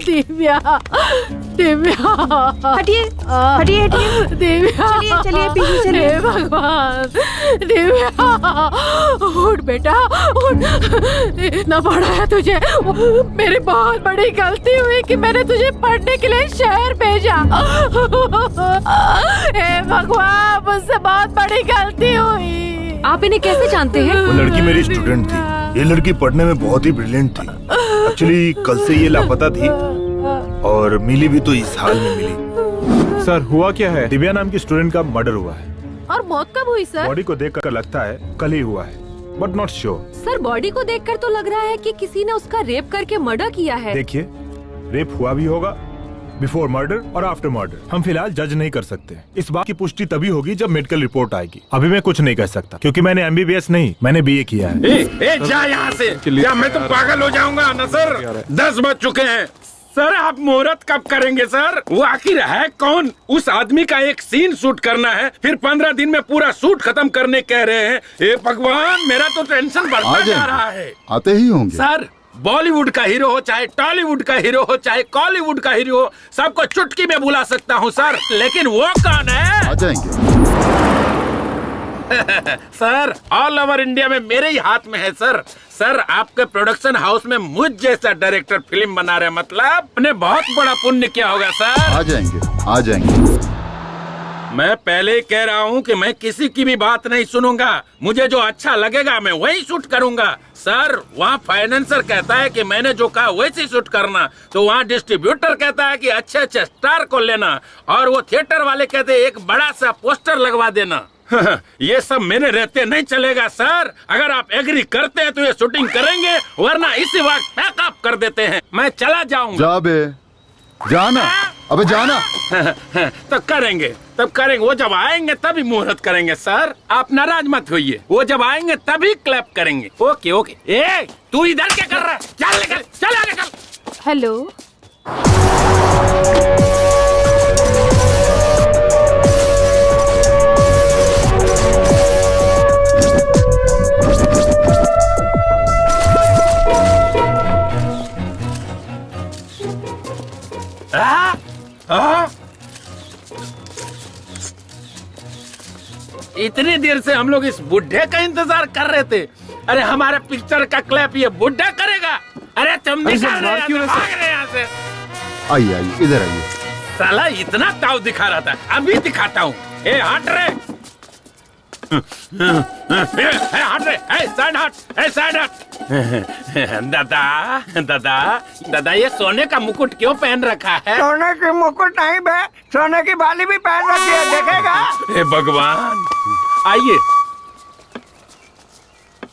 दिव्या, दिव्या, हटिए हटिए हटिए। दिव्या, चलिए चलिए पीछे चलिए। हे भगवान, दिव्या उठ बेटा उठ। इतना बड़ा है तुझे, मेरी बहुत बड़ी गलती हुई कि मैंने तुझे पढ़ने के लिए शहर भेजा। हे भगवान, मुझसे बहुत बड़ी गलती हुई। आप इन्हें कैसे जानते हैं? वो लड़की मेरी स्टूडेंट थी। ये लड़की पढ़ने में बहुत ही ब्रिलियंट थी। एक्चुअली कल से ये लापता थी और मिली भी तो इस हाल में मिली। सर हुआ क्या है? दिव्या नाम की स्टूडेंट का मर्डर हुआ है। और मौत कब हुई सर? बॉडी को देखकर लगता है कल ही हुआ है, but not sure. Sir body को देखकर तो लग रहा है कि किसी ने उसका रेप करके मर्डर किया है। देखिए, रेप हुआ भी होगा, बिफोर मर्डर और आफ्टर मर्डर। हम फिलहाल जज नहीं कर सकते। इस बात की पुष्टि तभी होगी जब मेडिकल रिपोर्ट आएगी। अभी मैं कुछ नहीं कह सकता क्योंकि मैंने MBBS नहीं, मैंने BA किया है। ए जा यहाँ से। क्या मैं तो पागल हो जाऊंगा ना सर? 10 बज चुके हैं। सर आप मुहूर्त कब करेंगे सर? वो आखिर है कौन? उस आदमी का एक सीन शूट करना है, फिर 15 दिन में पूरा शूट खत्म करने कह रहे हैं। ए भगवान, मेरा तो टेंशन बढ़ता जा रहा है। आते ही होंगे सर, बॉलीवुड का हीरो हो, चाहे टॉलीवुड का हीरो हो, चाहे कॉलीवुड का हीरो हो, सबको चुटकी में बुला सकता हूँ सर, लेकिन वो कौन है? आ जाएंगे। सर ऑल ओवर इंडिया में मेरे ही हाथ में है सर। सर आपके प्रोडक्शन हाउस में मुझ जैसा डायरेक्टर फिल्म बना रहे, मतलब आपने बहुत बड़ा पुण्य किया होगा सर। आ जाएंगे आ जाएंगे। मैं पहले ही कह रहा हूँ कि मैं किसी की भी बात नहीं सुनूंगा। मुझे जो अच्छा लगेगा मैं वही शूट करूंगा। सर वहाँ फाइनेंसर कहता है कि मैंने जो कहा वैसे शूट करना, तो वहाँ डिस्ट्रीब्यूटर कहता है कि अच्छे अच्छे स्टार को लेना, और वो थिएटर वाले कहते हैं एक बड़ा सा पोस्टर लगवा देना। ये सब मेरे रहते नहीं चलेगा सर। अगर आप एग्री करते हैं तो ये शूटिंग करेंगे, वरना इसी वक्त पैकअप कर देते हैं। मैं चला जाऊंगा। जा बे, जाना, अबे जाना। तब करेंगे वो जब आएंगे तभी मुहूर्त करेंगे सर। आप नाराज मत होइए, वो जब आएंगे तभी क्लैप करेंगे। Okay okay. ए तू इधर क्या कर रहा है? चल निकल, चल आगे चल। हेलो, इतनी देर से हम लोग इस बुढ़े का इंतजार कर रहे थे। अरे हमारे पिक्चर का क्लैप ये बुढ़ा करेगा? अरे तुम निकाल रहे यहाँ से। आइए आइए, इधर आइए। साला इतना ताव दिखा रहा था, अभी दिखाता हूँ। ए हट रे, हट रे, साइड हट, साइड हट। दादा दादा दादा, ये सोने का मुकुट क्यों पहन रखा है? सोने की मुकुट नहीं बे, सोने की बाली भी पहन रखी है, देखेगा? हे भगवान, आइए।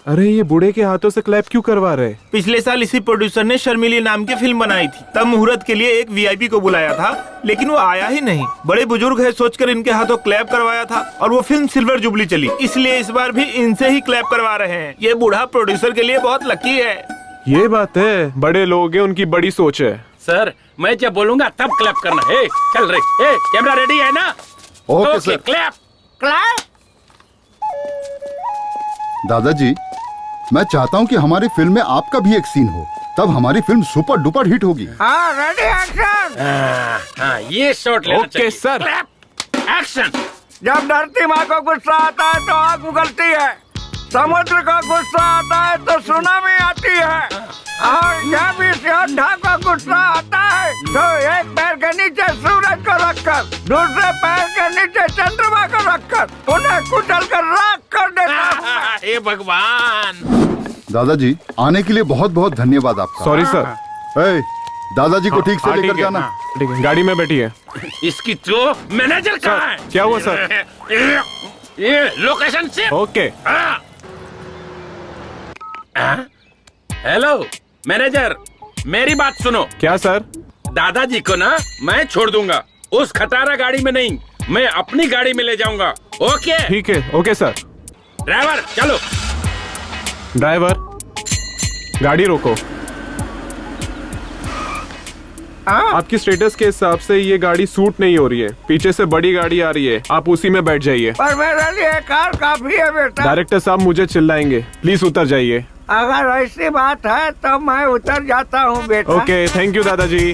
अरे ये बूढ़े के हाथों से क्लैप क्यों करवा रहे? पिछले साल इसी प्रोड्यूसर ने शर्मिली नाम की फिल्म बनाई थी। तब मुहूर्त के लिए एक VIP को बुलाया था, लेकिन वो आया ही नहीं। बड़े बुजुर्ग है सोचकर इनके हाथों क्लैप करवाया था, और वो फिल्म सिल्वर जुबली चली, इसलिए इस बार भी इनसे ही क्लैप करवा रहे हैं। ये बूढ़ा प्रोड्यूसर के लिए बहुत लकी है। ये बात है, बड़े लोग हैं, उनकी बड़ी सोच है। सर मैं जब बोलूंगा तब क्लैप करना है। चल रे, कैमरा रेडी है ना? Okay sir. Clap clap. दादाजी, मैं चाहता हूँ कि हमारी फिल्म में आपका भी एक सीन हो, तब हमारी फिल्म सुपर डुपर हिट होगी। हाँ रेडी एक्शन। ये शॉट लेना चाहिए। Okay sir. Clap action. जब धरती माँ को गुस्सा आता है तो आग उगलती है, समुद्र को गुस्सा आता है तो सुनामी आती है, और जब इस योद्धा को गुस्सा आता है तो एक पैर के नीचे सूरज को रखकर, दूसरे पैर के नीचे चंद्रमा को रखकर उन्हें कुचल कर राख कर देता है। हे भगवान। दादाजी, आने के लिए बहुत बहुत धन्यवाद आपका। Sorry sir. दादाजी को ठीक से लेकर जाना। ठीक है, गाड़ी में बैठिए। इसकी तो मैनेजर कहाँ है? क्या हुआ सर? ये लोकेशन से। ओके। हेलो मैनेजर, मेरी बात सुनो। क्या सर? दादाजी को ना मैं छोड़ दूंगा, उस खटारा गाड़ी में नहीं, मैं अपनी गाड़ी में ले जाऊंगा। ओके? ठीक है, ओके सर। ड्राइवर चलो। ड्राइवर, गाड़ी रोको। आपकी स्टेटस के हिसाब से ये गाड़ी सूट नहीं हो रही है, पीछे से बड़ी गाड़ी आ रही है, आप उसी में बैठ जाइए। पर मेरे लिए कार काफी है बेटा। डायरेक्टर साहब मुझे चिल्लाएंगे, प्लीज उतर जाइए। अगर ऐसी बात है तो मैं उतर जाता हूँ बेटा। ओके, थैंक यू दादाजी।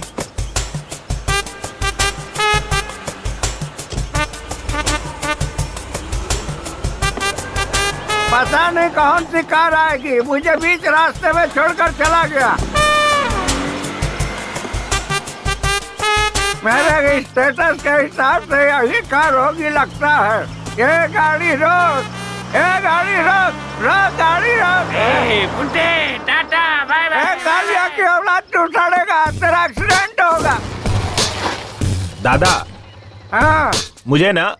पता नहीं कौन सी कार आएगी, मुझे बीच रास्ते में छोड़कर चला गया। मेरे स्टेटस के हिसाब से यही कार होगी लगता है। ये गाड़ी रोक, ये गाड़ी रोक, रोक गाड़ी रोक। बुड्ढे, टाटा, बाय बाय। गाड़ियों की औलाद तू उठाड़ेगा, तेरा एक्सीडेंट होगा। दादा, हाँ मुझे ना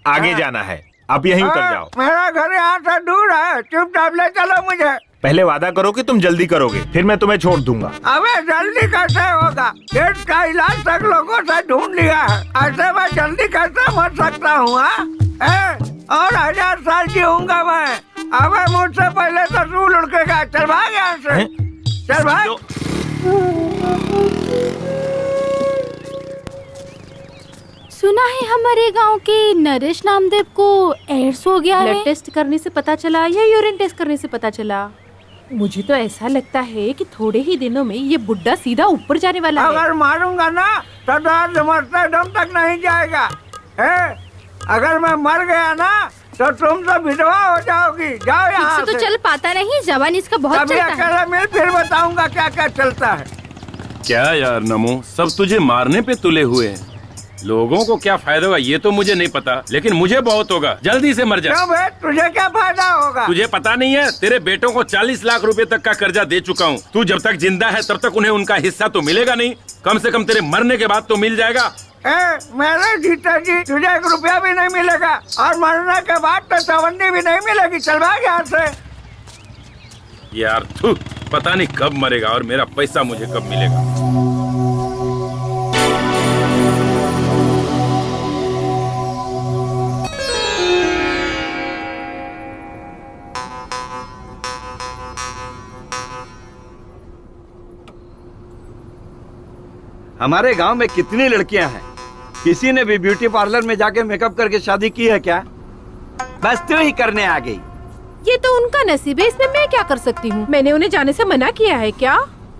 आगे जाना है, आप यहीं उतर जाओ। मेरा घर यहाँ से दूर है, चुपचाप ले चलो मुझे। पहले वादा करो कि तुम जल्दी करोगे, फिर मैं तुम्हें छोड़ दूंगा। अबे जल्दी कैसे होगा? पेट का इलाज तक लोगों से ढूंढ लिया है, ऐसे मैं जल्दी कैसे मर सकता हूँ? और 1000 साल जीऊंगा मैं। अबे मुझसे पहले तो तू लुढ़केगा। चल भाग यहाँ से, चल भाग। सुना है हमारे गांव के नरेश नामदेव को एड्स हो गया है। ब्लड टेस्ट करने से पता चला या यूरिन टेस्ट करने से पता चला? मुझे तो ऐसा लगता है कि थोड़े ही दिनों में ये बुड्ढा सीधा ऊपर जाने वाला है। अगर मारूंगा ना तो दर्द मरते दम तक नहीं जाएगा। अगर मैं मर गया ना तो तुम तो विधवा हो जाओगी। जाओ यहाँ तो चल पाता नहीं, जवान इसका बहुत चलता है। अकेले मिल, फिर बताऊंगा क्या क्या चलता है। क्या यार नमो, सब तुझे मारने पे तुले हुए हैं। लोगों को क्या फायदा होगा ये तो मुझे नहीं पता, लेकिन मुझे बहुत होगा। जल्दी से मर जा। क्यों बे, तुझे क्या फायदा होगा? तुझे पता नहीं है, तेरे बेटों को 40 लाख रुपए तक का कर्जा दे चुका हूँ। तू जब तक जिंदा है तब तक उन्हें उनका हिस्सा तो मिलेगा नहीं, कम से कम तेरे मरने के बाद तो मिल जाएगा। मेरे जीता जी, तुझे 1 रुपया भी नहीं मिलेगा और मरने के बाद तो चवन्नी भी नहीं मिलेगी। चल भाग यहाँ से। यार थू, पता नहीं कब मरेगा और मेरा पैसा मुझे कब मिलेगा। हमारे गांव में कितनी लड़कियां हैं, किसी ने भी ब्यूटी पार्लर में जाके मेकअप करके शादी की है क्या? बस तू ही करने आ गई। ये तो उनका नसीब है, इसमें मैं क्या कर सकती हूँ? मैंने उन्हें जाने से मना किया है क्या?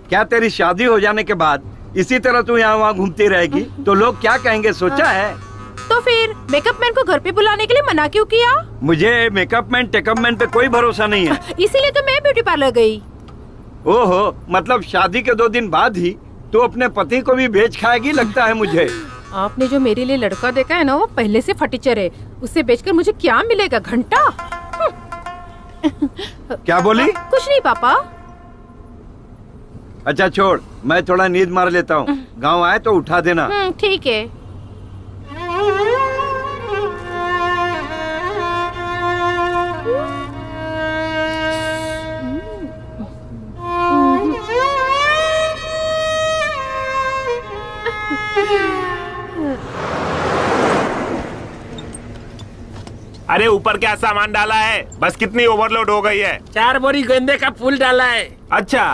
क्या तेरी शादी हो जाने के बाद इसी तरह तू यहाँ वहाँ घूमती रहेगी तो लोग क्या कहेंगे, सोचा है? तो फिर मेकअप मैन को घर पे बुलाने के लिए मना क्यों किया? मुझे मेकअप मैन टेकअप मैन पे कोई भरोसा नहीं है। इसीलिए तो मैं ब्यूटी पार्लर गई। ओहो, मतलब शादी के 2 दिन बाद ही तू अपने पति को भी बेच खाएगी लगता है मुझे। आपने जो मेरे लिए लड़का देखा है ना, वो पहले से फटीचर है। उसे बेचकर मुझे क्या मिलेगा? घंटा। क्या बोली? कुछ नहीं पापा। अच्छा छोड़, मैं थोड़ा नींद मार लेता हूँ। गाँव आए तो उठा देना। ठीक है। अरे ऊपर क्या सामान डाला है? बस कितनी ओवरलोड हो गई है? 4 बोरी गेंदे का फूल डाला है। अच्छा,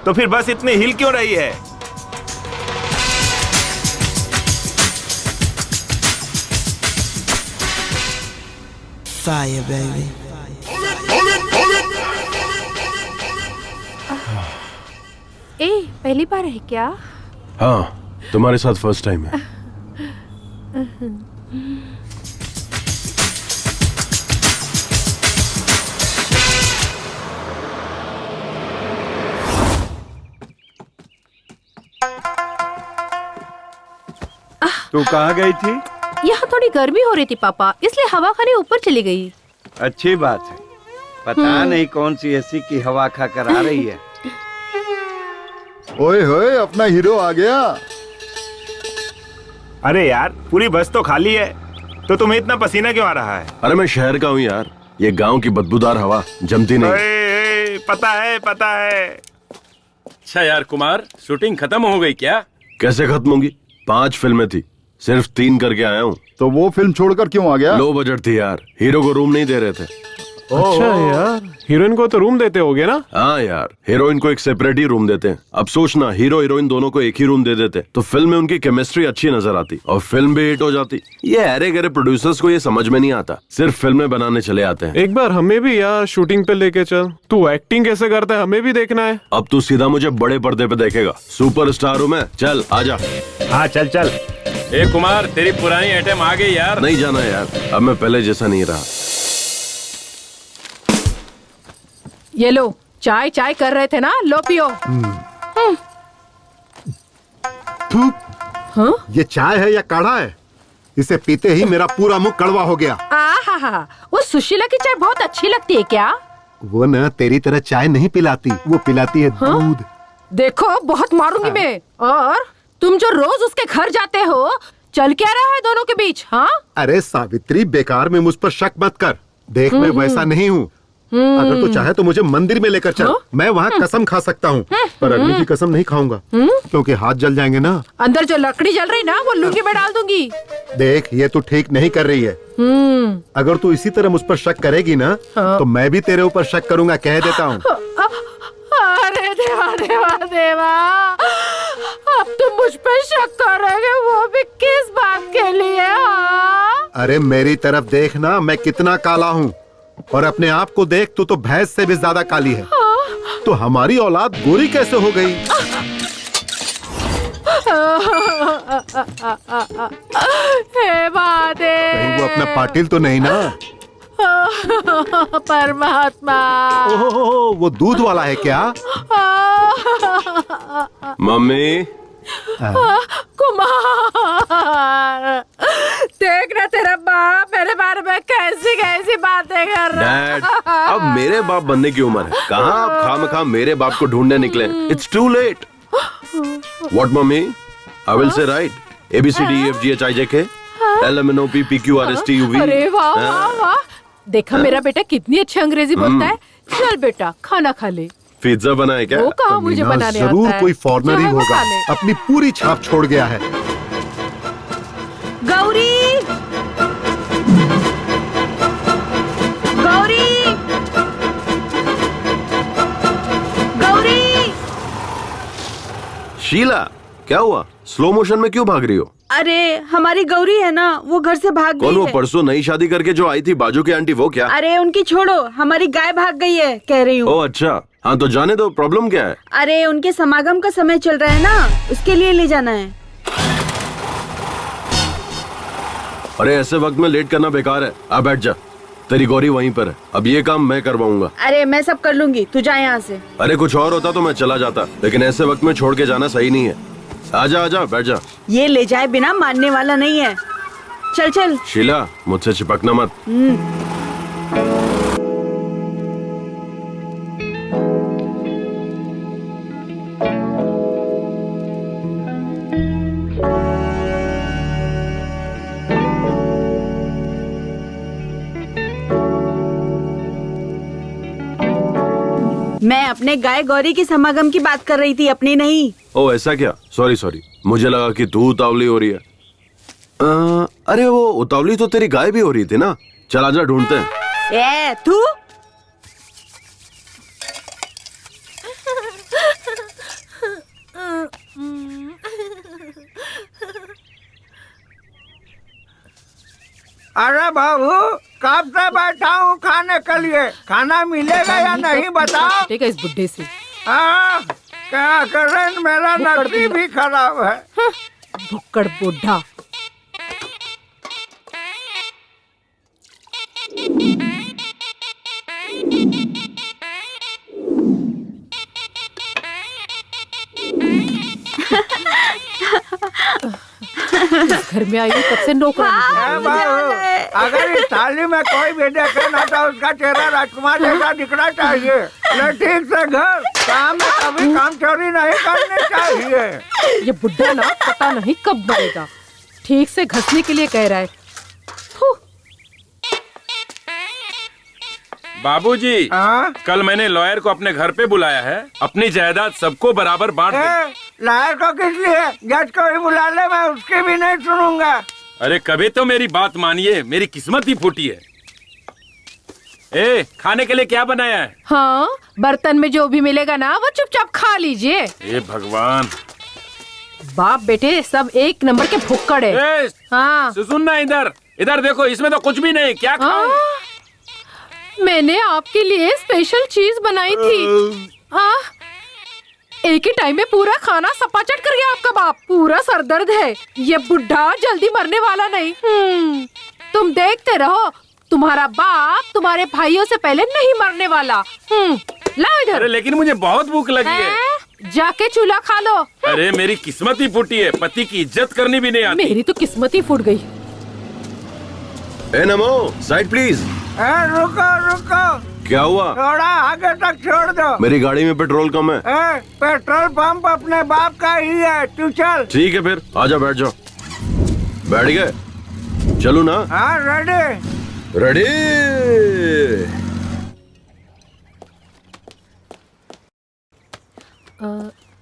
तो फिर बस इतनी हिल क्यों रही है? Fire, baby. पहली बार है क्या? हाँ, तुम्हारे साथ फर्स्ट टाइम है। तू कहाँ गई थी? यहाँ थोड़ी गर्मी हो रही थी पापा, इसलिए हवा खाने ऊपर चली गई। अच्छी बात है। पता नहीं कौन सी एसी की हवा खा कर आ रही है। ओए होए, अपना हीरो आ गया। अरे यार, पूरी बस तो खाली है, तो तुम्हें इतना पसीना क्यों आ रहा है? अरे मैं शहर का हूँ यार, ये गांव की बदबूदार हवा जमती नहीं। पता है। अच्छा यार कुमार, शूटिंग खत्म हो गई क्या? कैसे खत्म होगी? 5 फिल्में थी, सिर्फ 3 करके आया हूँ। तो वो फिल्म छोड़कर क्यों आ गया? लो बजट थी यार, हीरो को रूम नहीं दे रहे थे। अच्छा यार, हीरोइन को तो रूम देते होगे ना? हाँ यार, हीरोइन को एक सेपरेट ही रूम देते हैं। अब सोचना, हीरो हीरोइन दोनों को एक ही रूम दे देते तो फिल्म में उनकी केमिस्ट्री अच्छी नजर आती और फिल्म भी हिट हो जाती। ये अरे गरे प्रोड्यूसर्स को ये समझ में नहीं आता, सिर्फ फिल्में बनाने चले आते हैं। एक बार हमें भी यार शूटिंग पे लेके चल। तू एक्टिंग कैसे करता है हमें भी देखना है। अब तू सीधा मुझे बड़े पर्दे पे देखेगा, सुपरस्टार हूँ मैं। चल आजा। हाँ चल चल। ए कुमार, तेरी पुरानी आइटम आ गई यार। नहीं जाना यार, अब मैं पहले जैसा नहीं रहा। ये लो, चाय चाय कर रहे थे ना, लो पियो। हाँ? ये चाय है या काढ़ा है? इसे पीते ही मेरा पूरा मुंह कड़वा हो गया। आहा, वो सुशीला की चाय बहुत अच्छी लगती है क्या? वो न तेरी तरह चाय नहीं पिलाती, वो पिलाती है दूध। देखो बहुत मारूंगी मैं। और तुम जो रोज उसके घर जाते हो, चल क्या रहा है दोनों के बीच? हाँ? अरे सावित्री, बेकार में मुझ पर शक मत कर। देख मैं वैसा नहीं हूँ। अगर तू चाहे तो मुझे मंदिर में लेकर चल, मैं वहाँ कसम खा सकता हूँ, पर अग्नि की कसम नहीं खाऊंगा क्योंकि हाथ जल जाएंगे ना। अंदर जो लकड़ी जल रही ना, वो लुंगी में डाल दूंगी। देख ये तू ठीक नहीं कर रही है। अगर तू इसी तरह मुझ पर शक करेगी ना, तो मैं भी तेरे ऊपर शक करूंगा, कह देता हूँ। अरे देवा देवा देवा, अब तुम मुझ पर शक करोगे, वो भी किस बात के लिए? अरे मेरी तरफ देखना, मैं कितना काला हूँ, और अपने आप को देख, तू तो भैंस से भी ज्यादा काली है। तो हमारी औलाद गोरी कैसे हो गई? हे महादेव, कहीं वो अपना पाटिल तो नहीं ना? परमात्मा। ओहो, वो दूध वाला है क्या? मम्मी। कुमार, देखना तेरा बाप मेरे बारे में कैसी कैसी बातें कर रहा है। डैड, अब मेरे बाप बनने की उम्र है, कहाँ आप खामखा मेरे बाप को ढूंढने निकले? It's to late. What mummy? I will say right ABCDEFGHIJK LMNOP PQRSTUV। अरे वाह वाह वाह, देखा मेरा बेटा कितनी अच्छी अंग्रेजी बोलता है। चल बेटा खाना खा ले। पिज्जा बनाए क्या? वो कहाँ मुझे बनाने आता है? जरूर कोई फॉरेनर ही होगा, अपनी पूरी छाप छोड़ गया है। गौरी, गौरी, गौरी। शीला, क्या हुआ? स्लो मोशन में क्यों भाग रही हो? अरे हमारी गौरी है ना, वो घर से भाग गई है। कौन वो परसों नई शादी करके जो आई थी बाजू की आंटी, वो क्या? अरे उनकी छोड़ो, हमारी गाय भाग गई है कह रही हूँ। ओह अच्छा, हाँ तो जाने दो, प्रॉब्लम क्या है? अरे उनके समागम का समय चल रहा है ना, उसके लिए ले जाना है। अरे ऐसे वक्त में लेट करना बेकार है, आप बैठ जा। तेरी गौरी वहीं पर है, अब ये काम मैं करवाऊंगा। अरे मैं सब कर लूंगी, तू जा यहाँ से। अरे कुछ और होता तो मैं चला जाता, लेकिन ऐसे वक्त में छोड़ के जाना सही नहीं है। आजा आजा, बैठ जा। ये ले जाए बिना मानने वाला नहीं है। चल चल। शीला, मुझसे चिपकना मत। मैं अपने गाय गौरी की समागम की बात कर रही थी, अपनी नहीं। ओ ऐसा क्या? सॉरी सॉरी, मुझे लगा कि तू उतावली हो रही है। अरे वो उतावली तो तेरी गाय भी हो रही थी ना। चल आजा, ढूंढते हैं। ए तू अरे बाबू, कब से बैठा हूँ खाने के लिए, खाना मिलेगा या नहीं बताओ। ठीक है इस बुड्ढे से। क्या करें, मेरा नसीब भी खराब है। भुक्कड़ बुढ़ा। घर में आई तब से नौकरानी। अगर इस थाली में कोई भी देखे ना तो उसका चेहरा राजकुमार जैसा दिखना चाहिए। ठीक से घर काम में कभी काम चोरी नहीं करनी चाहिए। ये बुढ़ा ना पता नहीं कब मरेगा। ठीक से घसने के लिए कह रहा है। बाबूजी, कल मैंने लॉयर को अपने घर पे बुलाया है, अपनी जायदाद सबको बराबर बांट दे। लॉयर को किस लिए? जज को भी बुला ले, मैं उसकी भी नहीं सुनूंगा। अरे कभी तो मेरी बात मानिए, मेरी किस्मत ही फूटी है। ए, खाने के लिए क्या बनाया है? हाँ, बर्तन में जो भी मिलेगा ना वो चुपचाप खा लीजिए। ए भगवान, बाप बेटे सब एक नंबर के भुक्कड़ है। ए, हाँ सुनना, इधर इधर देखो, इसमें तो कुछ भी नहीं, क्या खाऊं? मैंने आपके लिए स्पेशल चीज बनाई थी। एक ही टाइम में पूरा खाना सपाचट कर गया आपका बाप। पूरा सरदर्द है, ये बुढ़ा जल्दी मरने वाला नहीं। तुम देखते रहो, तुम्हारा बाप तुम्हारे भाइयों से पहले नहीं मरने वाला। लाओ इधर। अरे लेकिन मुझे बहुत भूख लगी है। जाके चूल्हा खा लो। अरे मेरी किस्मत ही फूटी है, पति की इज्जत करनी भी नहीं आती। मेरी तो किस्मत ही फूट गई। ए नमो, साइड प्लीज। रुको रुको, क्या हुआ? थोड़ा आगे तक छोड़ दो। मेरी गाड़ी में पेट्रोल कम है। पेट्रोल पंप अपने बाप का ही है, तू चल। ठीक है फिर, आजा बैठ जाओ। बैठ गए? चलू ना? हाँ रेडी। रेडी।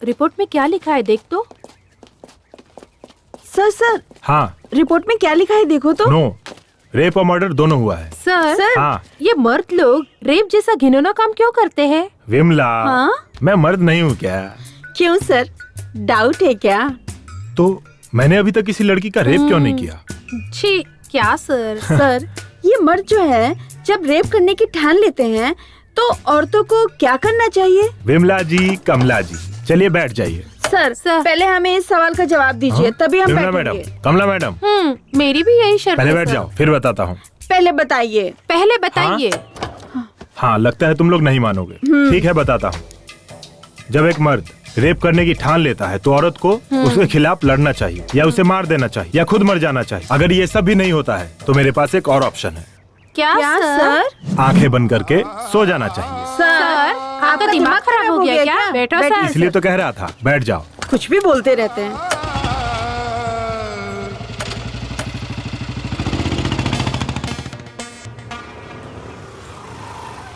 रिपोर्ट में क्या लिखा है देख तो। सर हाँ, रिपोर्ट में क्या लिखा है देखो तो। नो, रेप और मर्डर दोनों हुआ है। सर हाँ, ये मर्द लोग रेप जैसा घिनौना काम क्यों करते हैं? विमला, हाँ? मैं मर्द नहीं हूँ क्या? क्यों सर, डाउट है क्या? तो मैंने अभी तक किसी लड़की का रेप क्यों नहीं किया? छी, क्या सर? सर ये मर्द जो है जब रेप करने की ठान लेते हैं तो औरतों को क्या करना चाहिए? विमला जी, कमला जी, चलिए बैठ जाइए। सर पहले हमें इस सवाल का जवाब दीजिए, तभी हम विमला बैठेंगे। मैडम, कमला मैडम, मेरी भी यही शर्त है। पहले बैठ सर। जाओ, फिर बताता हूँ। पहले बताइए। पहले बताइए। हाँ, लगता है तुम लोग नहीं मानोगे। ठीक है, बताता हूँ। जब एक मर्द रेप करने की ठान लेता है तो औरत को उसके खिलाफ लड़ना चाहिए, या उसे मार देना चाहिए, या खुद मर जाना चाहिए। अगर ये सब भी नहीं होता है तो मेरे पास एक और ऑप्शन है। क्या सर? आंखें बंद करके सो जाना चाहिए। सर आपका दिमाग खराब हो गया क्या? बैठो सर। इसलिए तो कह रहा था, बैठ जाओ। कुछ भी बोलते रहते हैं।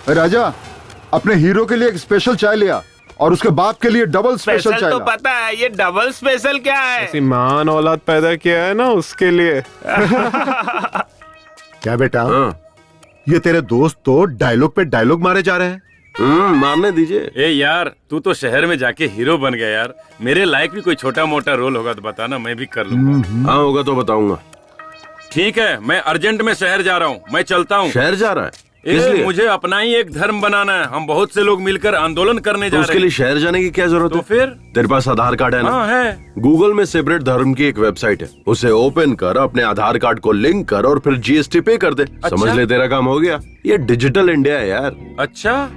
राजा, अपने हीरो के लिए एक स्पेशल चाय लिया और उसके बाप के लिए डबल स्पेशल चाय तो ला। पता है, ये डबल स्पेशल क्या है? ऐसी महान औलाद पैदा किया है ना उसके लिए। क्या बेटा? हाँ। ये तेरे दोस्त तो डायलॉग पे डायलॉग मारे जा रहे हैं। मारने दीजिए। ए यार, तू तो शहर में जाके हीरो बन गया यार। मेरे लायक भी कोई छोटा मोटा रोल होगा तो बताना, मैं भी कर लूंगा। हाँ होगा तो बताऊंगा। ठीक है, मैं अर्जेंट में शहर जा रहा हूँ, मैं चलता हूँ। शहर जा रहा है? इसलिए मुझे अपना ही एक धर्म बनाना है। हम बहुत से लोग मिलकर आंदोलन करने जा रहे हैं। उसके लिए शहर जाने की क्या जरूरत है? तो फिर तेरे पास आधार कार्ड है ना? हाँ है। गूगल में सेपरेट धर्म की एक वेबसाइट है, उसे ओपन कर, अपने आधार कार्ड को लिंक कर और फिर जीएसटी पे कर दे। समझ ले, तेरा काम हो गया। ये डिजिटल इंडिया है यार। अच्छा।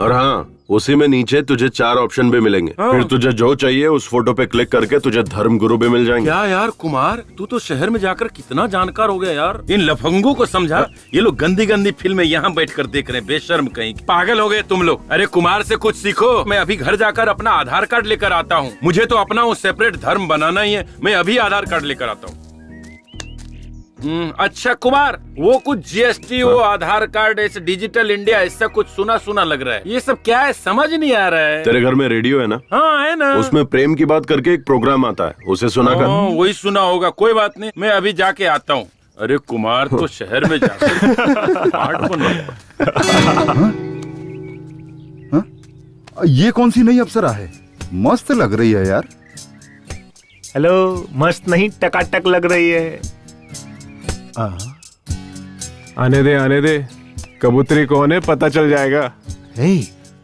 और हाँ, उसी में नीचे तुझे 4 ऑप्शन भी मिलेंगे। हाँ। फिर तुझे जो चाहिए उस फोटो पे क्लिक करके तुझे धर्म गुरु भी मिल जाएंगे। क्या यार कुमार, तू तो शहर में जाकर कितना जानकार हो गया यार। इन लफंगों को समझा, ये लोग गंदी गंदी फिल्में यहाँ बैठकर देख रहे हैं, बेशर्म कहीं। पागल हो गए तुम लोग। अरे कुमार से कुछ सीखो। मैं अभी घर जाकर अपना आधार कार्ड लेकर आता हूँ। मुझे तो अपना वो सेपरेट धर्म बनाना ही है। मैं अभी आधार कार्ड लेकर आता हूँ। अच्छा कुमार, वो कुछ जीएसटी, वो आधार कार्ड, ऐसे डिजिटल इंडिया, ऐसा कुछ सुना सुना लग रहा है। ये सब क्या है, समझ नहीं आ रहा है। तेरे घर में रेडियो है ना? हाँ है ना। उसमें प्रेम की बात करके एक प्रोग्राम आता है, उसे सुना कर। वही सुना होगा, कोई बात नहीं, मैं अभी जाके आता हूँ। अरे कुमार तो शहर में जाकर ये कौन सी नई अप्सरा है? मस्त लग रही है यार। हेलो, मस्त नहीं टकाटक लग रही है। आने दे, कबूतरी कौन है पता चल जाएगा।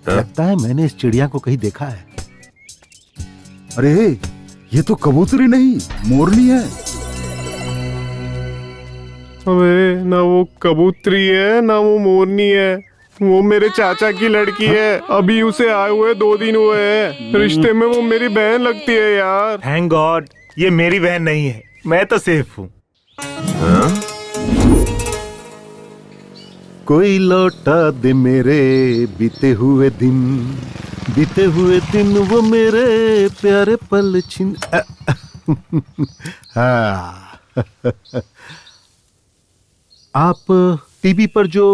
लगता है मैंने इस चिड़िया को कहीं देखा है। अरे ये तो कबूतरी नहीं, मोरनी है। अबे ना वो कबूतरी है ना वो मोरनी है, वो मेरे चाचा की लड़की है। अभी उसे आए हुए 2 दिन हुए हैं। रिश्ते में वो मेरी बहन लगती है यार। थैंक गॉड, ये मेरी बहन नहीं है, मैं तो सेफ हूँ। कोई लौटा दे मेरे बीते हुए दिन वो मेरे प्यारे पल छिन। हाँ। आप टीवी पर जो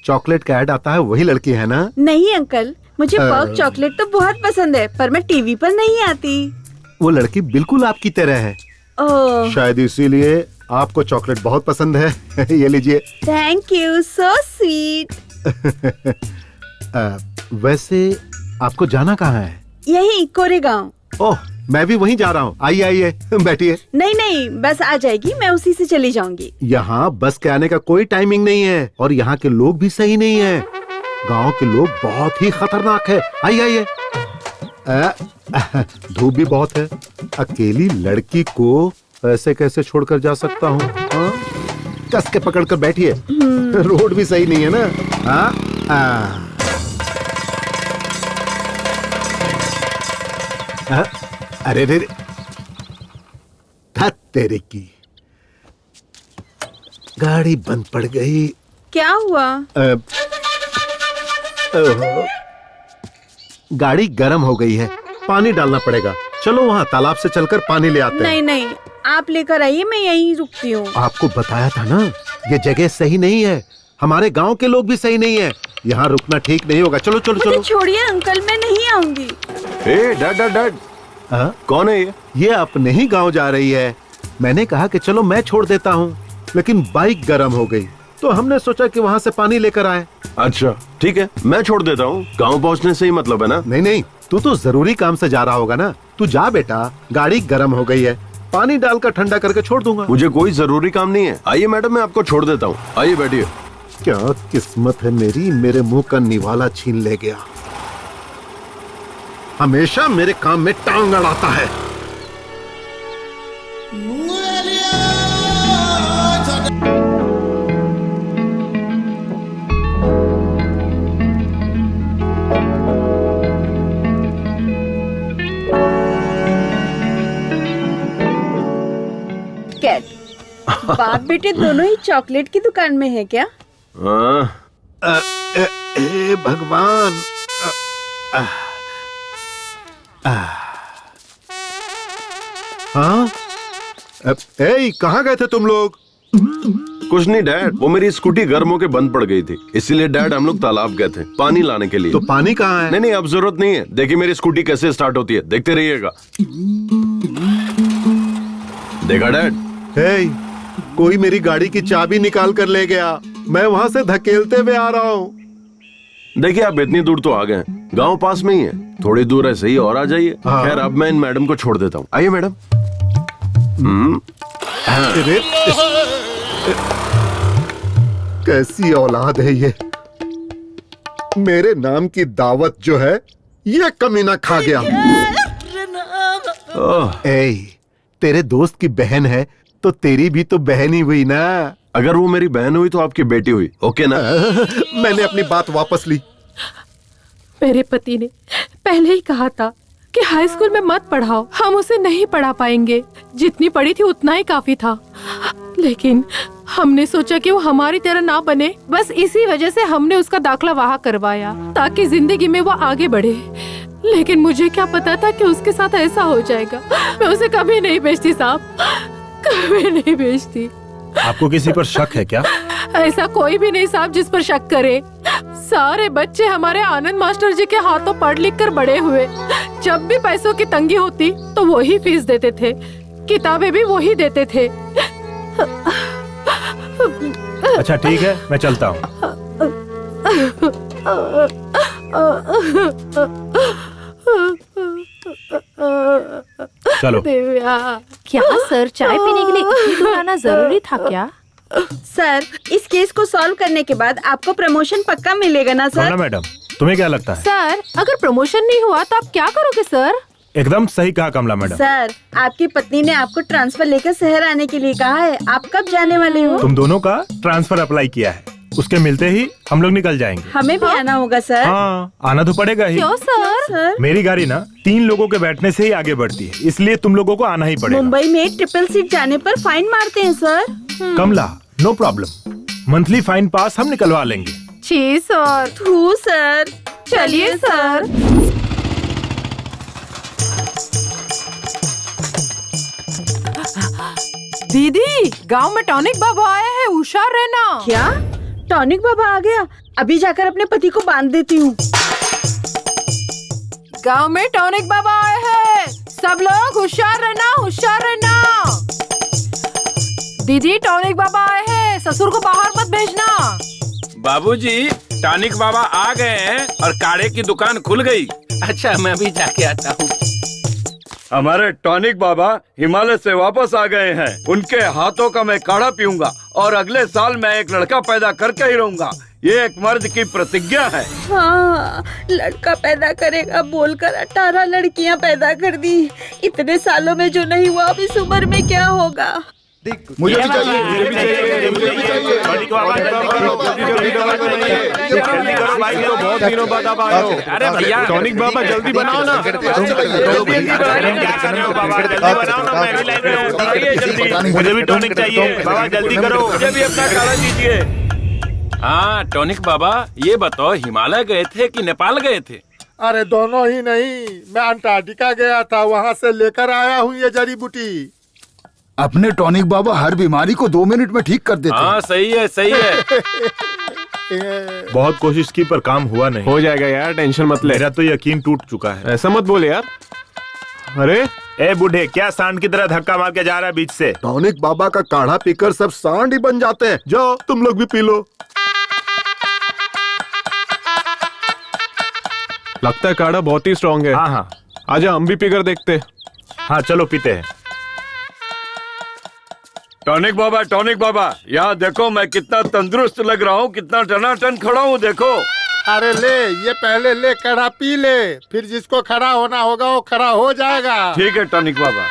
चॉकलेट का ऐड आता है वही लड़की है ना? नहीं अंकल, मुझे पर्क चॉकलेट तो बहुत पसंद है, पर मैं टीवी पर नहीं आती। वो लड़की बिल्कुल आपकी तरह है। ओह, शायद इसीलिए आपको चॉकलेट बहुत पसंद है। ये लीजिए। Thank you, so sweet. वैसे आपको जाना कहाँ है? यही कोरेगांव। ओह, मैं भी वहीं जा रहा हूँ। आइए आइए, बैठिए। नहीं नहीं, बस आ जाएगी, मैं उसी से चली जाऊंगी। यहाँ बस के आने का कोई टाइमिंग नहीं है और यहाँ के लोग भी सही नहीं है। गांव के लोग बहुत ही खतरनाक है। आइए आइए। धूप भी बहुत है। अकेली लड़की को ऐसे कैसे छोड़कर जा सकता हूँ? कस के पकड़ कर बैठिए। रोड भी सही नहीं है ना। अरे रे, तेरे की गाड़ी बंद पड़ गई। क्या हुआ? गाड़ी गर्म हो गई है, पानी डालना पड़ेगा। चलो वहाँ तालाब से चलकर पानी ले आते हैं। नहीं नहीं, आप लेकर आइए, मैं यहीं रुकती हूँ। आपको बताया था ना, ये जगह सही नहीं है। हमारे गांव के लोग भी सही नहीं है। यहाँ रुकना ठीक नहीं होगा। चलो चलो चलो। छोड़िए अंकल, मैं नहीं आऊंगी। डैड डैड डैड, कौन है ये? ये अपने ही गांव जा रही है। मैंने कहा कि चलो मैं छोड़ देता हूँ, लेकिन बाइक गर्म हो गई तो हमने सोचा कि वहाँ से पानी लेकर आए। अच्छा ठीक है, मैं छोड़ देता हूँ। गांव पहुँचने से ही मतलब है ना? नहीं नहीं, तू तो जरूरी काम से जा रहा होगा ना। तू जा बेटा, गाड़ी गर्म हो गई है, पानी डालकर ठंडा करके छोड़ दूंगा। मुझे कोई जरूरी काम नहीं है। आइए मैडम, मैं आपको छोड़ देता हूँ। आइए बैठिए। क्या किस्मत है मेरी, मेरे मुंह का निवाला छीन ले गया। हमेशा मेरे काम में टांग अड़ाता है। कैट, बाप बेटे दोनों ही चॉकलेट की दुकान में है क्या? भगवान। हाँ, कहाँ गए थे तुम लोग? कुछ नहीं डैड, वो मेरी स्कूटी गर्म होके बंद पड़ गई थी, इसीलिए डैड हम लोग तालाब गए थे पानी लाने के लिए। तो पानी कहाँ है? नहीं नहीं, अब जरूरत नहीं है। देखिए मेरी स्कूटी कैसे स्टार्ट होती है, देखते रहिएगा। देखा डैड? कोई मेरी गाड़ी की चाबी निकाल कर ले गया। मैं वहाँ से धकेलते हुए आ रहा हूँ। देखिए आप इतनी दूर तो आ गए, गांव पास में ही है, थोड़ी दूर ऐसे ही और आ जाइए। खैर अब मैं इन मैडम को छोड़ देता हूँ। आइए मैडम। कैसी औलाद है ये। मेरे नाम की दावत जो है ये कमीना खा गया। तेरे दोस्त की बहन है तो तेरी भी तो बहन ही हुई ना। अगर वो मेरी बहन हुई तो आपकी बेटी हुई, ओके ना? मैंने अपनी बात वापस ली। मेरे पति ने पहले ही कहा था कि हाई स्कूल में मत पढ़ाओ, हम उसे नहीं पढ़ा पाएंगे। जितनी पढ़ी थी उतना ही काफी था, लेकिन हमने सोचा कि वो हमारी तरह ना बने, बस इसी वजह से हमने उसका दाखला वहाँ करवाया ताकि जिंदगी में वो आगे बढ़े। लेकिन मुझे क्या पता था कि उसके साथ ऐसा हो जाएगा। मैं उसे कभी नहीं भेजती साहब, कभी नहीं भेजती। आपको किसी पर शक है क्या? ऐसा कोई भी नहीं साहब जिस पर शक करे। सारे बच्चे हमारे आनंद मास्टर जी के हाथों पढ़ लिख कर बड़े हुए। जब भी पैसों की तंगी होती तो वही फीस देते थे, किताबें भी वही देते थे। अच्छा ठीक है, मैं चलता हूँ। चलो। क्या सर, चाय पीने के लिए इतनी दूर आना जरूरी था क्या? सर, इस केस को सॉल्व करने के बाद आपको प्रमोशन पक्का मिलेगा ना सर? कमला मैडम, तुम्हें क्या लगता है? सर, अगर प्रमोशन नहीं हुआ तो आप क्या करोगे सर? एकदम सही कहा कमला मैडम। सर, आपकी पत्नी ने आपको ट्रांसफर लेकर शहर आने के लिए कहा है। आप कब जाने वाले हो? तुम दोनों का ट्रांसफर अप्लाई किया है, उसके मिलते ही हम लोग निकल जाएंगे। हमें भी आना होगा सर। हाँ, आना तो पड़ेगा ही। क्यों सर? मेरी गाड़ी ना 3 लोगों के बैठने से ही आगे बढ़ती है, इसलिए तुम लोगों को आना ही पड़ेगा। मुंबई में ट्रिपल सीट जाने पर फाइन मारते हैं सर। कमला, नो प्रॉब्लम, मंथली फाइन पास हम निकलवा लेंगे। जी सर। थू सर। चलिए सर। दीदी, गांव में टॉनिक बाबा आए हैं, होशियार रहना। क्या? टॉनिक बाबा आ गया? अभी जाकर अपने पति को बांध देती हूँ। गांव में टॉनिक बाबा आए हैं, सब लोग होशियार रहना, होशियार रहना। दीदी, टॉनिक बाबा आए हैं, ससुर को बाहर मत भेजना। बाबूजी, टॉनिक बाबा आ गए हैं और काढ़े की दुकान खुल गई। अच्छा मैं भी जाके आता हूँ। हमारे टॉनिक बाबा हिमालय से वापस आ गए हैं। उनके हाथों का मैं काढ़ा पीऊंगा और अगले साल मैं एक लड़का पैदा करके ही रहूंगा। ये एक मर्द की प्रतिज्ञा है। हाँ, लड़का पैदा करेगा बोलकर 18 लड़कियां पैदा कर दी। इतने सालों में जो नहीं हुआ अब इस उम्र में क्या होगा। मुझे भी चाहिए, मुझे भी चाहिए, मुझे भी चाहिए। बहुत दिनों बाद आप आए हो। अरे भैया टॉनिक बाबा जल्दी बनाओ ना। मुझे भी टॉनिक चाहिए बाबा, जल्दी करो। मुझे भी अपना काढ़ा दीजिए। हाँ टॉनिक बाबा, ये बताओ हिमालय गए थे कि नेपाल गए थे? अरे दोनों ही नहीं, मैं अंटार्कटिका गया था, वहाँ से लेकर आया हूँ ये जड़ी बूटी। अपने टॉनिक बाबा हर बीमारी को 2 मिनट में ठीक कर देते हैं। हाँ सही है सही है। बहुत कोशिश की पर काम हुआ नहीं। हो जाएगा यार, टेंशन मत ले। मेरा तो यकीन टूट चुका है। ऐसा मत बोले यार। अरे ए बूढ़े, क्या सांड की तरह धक्का मार के जा रहा है बीच से? टॉनिक बाबा का काढ़ा पीकर सब सांड ही बन जाते हैं। जाओ तुम लोग भी पी लो। लगता है काढ़ा बहुत ही स्ट्रॉन्ग है। हाँ हाँ, आजा हम भी पीकर देखते। हाँ चलो पीते हैं। टॉनिक बाबा यहाँ देखो मैं कितना तंदुरुस्त लग रहा हूँ, कितना टनाटन खड़ा हूँ देखो। अरे ले, ये पहले ले काढ़ा पी ले, फिर जिसको खड़ा होना होगा वो खड़ा हो जाएगा। ठीक है टॉनिक बाबा।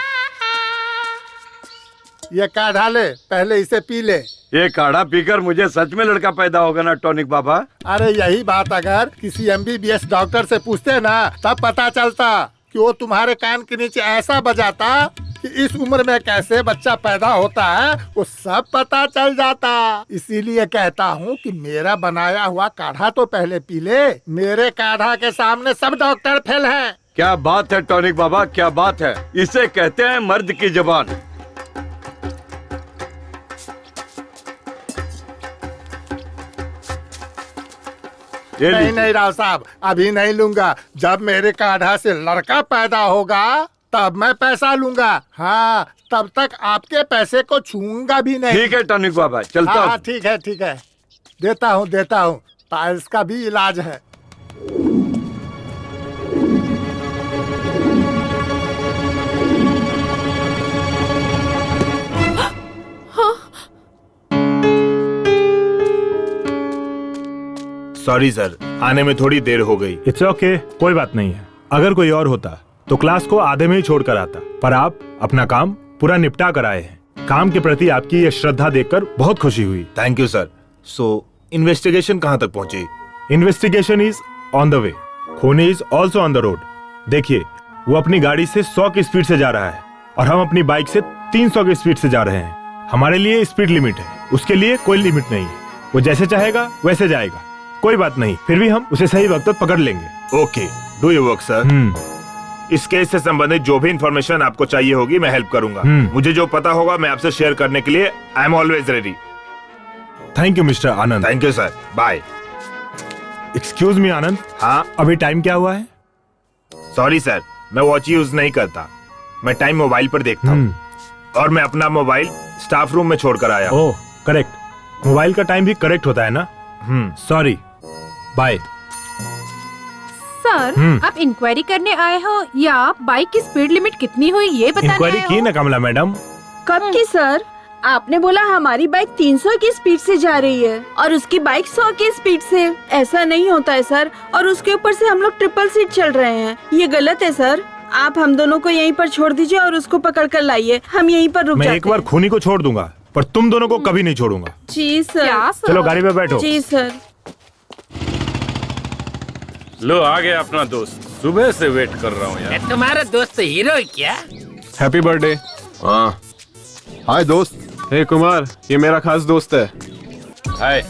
ये काढ़ा ले, पहले इसे पी ले। ये काढ़ा पीकर मुझे सच में लड़का पैदा होगा ना टॉनिक बाबा? अरे यही बात अगर किसी MBBS डॉक्टर से पूछते ना तब पता चलता कि वो तुम्हारे कान के नीचे ऐसा बजाता कि इस उम्र में कैसे बच्चा पैदा होता है वो सब पता चल जाता। इसीलिए कहता हूँ कि मेरा बनाया हुआ काढ़ा तो पहले पी ले। मेरे काढ़ा के सामने सब डॉक्टर फेल हैं। क्या बात है टॉनिक बाबा, क्या बात है। इसे कहते हैं मर्द की जबान। नहीं राव साहब, अभी नहीं लूंगा। जब मेरे काढ़ा से लड़का पैदा होगा तब मैं पैसा लूंगा। हाँ, तब तक आपके पैसे को छूंगा भी नहीं। ठीक है टॉनिक बाबा, चलता हूँ। हाँ ठीक है, देता हूँ। पाइल्स का भी इलाज है। सॉरी सर, आने में थोड़ी देर हो गई। इट्स ओके, कोई बात नहीं है। अगर कोई और होता तो क्लास को आधे में ही छोड़कर आता, पर आप अपना काम पूरा निपटा कर आए हैं। काम के प्रति आपकी ये श्रद्धा देखकर बहुत खुशी हुई। Thank you sir. So investigation कहाँ तक पहुँची? Investigation is on the way, खूनी is also on the road. देखिए, वो अपनी गाड़ी से 100 की स्पीड से जा रहा है और हम अपनी बाइक से 300 की स्पीड से जा रहे हैं। हमारे लिए स्पीड लिमिट है, उसके लिए कोई लिमिट नहीं है। वो जैसे चाहेगा वैसे जाएगा, कोई बात नहीं। फिर भी हम उसे सही वक्त पर पकड़ लेंगे। Okay, do your work sir. इस केस से संबंधित जो भी इंफॉर्मेशन आपको चाहिए होगी मैं हेल्प करूंगा। मुझे जो पता होगा मैं आपसे शेयर करने के लिए I am always ready. Thank you mister Anand. Thank you sir, bye. Excuse me Anand. हाँ, अभी टाइम क्या हुआ है? सॉरी सर, मैं वॉच यूज नहीं करता, मैं टाइम मोबाइल पर देखता हूँ और मैं अपना मोबाइल स्टाफ रूम में छोड़कर आया। ओह करेक्ट, मोबाइल का टाइम भी करेक्ट होता है ना। Sorry, bye. सर, आप इंक्वायरी करने आए हो या आप बाइक की स्पीड लिमिट कितनी हुई ये बताने आए हो? इंक्वायरी की ना कमला मैडम। कब की सर? आपने बोला हमारी बाइक 300 की स्पीड से जा रही है और उसकी बाइक 100 की स्पीड से। ऐसा नहीं होता है सर, और उसके ऊपर से हम लोग ट्रिपल सीट चल रहे हैं। ये गलत है सर। आप हम दोनों को यहीं पर छोड़ दीजिए और उसको पकड़ कर लाइए, हम यहीं पर रुक जाते हैं। मैं एक बार खूनी को छोड़ दूंगा पर तुम दोनों को कभी नहीं छोड़ूंगा। जी सर। क्या सर? चलो गाड़ी में बैठो। जी सर। लो आ गया अपना दोस्त, सुबह से वेट कर रहा हूँ यार। तुम्हारा दोस्त हीरो है क्या? Happy birthday. हाँ, हाय दोस्त। हे कुमार, ये मेरा खास दोस्त है। हाय।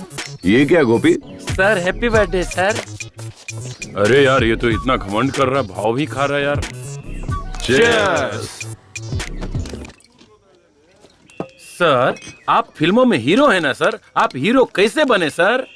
ये क्या Gopi? Sir happy birthday sir. अरे यार ये तो इतना घमंड कर रहा, भाव भी खा रहा यार। Cheers! सर, आप फिल्मों में हीरो है ना सर? आप हीरो कैसे बने सर?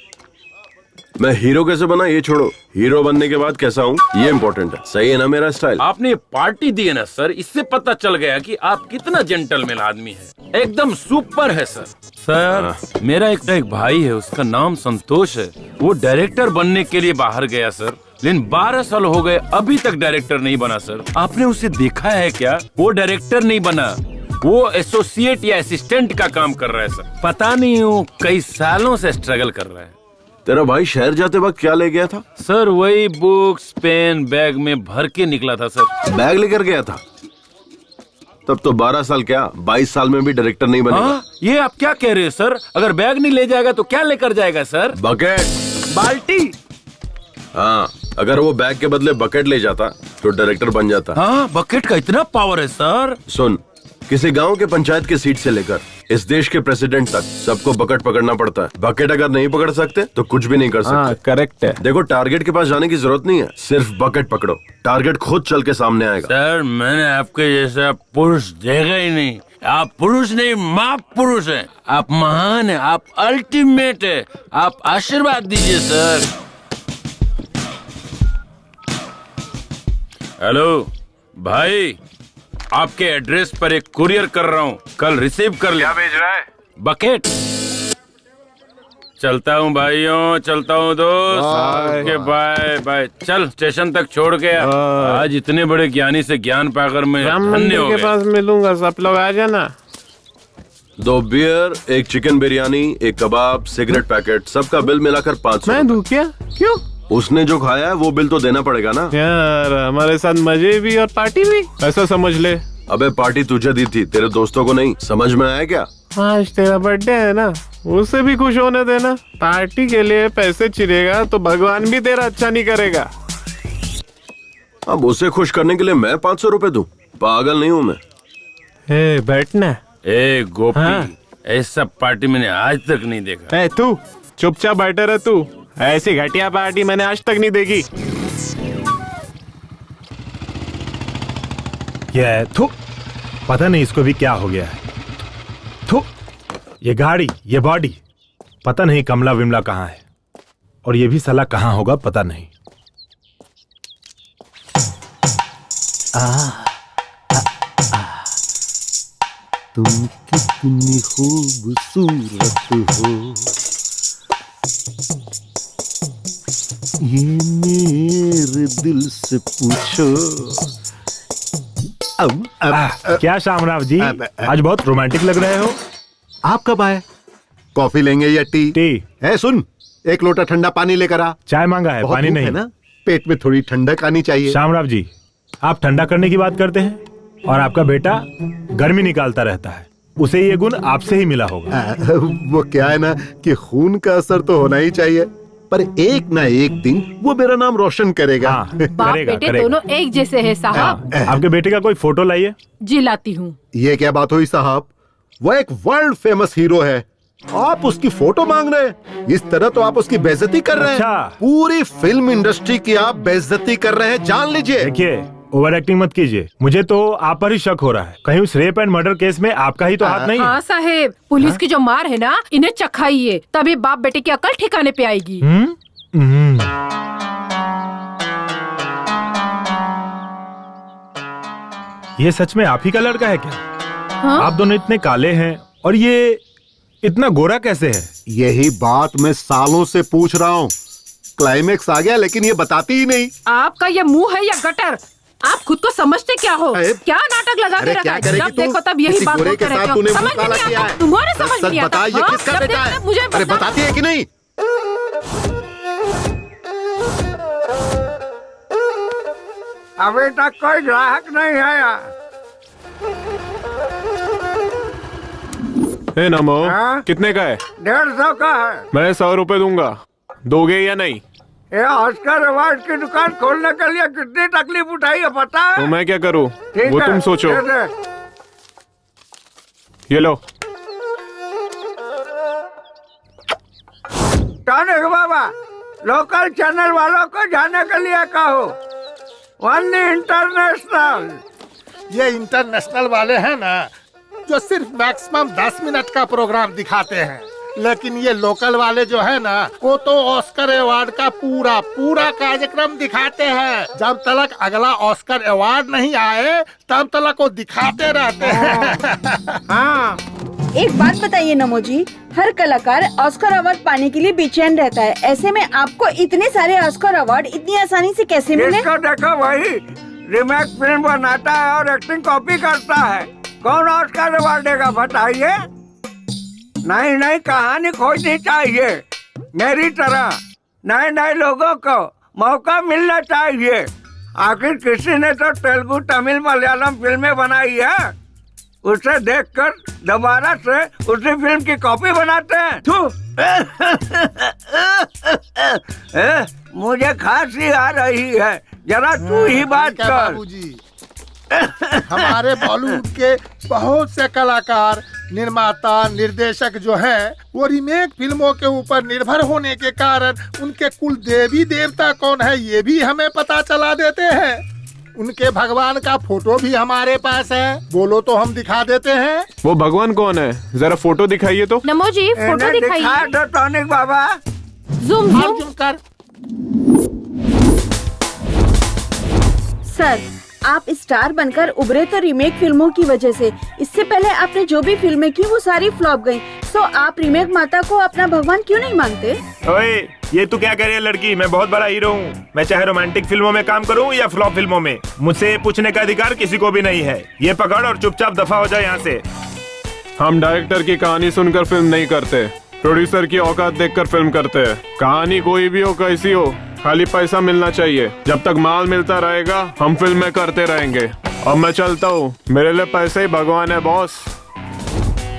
मैं हीरो कैसे बना ये छोड़ो, हीरो बनने के बाद कैसा हूँ ये इम्पोर्टेंट है। सही है ना मेरा स्टाइल? आपने पार्टी दी है ना सर, इससे पता चल गया कि आप कितना जेंटलमैन आदमी है। एकदम सुपर है सर। सर मेरा एक भाई है, उसका नाम संतोष है। वो डायरेक्टर बनने के लिए बाहर गया सर, लेकिन 12 साल हो गए अभी तक डायरेक्टर नहीं बना सर। आपने उसे देखा है क्या? वो डायरेक्टर नहीं बना, वो एसोसिएट या असिस्टेंट का काम कर रहा है सर। पता नहीं वो कई सालों से स्ट्रगल कर रहा है। तेरा भाई शहर जाते वक्त क्या ले गया था? सर वही बुक्स पेन बैग में भर के निकला था सर। बैग लेकर गया था? तब तो 12 साल क्या 22 साल में भी डायरेक्टर नहीं बनेगा। ये आप क्या कह रहे हैं सर? अगर बैग नहीं ले जाएगा तो क्या लेकर जाएगा सर? बकेट, बाल्टी। हाँ, अगर वो बैग के बदले बकेट ले जाता तो डायरेक्टर बन जाता। हाँ, बकेट का इतना पावर है सर। सुन, किसी गांव के पंचायत की सीट से लेकर इस देश के प्रेसिडेंट तक सबको बकेट पकड़ना पड़ता है। बकेट अगर नहीं पकड़ सकते तो कुछ भी नहीं कर सकते। करेक्ट है। देखो, टारगेट के पास जाने की जरूरत नहीं है, सिर्फ बकेट पकड़ो, टारगेट खुद चल के सामने आएगा। सर मैंने आपके जैसा पुरुष देखा ही नहीं। आप पुरुष नहीं महापुरुष हैं। आप महान हैं, आप अल्टीमेट है। आप आशीर्वाद दीजिए सर। हेलो भाई, आपके एड्रेस पर एक कुरियर कर रहा हूँ, कल रिसीव कर ले। क्या भेज रहा है? बकेट। चलता हूँ भाइयों, चलता हूँ दोस्त। Okay bye bye. चल स्टेशन तक छोड़ के आज इतने बड़े ज्ञानी से ज्ञान पाकर मैं धन्य हो गया। के पास मिलूंगा, सब लोग आ जाना। 2 बियर, 1 चिकन बिरयानी, 1 कबाब, सिगरेट पैकेट, सबका बिल मिलाकर 500। मैं दूं क्या? क्यों? उसने जो खाया है वो बिल तो देना पड़ेगा ना यार। हमारे साथ मजे भी और पार्टी भी, ऐसा समझ ले। अबे पार्टी तुझे दी थी, तेरे दोस्तों को नहीं। समझ में आया क्या? आज तेरा बर्थडे है ना, उसे भी खुश होने देना। पार्टी के लिए पैसे चिरेगा तो भगवान भी तेरा अच्छा नहीं करेगा। अब उसे खुश करने के लिए मैं 500 रुपए दूं? पागल नहीं हूँ मैं। बैठना। गोपी, ऐसा पार्टी मैंने आज तक नहीं देखा। तू चुपचाप बैठे रह। तू ऐसी घटिया पार्टी मैंने आज तक नहीं देखी। ये थू, पता नहीं इसको भी क्या हो गया है। थू, ये गाड़ी, ये बॉडी, पता नहीं कमला विमला कहाँ है, और ये भी साला कहाँ होगा पता नहीं। तुम कितनी खूबसूरत हो, ये मेरे दिल से पूछो। क्या शामराव जी, आज बहुत रोमांटिक लग रहे हो। आप कब आए? कॉफी लेंगे या टी? टी है। सुन, 1 लोटा ठंडा पानी लेकर आ। चाय मांगा है, पानी नहीं है ना, पेट में थोड़ी ठंडक आनी चाहिए। शामराव जी, आप ठंडा करने की बात करते हैं और आपका बेटा गर्मी निकालता रहता है। उसे ये गुण आपसे ही मिला होगा। वो क्या है ना कि खून का असर तो होना ही चाहिए, पर एक ना एक दिन वो मेरा नाम रोशन करेगा। बाप बेटे दोनों एक जैसे हैं साहब। आपके बेटे का कोई फोटो लाइए। जी लाती हूँ। ये क्या बात हुई साहब? वो एक वर्ल्ड फेमस हीरो है, आप उसकी फोटो मांग रहे हैं? इस तरह तो आप उसकी बेइज्जती कर रहे हैं। पूरी फिल्म इंडस्ट्री की आप बेइज्जती कर रहे हैं, जान लीजिए। देखिए, ओवर एक्टिंग मत कीजिए। मुझे तो आप पर ही शक हो रहा है। कहीं उस रेप एंड मर्डर केस में आपका ही तो हाथ नहीं है? हाँ साहेब, पुलिस की जो मार है ना, इन्हें चखाइए, तभी बाप बेटे की अकल ठिकाने पे आएगी। ये सच में आप ही का लड़का है क्या? हाँ? आप दोनों इतने काले हैं और ये इतना गोरा कैसे है? यही बात मैं सालों से पूछ रहा हूँ। क्लाइमेक्स आ गया लेकिन ये बताती ही नहीं। आपका ये मुंह है या गटर? आप खुद को समझते क्या हो? क्या नाटक लगा के रखा है? जब देखो तब यही बात बोलते रहते हो। समझ नहीं आता, तुम्हारे समझ नहीं आता। ये किसका बेटा है? मुझे अरे बताती है कि नहीं? अभी तक कोई ग्राहक नहीं आया। नमो, कितने का है? 150 का है। मैं 100 रुपए दूंगा, दोगे या नहीं? ये ऑस्कर अवार्ड की दुकान खोलने के लिए कितनी तकलीफ उठाई है पता है? तो मैं क्या करूं? ठीक वो है, तुम सोचो। दे दे। ये लो। टॉनिक बाबा, लोकल चैनल वालों को जाने के लिए कहो, वन इंटरनेशनल। ये इंटरनेशनल वाले हैं ना, जो सिर्फ मैक्सिमम 10 मिनट का प्रोग्राम दिखाते हैं, लेकिन ये लोकल वाले जो है ना, वो तो ऑस्कर अवार्ड का पूरा पूरा कार्यक्रम दिखाते हैं। जब तक अगला ऑस्कर अवार्ड नहीं आए तब तक वो दिखाते रहते हैं। हाँ, एक बात बताइए नमो जी, हर कलाकार ऑस्कर अवार्ड पाने के लिए बेचैन रहता है। ऐसे में आपको इतने सारे ऑस्कर अवार्ड इतनी आसानी से कैसे मिले? इसको देखो भाई, रीमेक फिल्म बनाता है और एक्टिंग कॉपी करता है। कौन ऑस्कर अवार्ड देगा बताइए? नई नई कहानी खोजनी चाहिए। मेरी तरह नए नए लोगों को मौका मिलना चाहिए। आखिर किसी ने तो तेलुगु, तमिल, मलयालम फिल्में बनाई है, उसे देखकर दोबारा से उसी फिल्म की कॉपी बनाते हैं। मुझे खांसी आ रही है, जरा तू ही बात कर। बाबूजी, हमारे बॉलीवुड के बहुत से कलाकार, निर्माता, निर्देशक जो हैं, वो रीमेक फिल्मों के ऊपर निर्भर होने के कारण उनके कुल देवी देवता कौन है ये भी हमें पता चला देते हैं। उनके भगवान का फोटो भी हमारे पास है, बोलो तो हम दिखा देते हैं। वो भगवान कौन है, जरा फोटो दिखाइए तो। नमो जी, फोटो दिखाइए। दो टॉनिक बाबा। जूम जूम कर। सर, आप स्टार बनकर उभरे तो रीमेक फिल्मों की वजह से। इससे पहले आपने जो भी फिल्में की वो सारी फ्लॉप गयी। तो आप रीमेक माता को अपना भगवान क्यों नहीं मानते? ओए, ये तू क्या कह रही है लड़की? मैं बहुत बड़ा हीरो हूँ। मैं चाहे रोमांटिक फिल्मों में काम करूँ या फ्लॉप फिल्मों में, मुझसे पूछने का अधिकार किसी को भी नहीं है। ये पकड़ और चुपचाप दफा हो जाए यहाँ से। हम डायरेक्टर की कहानी सुनकर फिल्म नहीं करते, प्रोड्यूसर की औकात देखकर फिल्म करते हैं। कहानी कोई भी हो, कैसी हो, खाली पैसा मिलना चाहिए। जब तक माल मिलता रहेगा हम फिल्में करते रहेंगे। अब मैं चलता हूँ, मेरे लिए पैसे ही भगवान है बॉस।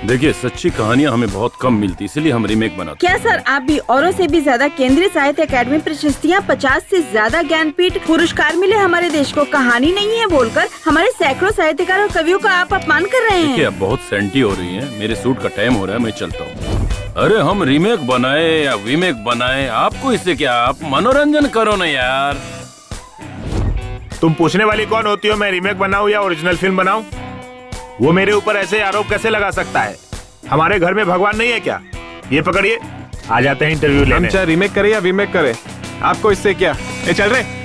देखिए, सच्ची कहानियाँ हमें बहुत कम मिलती, इसलिए हम रीमेक बनाते। क्या सर, आप भी औरों से भी ज्यादा केंद्रीय साहित्य अकादमी प्रशस्तियाँ, 50 से ज्यादा ज्ञानपीठ पुरस्कार मिले हमारे देश को, कहानी नहीं है बोलकर हमारे सैकड़ों साहित्यकार और कवियों का आप अपमान कर रहे हैं। देखिए, अब बहुत सेंटी हो रही है, मेरे सूट का टाइम हो रहा है, मैं चलता हूँ। अरे हम रीमेक बनाए या वीमेक बनाए, आपको इससे क्या? आप मनोरंजन करो ना यार। तुम पूछने वाली कौन होती हो, मैं रीमेक बनाऊं या ओरिजिनल फिल्म बनाऊं? वो मेरे ऊपर ऐसे आरोप कैसे लगा सकता है? हमारे घर में भगवान नहीं है क्या? ये पकड़िए, आ जाते हैं इंटरव्यू लेने। हम चाहे रीमेक करे या वीमेक करे, आपको इससे क्या? ये चल रहे।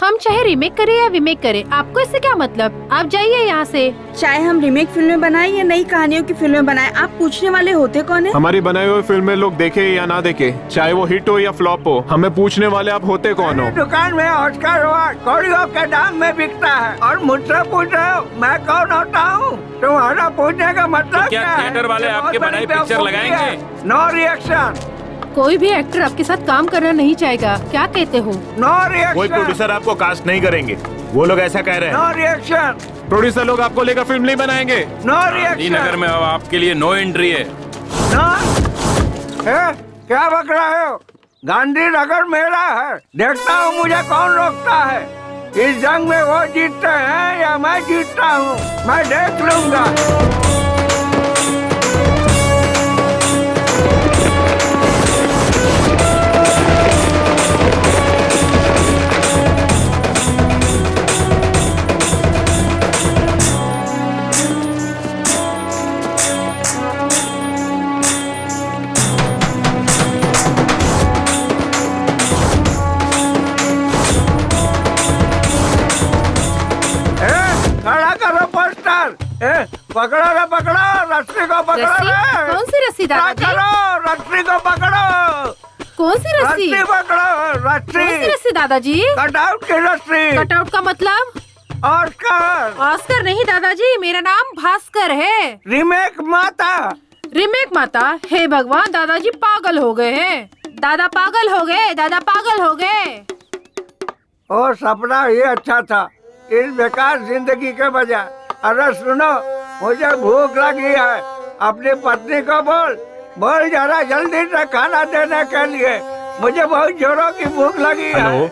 हम चाहे रीमेक करें या वीमेक करें, आपको इससे क्या मतलब? आप जाइए यहाँ से। चाहे हम रीमेक फिल्में बनाए या नई कहानियों की फिल्में बनाए, आप पूछने वाले होते कौन है? हमारी बनाई हुई फिल्में लोग देखे या ना देखे, चाहे वो हिट हो या फ्लॉप हो, हमें पूछने वाले आप होते कौन हो? दुकान में ऑस्कर अवार्ड कौड़ियों के दाम में बिकता है और मुझसे पूछ रहे हो मैं कौन होता हूँ? तुम्हारा पूछने का मतलब क्या थिएटर वाले आपके बनाई पिक्चर लगाएंगे? No reaction. कोई भी एक्टर आपके साथ काम करना नहीं चाहेगा, क्या कहते हो? No reaction. कोई प्रोड्यूसर आपको कास्ट नहीं करेंगे, वो लोग ऐसा कह रहे हैं। No reaction. प्रोड्यूसर लोग आपको लेकर फिल्म नहीं बनाएंगे। No reaction. नगर में अब आपके लिए नो एंट्री है। क्या बक रहे हो? गांधी नगर मेरा है, देखता हूँ मुझे कौन रोकता है। इस जंग में वो जीतते हैं या मैं जीतता हूँ, मैं देख लूंगा। पकड़ो रे, पकड़ो रस्सी को, पकड़ो रे। कौन सी रस्सी दादाजी? रस्सी को पकड़ो। कौन सी रस्सी? रस्सी पकड़ो, रस्सी। कौन सी रस्सी दादाजी? कटआउट की रस्सी। कटआउट का मतलब? ऑस्कर। ऑस्कर नहीं दादाजी, मेरा नाम भास्कर है। रीमेक माता। रीमेक माता? हे भगवान, दादाजी पागल हो गए हैं। दादा पागल हो गए, दादा पागल हो गए। ओ सपना ही अच्छा था इस बेकार जिंदगी के बजाय। अरे सुनो, मुझे भूख लगी है, अपनी पत्नी को बोल जरा जल्दी से खाना देने के लिए, मुझे बहुत जोरों की भूख लगी है। हेलो,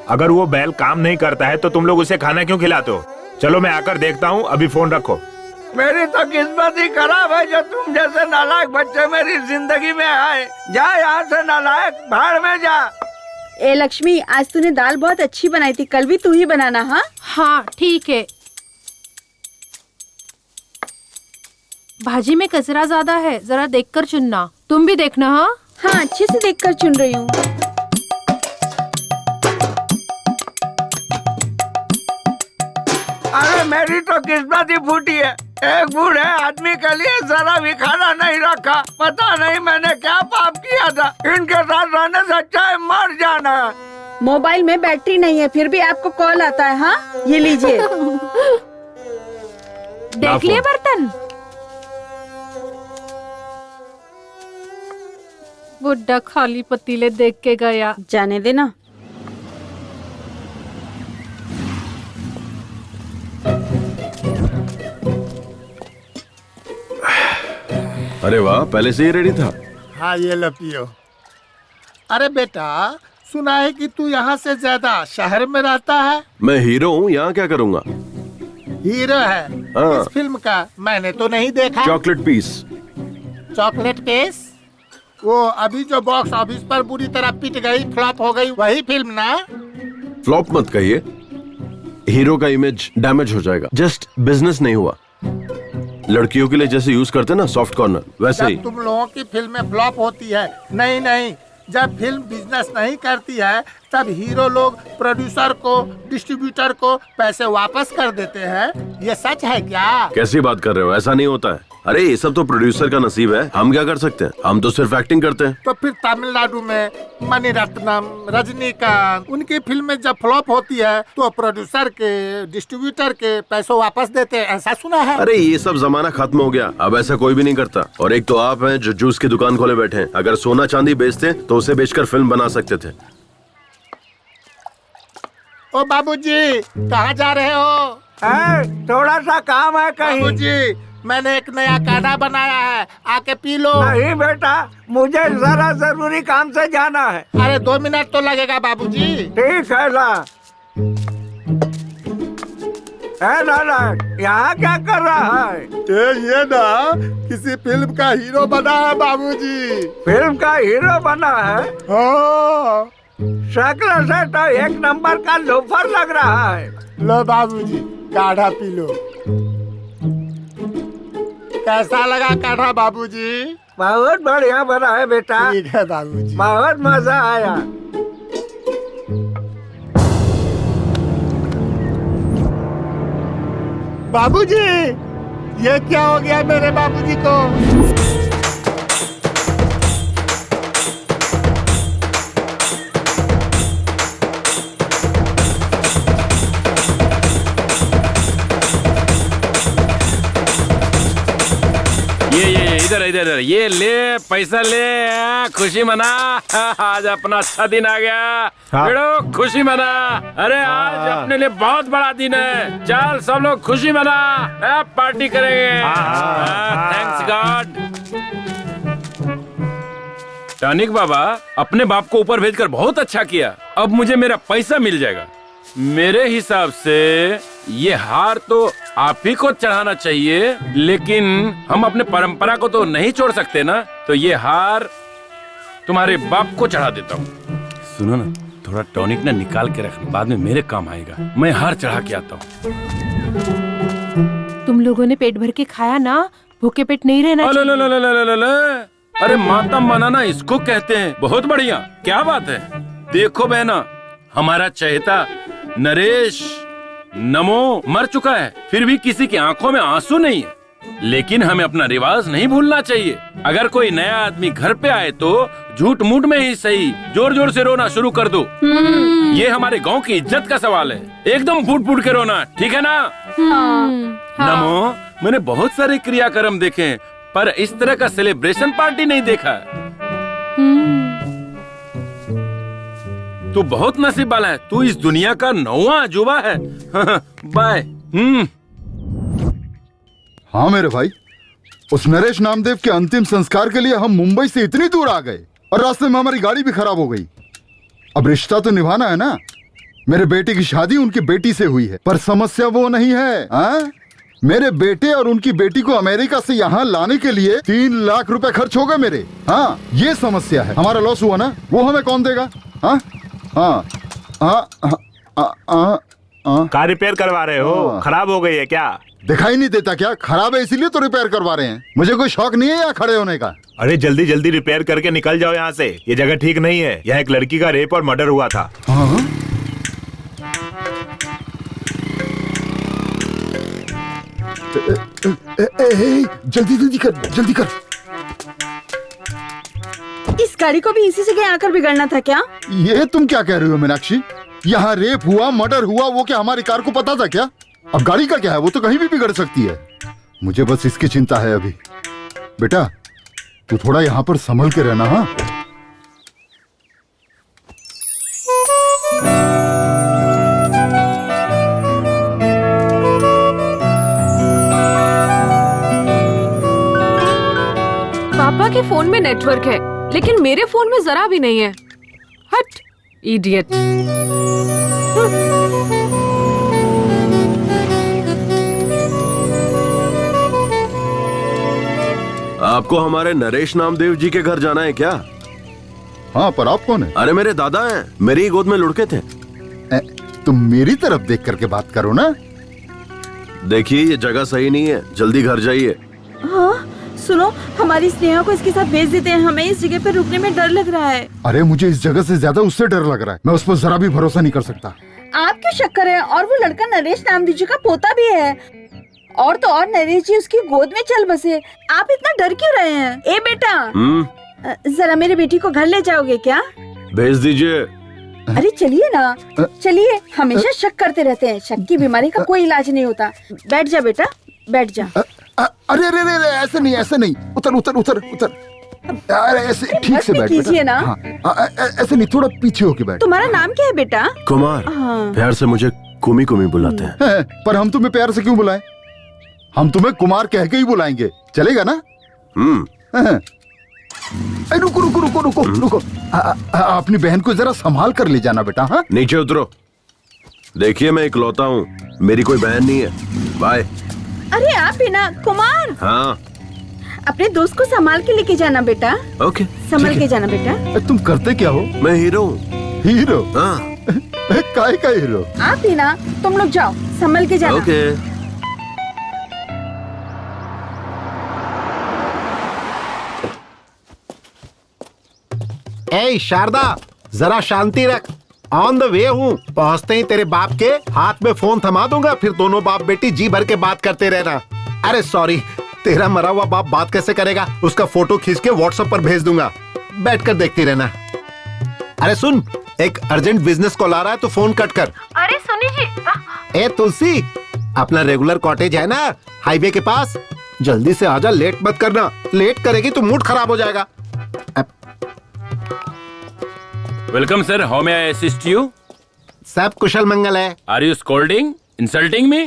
अगर वो बैल काम नहीं करता है तो तुम लोग उसे खाना क्यों खिलाते हो? चलो मैं आकर देखता हूँ, अभी फोन रखो। मेरी तो किस्मत ही खराब है जो तुम जैसे नालायक बच्चे मेरी जिंदगी में आए। जा यहाँ से नालायक, भाड़ में जा। ए लक्ष्मी, आज तूने दाल बहुत अच्छी बनाई थी, कल भी तू ही बनाना। हाँ हाँ ठीक है। भाजी में कचरा ज्यादा है, जरा देखकर चुनना। तुम भी देखना। हाँ हाँ, अच्छे से देखकर चुन रही हूँ। अरे मेरी तो किस्मत ही फूटी है। एक बूढ़े आदमी के लिए जरा भी खाना नहीं रखा। पता नहीं मैंने क्या पाप किया था। इनके साथ रहने से अच्छा है मर जाना। मोबाइल में बैटरी नहीं है, फिर भी आपको कॉल आता है। हाँ, ये लीजिए। देख लिए बर्तन। बुड्ढा खाली पतीले देख के गया। जाने देना। अरे वाह, पहले से ही रेडी था। हाँ, ये लो पियो। अरे बेटा, सुना है कि तू यहाँ से ज्यादा शहर में रहता है। मैं हीरो हूँ, यहाँ क्या करूँगा? हीरो है हाँ। इस फिल्म का? मैंने तो नहीं देखा। Chocolate piece. Chocolate piece? वो अभी जो बॉक्स ऑफिस पर बुरी तरह पिट गई, फ्लॉप हो गई, वही फिल्म ना? फ्लॉप मत कहिए, हीरो का इमेज डैमेज हो जाएगा। जस्ट बिजनेस नहीं हुआ। लड़कियों के लिए जैसे यूज करते ना सॉफ्ट कॉर्नर, वैसे ही। तुम लोगों की फिल्में फ्लॉप होती है। नहीं नहीं, जब फिल्म बिजनेस नहीं करती है तब हीरो लोग प्रोड्यूसर को, डिस्ट्रीब्यूटर को पैसे वापस कर देते हैं। ये सच है क्या? कैसी बात कर रहे हो? ऐसा नहीं होता है। अरे ये सब तो प्रोड्यूसर का नसीब है, हम क्या कर सकते हैं? हम तो सिर्फ एक्टिंग करते हैं। तो फिर तमिलनाडु में मणिरत्नम, रजनीकांत, उनकी फिल्में जब फ्लॉप होती है तो प्रोड्यूसर के, डिस्ट्रीब्यूटर के पैसों वापस देते हैं, ऐसा सुना है। अरे ये सब जमाना खत्म हो गया, अब ऐसा कोई भी नहीं करता। और एक तो आप हैं जो जूस की दुकान खोले बैठे हैं। अगर सोना चांदी बेचते तो उसे बेचकर फिल्म बना सकते थे। ओ बाबूजी, कहाँ जा रहे हो? थोड़ा सा काम है कहीं। बाबूजी, मैंने एक नया काढ़ा बनाया है, आके पी लो। नहीं बेटा, मुझे जरा जरूरी काम से जाना है। अरे 2 मिनट तो लगेगा बाबूजी। ठीक है ला। नाना, यहाँ क्या कर रहा है? ये ना किसी फिल्म का हीरो बना है बाबूजी। फिल्म का हीरो बना है? हाँ। शक्ल से तो एक नंबर का लोफर लग रहा है। लो बाबूजी, काढ़ा पी लो। कैसा लगा काढ़ा बाबूजी? बहुत बढ़िया बना है बेटा। ठीक है बाबूजी। बहुत मजा आया। बाबूजी, ये क्या हो गया मेरे बाबूजी को? इधर इधर इधर, ये ले पैसा ले, खुशी मना। आज अपना अच्छा दिन आ गया। बेड़ो खुशी मना। अरे आज अपने लिए बहुत बड़ा दिन है। चल सब लोग खुशी मना, पार्टी करेंगे। Thanks God. टॉनिक बाबा, अपने बाप को ऊपर भेजकर बहुत अच्छा किया। अब मुझे मेरा पैसा मिल जाएगा। मेरे हिसाब से ये हार तो आप ही को चढ़ाना चाहिए, लेकिन हम अपने परंपरा को तो नहीं छोड़ सकते ना। तो ये हार तुम्हारे बाप को चढ़ा देता हूँ। सुनो ना, थोड़ा टॉनिक ना निकाल के रखना, बाद में मेरे काम आएगा। मैं हार चढ़ा के आता हूँ। तुम लोगों ने पेट भर के खाया ना, भूखे पेट नहीं रहना चाहिए। अरे माता मनाना इसको कहते हैं। बहुत बढ़िया, क्या बात है। देखो बहना, हमारा चहेता नरेश नमो मर चुका है, फिर भी किसी की आंखों में आंसू नहीं है। लेकिन हमें अपना रिवाज नहीं भूलना चाहिए। अगर कोई नया आदमी घर पे आए तो झूठ मूठ में ही सही जोर जोर से रोना शुरू कर दो। ये हमारे गांव की इज्जत का सवाल है। एकदम फूट फूट के रोना, ठीक है ना? नमो, मैंने बहुत सारे क्रियाक्रम देखे हैं, पर इस तरह का सेलिब्रेशन पार्टी नहीं देखा। तू बहुत नसीब वाला है। तू इस दुनिया का 9वां अजूबा है। बाय। हाँ मेरे भाई, उस नरेश नामदेव के अंतिम संस्कार के लिए हम मुंबई से इतनी दूर आ गए और रास्ते में हमारी गाड़ी भी खराब हो गई। अब रिश्ता तो निभाना है ना। मेरे बेटे की शादी उनकी बेटी से हुई है, पर समस्या वो नहीं है। हाँ? मेरे बेटे और उनकी बेटी को अमेरिका से यहाँ लाने के लिए 3 लाख रुपए खर्च हो गए मेरे। हाँ, ये समस्या है। हमारा लॉस हुआ ना, वो हमें कौन देगा? हाँ हाँ हाँ। कार रिपेयर करवा रहे हो? खराब हो गई है क्या? दिखाई नहीं देता क्या? खराब है इसीलिए तो रिपेयर करवा रहे हैं। मुझे कोई शौक नहीं है यहाँ खड़े होने का। अरे जल्दी जल्दी रिपेयर करके निकल जाओ यहाँ से, ये जगह ठीक नहीं है। यहाँ एक लड़की का रेप और मर्डर हुआ था। हाँ? जल्दी जल्दी कर, जल्दी कर। इस गाड़ी को भी इसी जगह आकर बिगड़ना था क्या? ये तुम क्या कह रही हो मीनाक्षी? यहाँ रेप हुआ, मर्डर हुआ, वो क्या हमारी कार को पता था क्या? अब गाड़ी का क्या है, वो तो कहीं भी बिगड़ सकती है। मुझे बस इसकी चिंता है अभी। बेटा तू थोड़ा यहाँ पर संभल के रहना। हाँ पापा के फोन में नेटवर्क है लेकिन मेरे फोन में जरा भी नहीं है। हट इडियट। आपको हमारे नरेश नामदेव जी के घर जाना है क्या? हाँ, पर आप कौन है? अरे मेरे दादा हैं, मेरी गोद में लुढ़के थे। तुम मेरी तरफ देख करके बात करो ना। देखिए ये जगह सही नहीं है, जल्दी घर जाइए। हाँ सुनो, हमारी स्नेहा को इसके साथ भेज देते हैं, हमें इस जगह पर रुकने में डर लग रहा है। अरे मुझे इस जगह से ज्यादा उससे डर लग रहा है। मैं उस पर जरा भी भरोसा नहीं कर सकता। आप क्यों शक कर रहे हैं? और वो लड़का नरेश नामदेव जी का पोता भी है। और तो और नरेश जी उसकी गोद में चल बसे। आप इतना डर क्यों रहे हैं? ए बेटा, जरा मेरी बेटी को घर ले जाओगे क्या? भेज दीजिए। अरे चलिए ना, चलिए। हमेशा शक करते रहते हैं, शक की बीमारी का कोई इलाज नहीं होता। बैठ जा बेटा, बैठ जा। अरे अरे अरे ऐसे नहीं, ऐसे नहीं। उतर उतर उतर उतर। अरे ऐसे ठीक से बैठ कीजिए ना। हाँ, ऐसे नहीं, थोड़ा पीछे होके बैठ। तुम्हारा नाम क्या है बेटा? कुमार। प्यार से मुझे कुमी कुमी बुलाते हैं। पर हम तुम्हें प्यार से क्यों बुलाएं? हम तुम्हें कुमार कह के ही बुलाएंगे, चलेगा ना? रुको रुको रुको रुको रुको। अपनी बहन को जरा संभाल कर ले जाना बेटा। हाँ नीचे उतरो। देखिए मैं इकलौता हूँ, मेरी कोई बहन नहीं है। बाय। अरे आप ही ना कुमार। हाँ अपने दोस्त को संभाल के लेके जाना बेटा। ओके संभाल के जाना बेटा। तुम करते क्या हो? मैं हीरो हूँ। हीरो? हाँ। काय का हीरो? आप ही ना, तुम लोग जाओ, संभल के जाना। ओके। ए शारदा, जरा शांति रख। ऑन द वे हूँ, पहुँचते ही तेरे बाप के हाथ में फोन थमा दूंगा, फिर दोनों बाप बेटी जी भर के बात करते रहना। अरे सॉरी, तेरा मरा हुआ बाप बात कैसे करेगा? उसका फोटो खींच के व्हाट्सएप पर भेज दूंगा, बैठकर देखती रहना। अरे सुन, एक अर्जेंट बिजनेस कॉल आ रहा है तो फोन कट कर। अरे सुनी जी। ए तुलसी, अपना रेगुलर कॉटेज है ना हाईवे के पास, जल्दी से आजा, लेट मत करना। लेट करेगी तो मूड खराब हो जाएगा। Welcome sir, how may I assist you? सब कुशल मंगल है। Are you scolding, insulting me?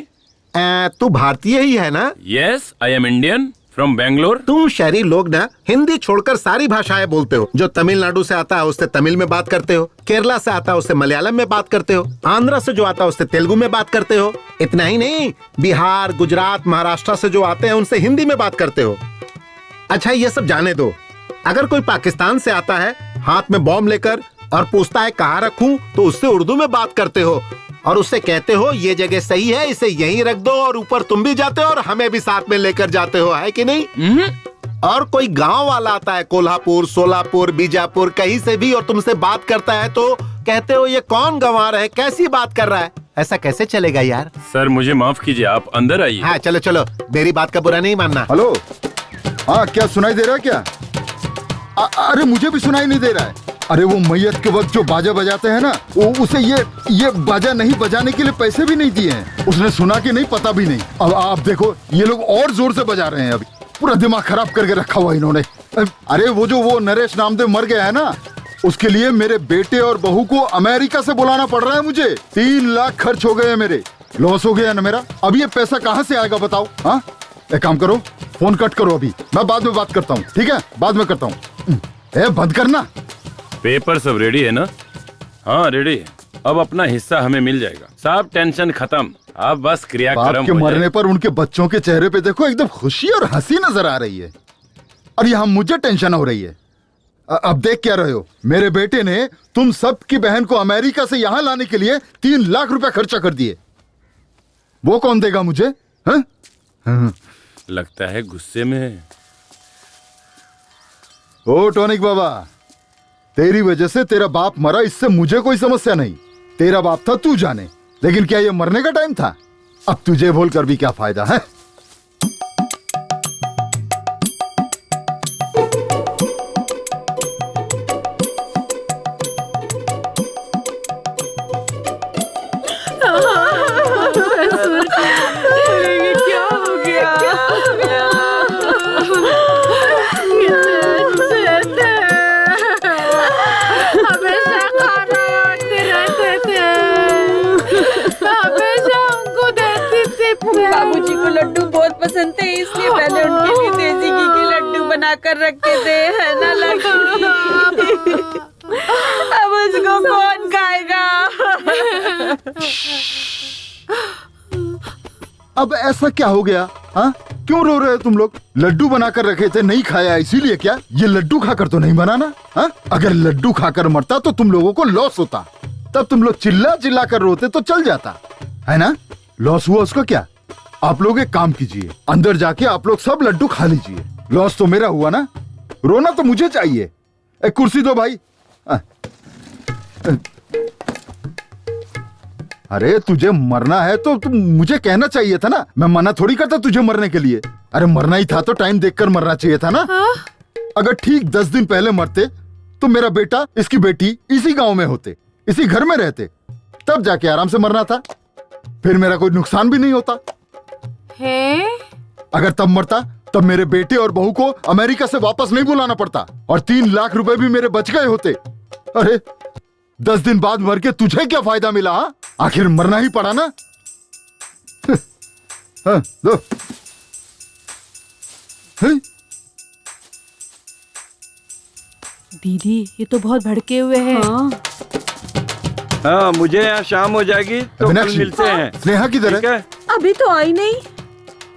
तू भारतीय ही है ना? Yes, I am Indian from Bangalore. तुम शहरी लोग ना हिंदी छोड़कर सारी भाषाएं बोलते हो। जो तमिलनाडु से आता है उससे तमिल में बात करते हो, केरला से आता है उससे मलयालम में बात करते हो, आंध्र से जो आता है उससे तेलुगु में बात करते हो। इतना ही नहीं, बिहार, गुजरात, महाराष्ट्र से जो आते हैं उनसे हिंदी में बात करते हो। अच्छा ये सब जाने दो, अगर कोई पाकिस्तान से आता है हाथ में बॉम्ब लेकर और पूछता है कहाँ रखूं, तो उससे उर्दू में बात करते हो और उससे कहते हो ये जगह सही है, इसे यहीं रख दो, और ऊपर तुम भी जाते हो और हमें भी साथ में लेकर जाते हो, है कि नहीं? और कोई गांव वाला आता है कोल्हापुर, सोलापुर, बीजापुर, कहीं से भी, और तुमसे बात करता है तो कहते हो ये कौन गंवार है, कैसी बात कर रहा है। ऐसा कैसे चलेगा यार? सर मुझे माफ कीजिए, आप अंदर आइए। हाँ चलो चलो, मेरी बात का बुरा नहीं मानना। हेलो, हाँ क्या सुनाई दे रहा है क्या? अरे मुझे भी सुनाई नहीं दे रहा है। अरे वो मैयत के वक्त जो बाजा बजाते हैं ना, वो उसे ये बाजा नहीं बजाने के लिए पैसे भी नहीं दिए हैं। उसने सुना कि नहीं पता भी नहीं। अब आप देखो ये लोग और जोर से बजा रहे हैं, अभी पूरा दिमाग खराब करके रखा हुआ इन्होंने। अरे वो नरेश नामदेव मर गया है ना, उसके लिए मेरे बेटे और बहू को अमेरिका से बुलाना पड़ रहा है मुझे। 3 लाख खर्च हो गए, मेरे लॉस हो गया ना मेरा। अब ये पैसा कहाँ से आएगा बताओ? हाँ एक काम करो, फोन कट करो, अभी मैं बाद में बात करता हूँ। ठीक है, बाद में करता हूँ। बंद करना। पेपर सब रेडी है ना? हाँ रेडी है। अब अपना हिस्सा हमें मिल जाएगा। सब टेंशन खत्म, अब बस क्रियाक्रम के मरने पर उनके बच्चों के चेहरे पे देखो एकदम खुशी और हंसी नजर आ रही है, और यहाँ मुझे टेंशन हो रही है। अब देख क्या रहे हो, मेरे बेटे ने तुम सब की बहन को अमेरिका से यहाँ लाने के लिए 3 लाख रुपया खर्चा कर दिए। वो कौन देगा मुझे? लगता है गुस्से में है। ओ टॉनिक बाबा, तेरी वजह से तेरा बाप मरा, इससे मुझे कोई समस्या नहीं। तेरा बाप था, तू जाने। लेकिन क्या ये मरने का टाइम था? अब तुझे बोलकर भी क्या फायदा है? बाबूजी को लड्डू बहुत पसंद थे, इसलिए मैंने उनके लिए देसी घी के लड्डू बनाकर रखे थे, है ना लक्ष्मी? अब उसको कौन खाएगा? अब ऐसा क्या हो गया? हाँ, क्यों रो रहे हो तुम लोग? लड्डू बनाकर रखे थे, नहीं खाया इसीलिए क्या? ये लड्डू खाकर तो नहीं बनाना। हाँ, अगर लड्डू खाकर मरता तो तुम लोगों को लॉस होता, तब तुम लोग चिल्ला चिल्ला कर रोते तो चल जाता, है ना? लॉस हुआ उसका क्या? आप लोग एक काम कीजिए, अंदर जाके आप लोग सब लड्डू खा लीजिए। लॉस तो मेरा हुआ ना, रोना तो मुझे चाहिए। एक कुर्सी दो भाई। अरे तुझे मरना है तो तुम मुझे कहना चाहिए था ना, मैं मना थोड़ी करता तुझे मरने के लिए। अरे मरना ही था तो टाइम देखकर मरना चाहिए था ना। अगर ठीक 10 दिन पहले मरते तो मेरा बेटा, इसकी बेटी इसी गांव में होते, इसी घर में रहते, तब जाके आराम से मरना था, फिर मेरा कोई नुकसान भी नहीं होता है? अगर तब मरता तब मेरे बेटे और बहू को अमेरिका से वापस नहीं बुलाना पड़ता और 3 लाख रुपए भी मेरे बच गए होते। अरे 10 दिन बाद मर के तुझे क्या फायदा मिला? हा? आखिर मरना ही पड़ा ना। हाँ, दो। दीदी ये तो बहुत भड़के हुए हैं। हाँ, मुझे यहाँ शाम हो जाएगी तो कल मिलते हैं। स्नेहा किधर है? अभी तो आई नहीं,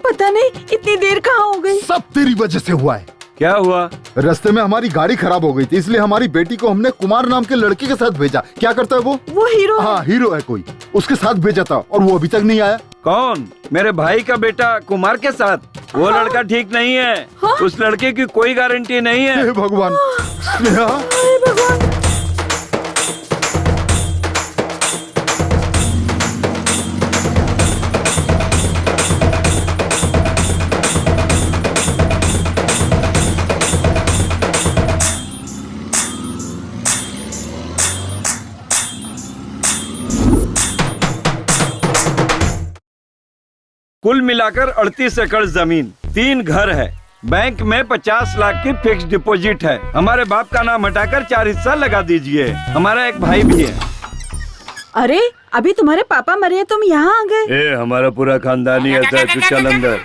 पता नहीं इतनी देर कहाँ हो गई। सब तेरी वजह से हुआ है। क्या हुआ? रास्ते में हमारी गाड़ी खराब हो गई थी, इसलिए हमारी बेटी को हमने कुमार नाम के लड़के के साथ भेजा। क्या करता है वो हीरो। हाँ, हीरो है कोई, उसके साथ भेजा था और वो अभी तक नहीं आया। कौन? मेरे भाई का बेटा कुमार के साथ? वो लड़का ठीक नहीं है। उस लड़के की कोई गारंटी नहीं है। हे भगवान, स्नेहा। भगवान। कुल मिलाकर 38 एकड़ जमीन, 3 घर है, बैंक में 50 लाख की फिक्स डिपॉजिट है। हमारे बाप का नाम हटाकर 4 हिस्सा लगा दीजिए। हमारा एक भाई भी है। अरे अभी तुम्हारे पापा मरे, तुम यहाँ आ गए? हमारा पूरा खानदान ही ऐसा है। तू चल अंदर,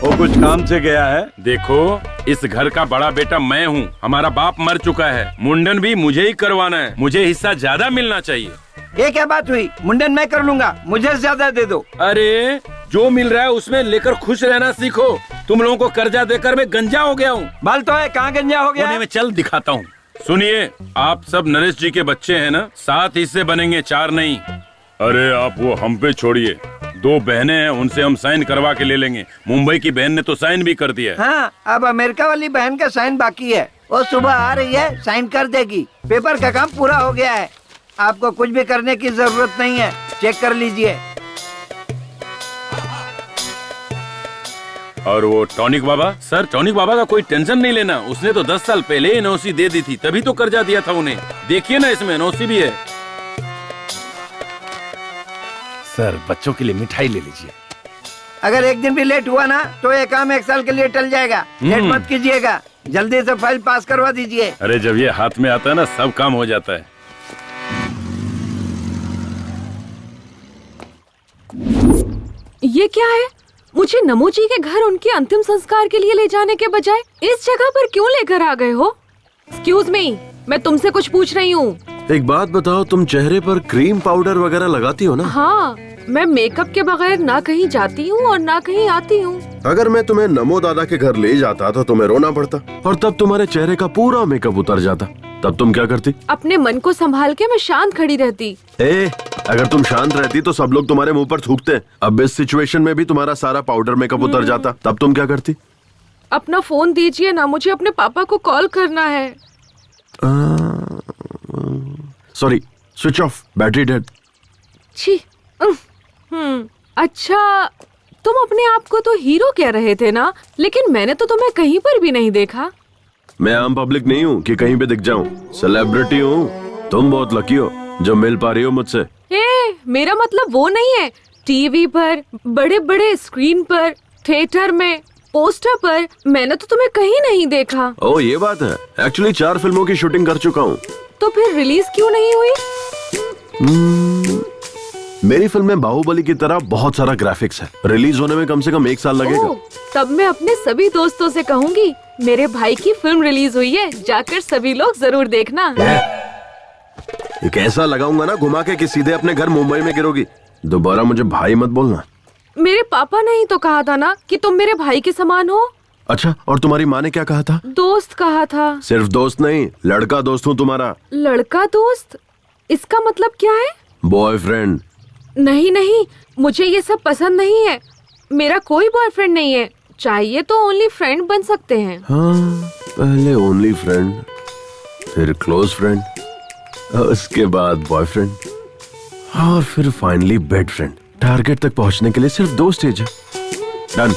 वो कुछ काम से गया है। देखो, इस घर का बड़ा बेटा मैं हूँ। हमारा बाप मर चुका है, मुंडन भी मुझे ही करवाना है। मुझे हिस्सा ज्यादा मिलना चाहिए। ये क्या बात हुई? मुंडन मैं कर लूंगा, मुझे ज्यादा दे दो। अरे जो मिल रहा है उसमें लेकर खुश रहना सीखो। तुम लोगों को कर्जा देकर मैं गंजा हो गया हूँ। बाल तो है, कहाँ गंजा हो गया? में चल दिखाता हूँ। सुनिए, आप सब नरेश जी के बच्चे हैं ना, 7 हिस्से बनेंगे, 4 नहीं। अरे आप वो हम पे छोड़िए, 2 बहनें हैं, उनसे हम साइन करवा के ले लेंगे। मुंबई की बहन ने तो साइन भी कर दिया है। हाँ, अब अमेरिका वाली बहन का साइन बाकी है। वो सुबह आ रही है, साइन कर देगी। पेपर का काम पूरा हो गया है। आपको कुछ भी करने की जरूरत नहीं है, चेक कर लीजिए। और वो टॉनिक बाबा, सर टॉनिक बाबा का कोई टेंशन नहीं लेना, उसने तो 10 साल पहले ही एनओसी दे दी थी, तभी तो कर्जा दिया था उन्हें। देखिए ना, इसमें एनओसी भी है। सर बच्चों के लिए मिठाई ले लीजिए। अगर एक दिन भी लेट हुआ ना तो ये काम 1 साल के लिए टल जाएगा। लेट मत कीजिएगा, जल्दी से फाइल पास करवा दीजिए। अरे जब ये हाथ में आता है ना, सब काम हो जाता है। ये क्या है? मुझे नमो जी के घर उनके अंतिम संस्कार के लिए ले जाने के बजाय इस जगह पर क्यों लेकर आ गए हो? एक्सक्यूज मी, मैं तुमसे कुछ पूछ रही हूँ। एक बात बताओ, तुम चेहरे पर क्रीम पाउडर वगैरह लगाती हो ना? हाँ, मैं मेकअप के बगैर ना कहीं जाती हूँ और ना कहीं आती हूँ। अगर मैं तुम्हें नमो दादा के घर ले जाता तो तुम्हें रोना पड़ता और तब तुम्हारे चेहरे का पूरा मेकअप उतर जाता। तब तुम क्या करती? अपने मन को संभाल के मैं शांत खड़ी रहती। अगर तुम शांत रहती तो सब लोग तुम्हारे मुंह पर थूकते। अब इस सिचुएशन में भी तुम्हारा सारा पाउडर मेकअप उतर जाता, तब तुम क्या करती? अपना फोन दीजिए ना, मुझे अपने पापा को कॉल करना है। Sorry, switch off, battery dead. छी। अच्छा, तुम अपने आप को तो हीरो कह रहे थे ना, लेकिन मैंने तो तुम्हें कहीं पर भी नहीं देखा। मैं आम पब्लिक नहीं हूँ कि कहीं भी दिख जाऊँ, सेलिब्रिटी हूँ। तुम बहुत लकी हो जो मिल पा रही हो मुझसे। मेरा मतलब वो नहीं है। टीवी पर, बड़े बड़े स्क्रीन पर, थिएटर में, पोस्टर पर, मैंने तो तुम्हें कहीं नहीं देखा। ओह, ये बात है। एक्चुअली 4 फिल्मों की शूटिंग कर चुका हूँ। तो फिर रिलीज क्यों नहीं हुई? मेरी फिल्म में बाहुबली की तरह बहुत सारा ग्राफिक्स है। रिलीज होने में कम से कम 1 साल लगेगा। तब मैं अपने सभी दोस्तों से कहूँगी मेरे भाई की फिल्म रिलीज हुई है, जाकर सभी लोग जरूर देखना। एक ऐसा लगाऊंगा ना घुमा के कि सीधे अपने घर मुंबई में गिरोगी। दोबारा मुझे भाई मत बोलना। मेरे पापा ने ही तो कहा था ना कि तुम मेरे भाई के समान हो। अच्छा, और तुम्हारी माँ ने क्या कहा था? दोस्त कहा था। सिर्फ दोस्त नहीं, लड़का दोस्त हूँ तुम्हारा। लड़का दोस्त? इसका मतलब क्या है? बॉयफ्रेंड। नहीं नहीं, मुझे ये सब पसंद नहीं है। मेरा कोई बॉयफ्रेंड नहीं है। चाहिए तो ओनली फ्रेंड बन सकते हैं। हाँ, पहले ओनली फ्रेंड, फिर क्लोज फ्रेंड, उसके बाद बॉयफ्रेंड, और फिर फाइनली बेड फ्रेंड। टारगेट तक पहुंचने के लिए सिर्फ 2 स्टेज है। डन।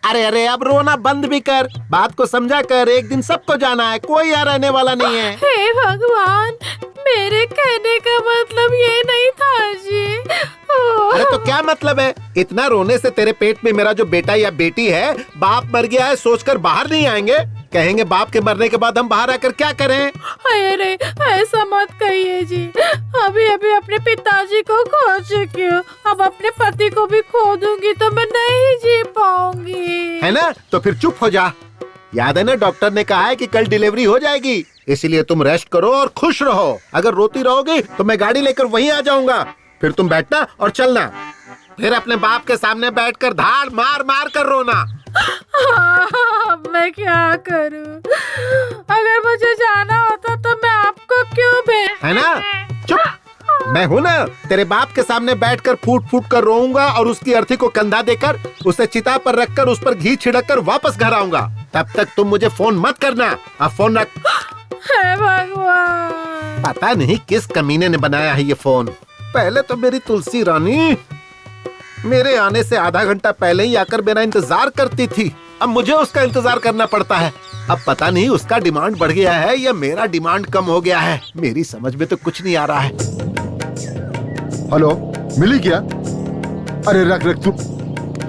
अरे अब रोना बंद भी कर, बात को समझा कर। एक दिन सबको जाना है, कोई यहाँ रहने वाला नहीं है। हे भगवान, मेरे कहने का मतलब ये नहीं था जी। अरे तो क्या मतलब है? इतना रोने से तेरे पेट में मेरा जो बेटा या बेटी है, बाप मर गया है सोचकर बाहर नहीं आएंगे? कहेंगे बाप के मरने के बाद हम बाहर आकर क्या करें? अरे ऐसा मत कहिए जी। अभी अभी अपने पिताजी को खो चुकी हूँ, अब अपने पति को भी खो दूंगी तो मैं नहीं जी पाऊंगी। है ना? तो फिर चुप हो जा। याद है ना, डॉक्टर ने कहा है कि कल डिलीवरी हो जाएगी, इसलिए तुम रेस्ट करो और खुश रहो। अगर रोती रहोगी तो मैं गाड़ी लेकर वहीं आ जाऊंगा, फिर तुम बैठना और चलना, फिर अपने बाप के सामने बैठकर धाड़ मार मार कर रोना। मैं क्या करूं? अगर मुझे जाना होता तो मैं आपको क्यों भेज? है ना? चुप। मैं हूँ ना, तेरे बाप के सामने बैठकर फूट फूट कर रोऊंगा और उसकी अर्थी को कंधा देकर उसे चिता पर रखकर उस पर घी छिड़क कर वापस घर आऊंगा। तब तक तुम मुझे फोन मत करना। अब फोन रख। हे भगवान, पता नहीं किस कमीने ने बनाया है ये फोन। पहले तो मेरी तुलसी रानी मेरे आने से आधा घंटा पहले ही आकर मेरा इंतजार करती थी, अब मुझे उसका इंतजार करना पड़ता है। अब पता नहीं उसका डिमांड बढ़ गया है या मेरा डिमांड कम हो गया है, मेरी समझ में तो कुछ नहीं आ रहा है। हेलो, मिली क्या? अरे रख रख, तू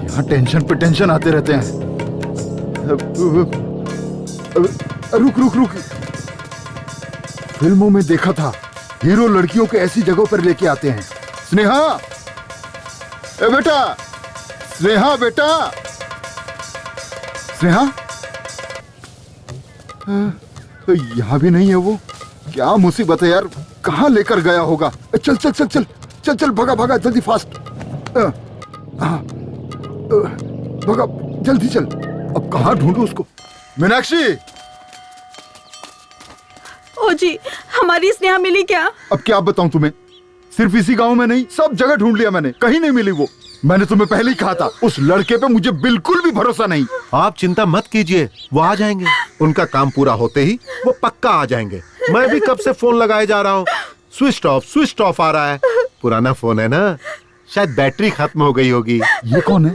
यहाँ टेंशन पे टेंशन आते रहते हैं। रुक रुक रुक, फिल्मों में देखा था हीरो लड़कियों को ऐसी जगहों पर लेके आते हैं। स्नेहा, ए बेटा, स्नेहा बेटा, स्नेहा, यहाँ भी नहीं है वो। क्या मुसीबत है यार, कहाँ लेकर गया होगा? चल चल चल चल चल चल, भगा भगा जल्दी, फास्ट भगा जल्दी चल। अब कहाँ ढूंढूं उसको? मीनाक्षी! ओ जी, हमारी स्नेहा मिली क्या? अब क्या बताऊं तुम्हें, सिर्फ इसी गांव में नहीं, सब जगह ढूंढ लिया मैंने, कहीं नहीं मिली वो। मैंने तुम्हें पहले ही कहा था, उस लड़के पे मुझे बिल्कुल भी भरोसा नहीं। आप चिंता मत कीजिए, वो आ जाएंगे। उनका काम पूरा होते ही वो पक्का आ जाएंगे। मैं भी कब से फोन लगाए जा रहा हूँ, स्विच ऑफ आ रहा है। पुराना फोन है ना, शायद बैटरी खत्म हो गई होगी। ये कौन है?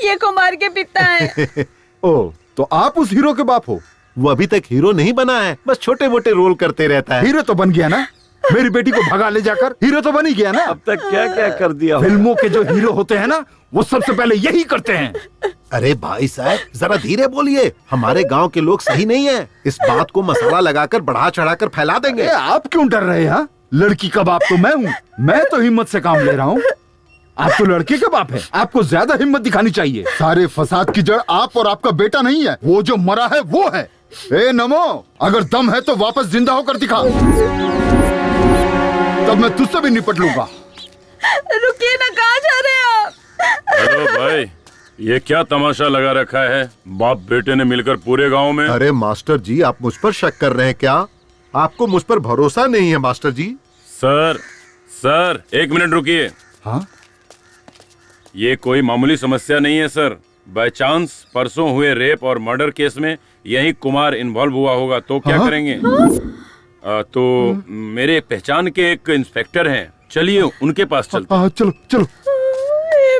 ये कुमार के पिता है। ओ, तो आप उस हीरो के बाप हो? वो अभी तक हीरो नहीं बना है, बस छोटे मोटे रोल करते रहता है। हीरो तो बन गया ना, मेरी बेटी को भगा ले जाकर हीरो तो बन ही गया ना। अब तक क्या क्या कर दिया। फिल्मों के जो हीरो होते हैं ना, वो सबसे पहले यही करते हैं। अरे भाई साहब, जरा धीरे बोलिए, हमारे गांव के लोग सही नहीं है। इस बात को मसाला लगाकर बढ़ा चढ़ाकर फैला देंगे। आप क्यों डर रहे हैं? लड़की का बाप तो मैं हूँ, मैं तो हिम्मत से काम ले रहा हूँ। आप तो लड़के के बाप है, आपको ज्यादा हिम्मत दिखानी चाहिए। सारे फसाद की जड़ आप और आपका बेटा नहीं है, वो जो मरा है वो है। ए नमो, अगर दम है तो वापस जिंदा होकर दिखा, तब मैं तुझसे भी निपट लूंगा। रुकिए ना, कहाँ जा रहे हैं आप? हेलो भाई, ये क्या तमाशा लगा रखा है? बाप बेटे ने मिलकर पूरे गांव में। अरे मास्टर जी, आप मुझ पर शक कर रहे हैं क्या? आपको मुझ पर भरोसा नहीं है मास्टर जी? सर 1 मिनट रुकिए। हाँ? ये कोई मामूली समस्या नहीं है सर। बाय चांस परसों हुए रेप और मर्डर केस में यही कुमार इन्वॉल्व हुआ होगा तो क्या करेंगे? तो मेरे पहचान के एक इंस्पेक्टर हैं, चलिए उनके पास चलते हैं। चलो चलो।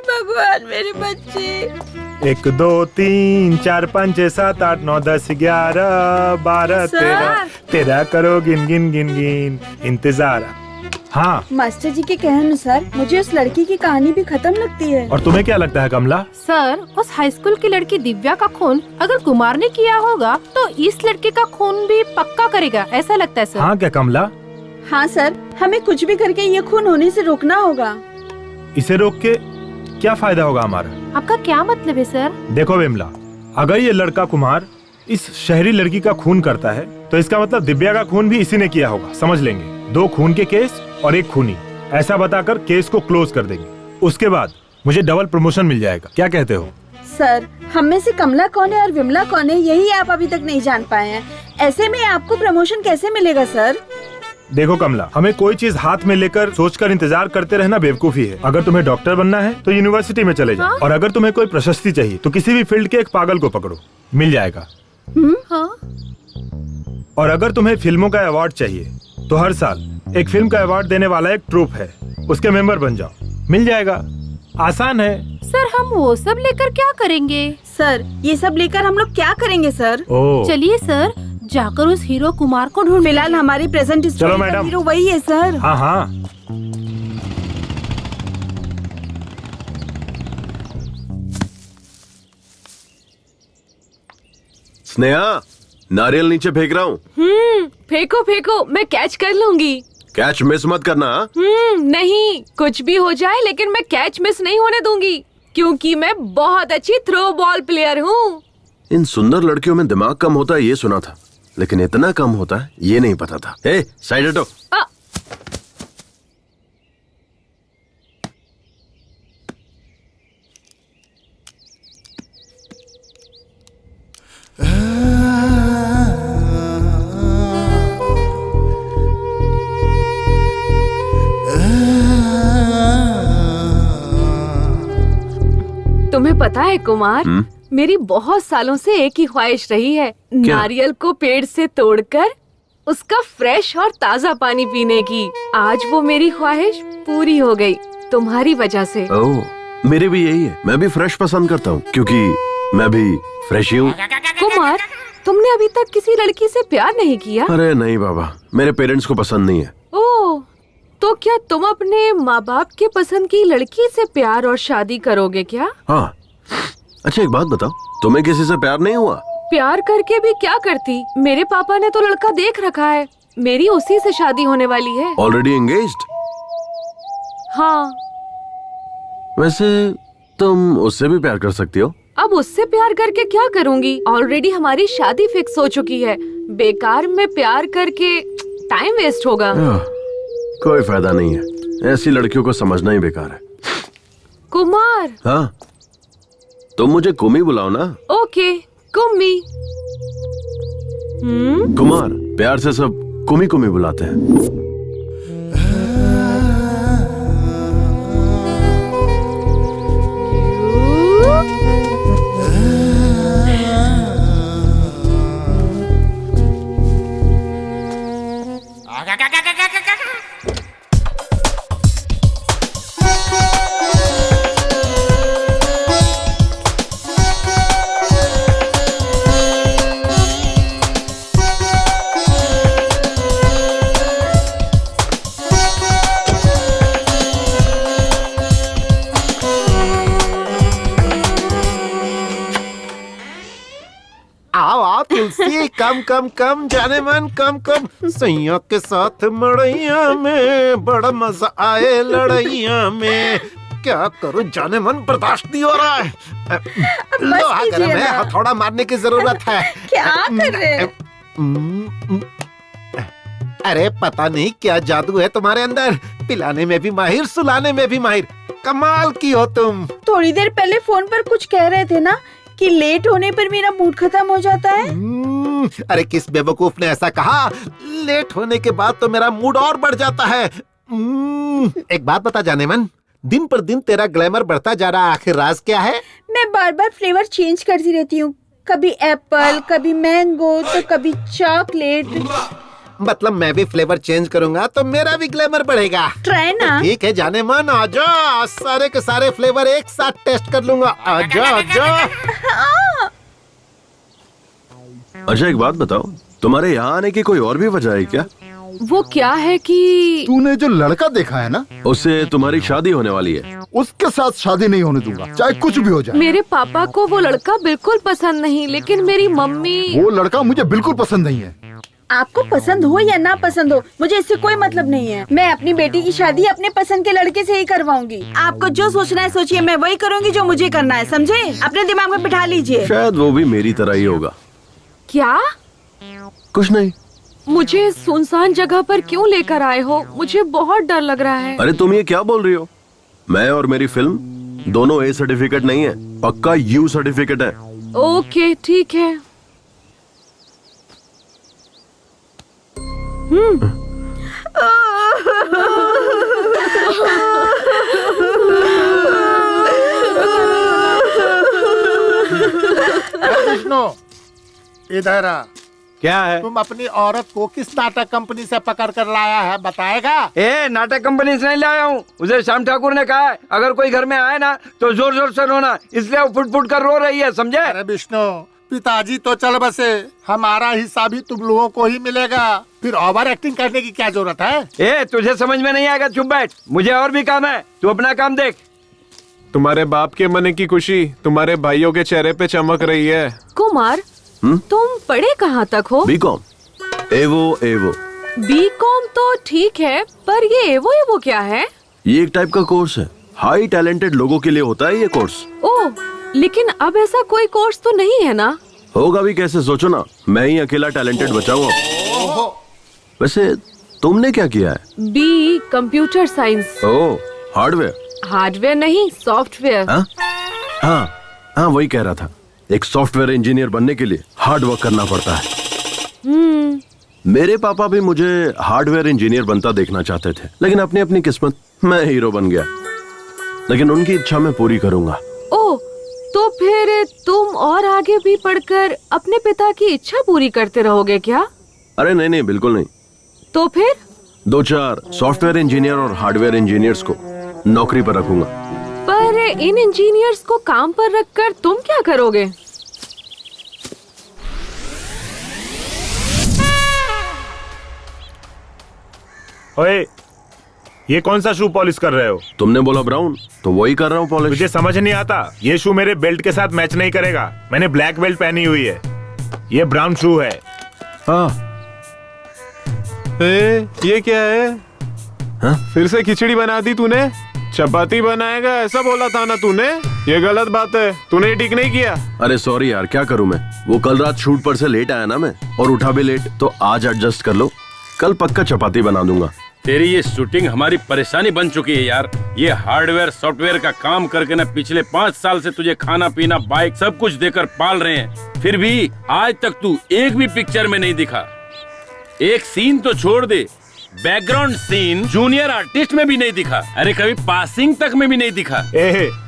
भगवान मेरे बच्चे। 1 2 3 4 5 6 7 8 9 10 11 12 13 करो गिन गिन गिन गिन इंतजार। हाँ मास्टर जी के कहने अनुसार मुझे उस लड़की की कहानी भी खत्म लगती है। और तुम्हें क्या लगता है कमला? सर उस हाई स्कूल की लड़की दिव्या का खून अगर कुमार ने किया होगा तो इस लड़के का खून भी पक्का करेगा, ऐसा लगता है सर। हाँ क्या कमला? हाँ सर, हमें कुछ भी करके ये खून होने से रोकना होगा। इसे रोक के क्या फायदा होगा हमारा? आपका क्या मतलब है सर? देखो विमला, अगर ये लड़का कुमार इस शहरी लड़की का खून करता है तो इसका मतलब दिव्या का खून भी इसी ने किया होगा, समझ लेंगे। 2 खून के केस और 1 खूनी, ऐसा बताकर केस को क्लोज कर देंगे। उसके बाद मुझे डबल प्रमोशन मिल जाएगा, क्या कहते हो? सर हम में से कमला कौन है और विमला कौन है यही आप अभी तक नहीं जान पाए हैं। ऐसे में आपको प्रमोशन कैसे मिलेगा सर? देखो कमला, हमें कोई चीज हाथ में लेकर सोचकर इंतजार करते रहना बेवकूफी है। अगर तुम्हें डॉक्टर बनना है तो यूनिवर्सिटी में चले जाओ। और अगर तुम्हें कोई प्रशस्ति चाहिए तो किसी भी फील्ड के एक पागल को पकड़ो, मिल जाएगा। हाँ? और अगर तुम्हें फिल्मों का अवार्ड चाहिए तो हर साल एक फिल्म का अवार्ड देने वाला एक ट्रूप है, उसके मेंबर बन जाओ, मिल जाएगा। आसान है। सर हम वो सब लेकर क्या करेंगे? सर ये सब लेकर हम लोग क्या करेंगे सर? चलिए सर जाकर उस हीरो कुमार को ढूंढ। फिलहाल हमारी प्रेजेंट चलो मैडम, हीरो वही है सर। हाँ हाँ। स्नेहा, नारियल नीचे फेंक रहा हूँ। फेंको फेंको, मैं कैच कर लूंगी। कैच मिस मत करना। नहीं, कुछ भी हो जाए लेकिन मैं कैच मिस नहीं होने दूंगी क्योंकि मैं बहुत अच्छी थ्रो बॉल प्लेयर हूँ। इन सुंदर लड़कियों में दिमाग कम होता है ये सुना था, लेकिन इतना कम होता है ये नहीं पता था। ए, साइड हटो। तुम्हें पता है कुमार, मेरी बहुत सालों से एक ही ख्वाहिश रही है, नारियल को पेड़ से तोड़कर उसका फ्रेश और ताज़ा पानी पीने की। आज वो मेरी ख्वाहिश पूरी हो गई तुम्हारी वजह से। ओह, मेरी भी यही है। मैं भी फ्रेश पसंद करता हूँ क्योंकि मैं भी फ्रेश ही हूँ। कुमार, तुमने अभी तक किसी लड़की से प्यार नहीं किया? अरे नहीं बाबा, मेरे पेरेंट्स को पसंद नहीं है। ओह, तो क्या तुम अपने माँ बाप के पसंद की लड़की से प्यार और शादी करोगे क्या? हाँ। अच्छा एक बात बताओ, तुम्हें किसी से प्यार नहीं हुआ? प्यार करके भी क्या करती? मेरे पापा ने तो लड़का देख रखा है, मेरी उसी से शादी होने वाली है। Already engaged? हाँ। वैसे तुम उससे भी प्यार कर सकती हो। अब उससे प्यार करके क्या करूँगी? ऑलरेडी हमारी शादी फिक्स हो चुकी है। बेकार में प्यार करके टाइम वेस्ट होगा। कोई फायदा नहीं है, ऐसी लड़कियों को समझना ही बेकार है। कुमार। हाँ, तुम मुझे कुमी बुलाओ ना। ओके, कुमी। कुमार, प्यार से सब कुमी कुमी बुलाते हैं। तुलसी कम कम कम जाने मन कम कम, सैया के साथ मड़ैया में बड़ा मजा आए लड़ैया में। क्या करूं जाने मन, बर्दाश्त नहीं हो रहा है। लोहा गरम है, हथौड़ा मारने की जरूरत है। क्या कर रहे हैं? अरे पता नहीं क्या जादू है तुम्हारे अंदर, पिलाने में भी माहिर, सुलाने में भी माहिर। कमाल की हो तुम। थोड़ी देर पहले फोन पर कुछ कह रहे थे ना कि लेट होने पर मेरा मूड खत्म हो जाता है। अरे किस बेवकूफ ने ऐसा कहा? लेट होने के बाद तो मेरा मूड और बढ़ जाता है। एक बात बता जाने मन, दिन पर दिन तेरा ग्लैमर बढ़ता जा रहा है, आखिर राज क्या है? मैं बार बार फ्लेवर चेंज करती रहती हूँ, कभी एप्पल, कभी मैंगो, तो कभी चॉकलेट। मतलब मैं भी फ्लेवर चेंज करूंगा तो मेरा भी ग्लैमर बढ़ेगा। ट्राई ना। ठीक है जाने मन, आजा, सारे के सारे फ्लेवर एक साथ टेस्ट कर लूंगा। आजा आजा। अच्छा एक बात बताओ, तुम्हारे यहाँ आने की कोई और भी वजह है क्या? वो क्या है कि तूने जो लड़का देखा है ना, उससे तुम्हारी शादी होने वाली है। उसके साथ शादी नहीं होने दूंगा, चाहे कुछ भी हो जाए। मेरे पापा को वो लड़का बिल्कुल पसंद नहीं, लेकिन मेरी मम्मी। वो लड़का मुझे बिल्कुल पसंद नहीं है। आपको पसंद हो या ना पसंद हो, मुझे इससे कोई मतलब नहीं है। मैं अपनी बेटी की शादी अपने पसंद के लड़के से ही करवाऊंगी। आपको जो सोचना है सोचिए, मैं वही करूँगी जो मुझे करना है, समझे? अपने दिमाग में बिठा लीजिए। शायद वो भी मेरी तरह ही होगा। क्या? कुछ नहीं। मुझे सुनसान जगह पर क्यों लेकर आए हो? मुझे बहुत डर लग रहा है। अरे तुम ये क्या बोल रही हो? मैं और मेरी फिल्म दोनों ए सर्टिफिकेट नहीं है, पक्का यू सर्टिफिकेट है। ओके ठीक है। विष्णु इधर आ। क्या है? तुम अपनी औरत को किस नाटक कंपनी से पकड़ कर लाया है, बताएगा? नाटक कंपनी से नहीं लाया हूँ, उसे श्याम ठाकुर ने कहा है अगर कोई घर में आए ना तो जोर जोर से रोना, इसलिए वो फुट फुट कर रो रही है, समझे? अरे विष्णु, पिताजी तो चल बसे, हमारा हिस्सा भी तुम लोगों को ही मिलेगा, फिर ओवर एक्टिंग करने की क्या जरूरत है? तुझे समझ में नहीं आएगा, चुप बैठ, मुझे और भी काम है, तू अपना काम देख। तुम्हारे बाप के मन की खुशी तुम्हारे भाइयों के चेहरे पे चमक रही है। कुमार, तुम पढ़े कहाँ तक हो? बीकॉम। एवो। बीकॉम तो ठीक है, पर ये एवो क्या है? ये एक टाइप का कोर्स है, हाई टैलेंटेड लोगों के लिए होता है ये कोर्स। ओह, लेकिन अब ऐसा कोई कोर्स तो नहीं है ना? होगा भी कैसे, सोचो ना, मैं ही अकेला टैलेंटेड बचाऊंगा। वैसे तुमने क्या किया है? B computer science. Oh, hardware. Hardware नहीं, सॉफ्टवेयर। हाँ वही कह रहा था, एक सॉफ्टवेयर इंजीनियर बनने के लिए हार्ड वर्क करना पड़ता है। मेरे पापा भी मुझे हार्डवेयर इंजीनियर बनता देखना चाहते थे, लेकिन अपनी अपनी किस्मत, मैं हीरो बन गया। लेकिन उनकी इच्छा मैं पूरी करूंगा। ओह, तो फिर तुम और आगे भी पढ़कर अपने पिता की इच्छा पूरी करते रहोगे क्या? अरे नहीं, बिल्कुल नहीं। तो फिर 2-4 सॉफ्टवेयर इंजीनियर और हार्डवेयर इंजीनियर्स को नौकरी पर रखूंगा। पर इन इंजीनियर्स को काम पर रखकर तुम क्या करोगे? ओए, ये कौन सा शू पॉलिश कर रहे हो? तुमने बोला ब्राउन, तो वही कर रहा हूँ पॉलिश। मुझे समझ नहीं आता, ये शू मेरे बेल्ट के साथ मैच नहीं करेगा। मैंने ब्लैक बेल्ट पहनी हुई है, ये ब्राउन शू है। हाँ। ये क्या है? हाँ? फिर से खिचड़ी बना दी तूने? चपाती बनाएगा ऐसा बोला था ना तूने? ये गलत बात है, तूने ठीक नहीं किया। अरे सॉरी यार, क्या करूं मैं, वो कल रात शूट पर से लेट आया ना मैं, और उठा भी लेट, तो आज एडजस्ट कर लो, कल पक्का चपाती बना दूंगा। तेरी ये शूटिंग हमारी परेशानी बन चुकी है यार। ये हार्डवेयर सॉफ्टवेयर का काम करके ना पिछले 5 साल से तुझे खाना पीना बाइक सब कुछ देकर पाल रहे हैं, फिर भी आज तक तू एक भी पिक्चर में नहीं दिखा। एक सीन तो छोड़ दे, बैकग्राउंड सीन जूनियर आर्टिस्ट में भी नहीं दिखा। अरे कभी पासिंग तक में भी नहीं दिखा।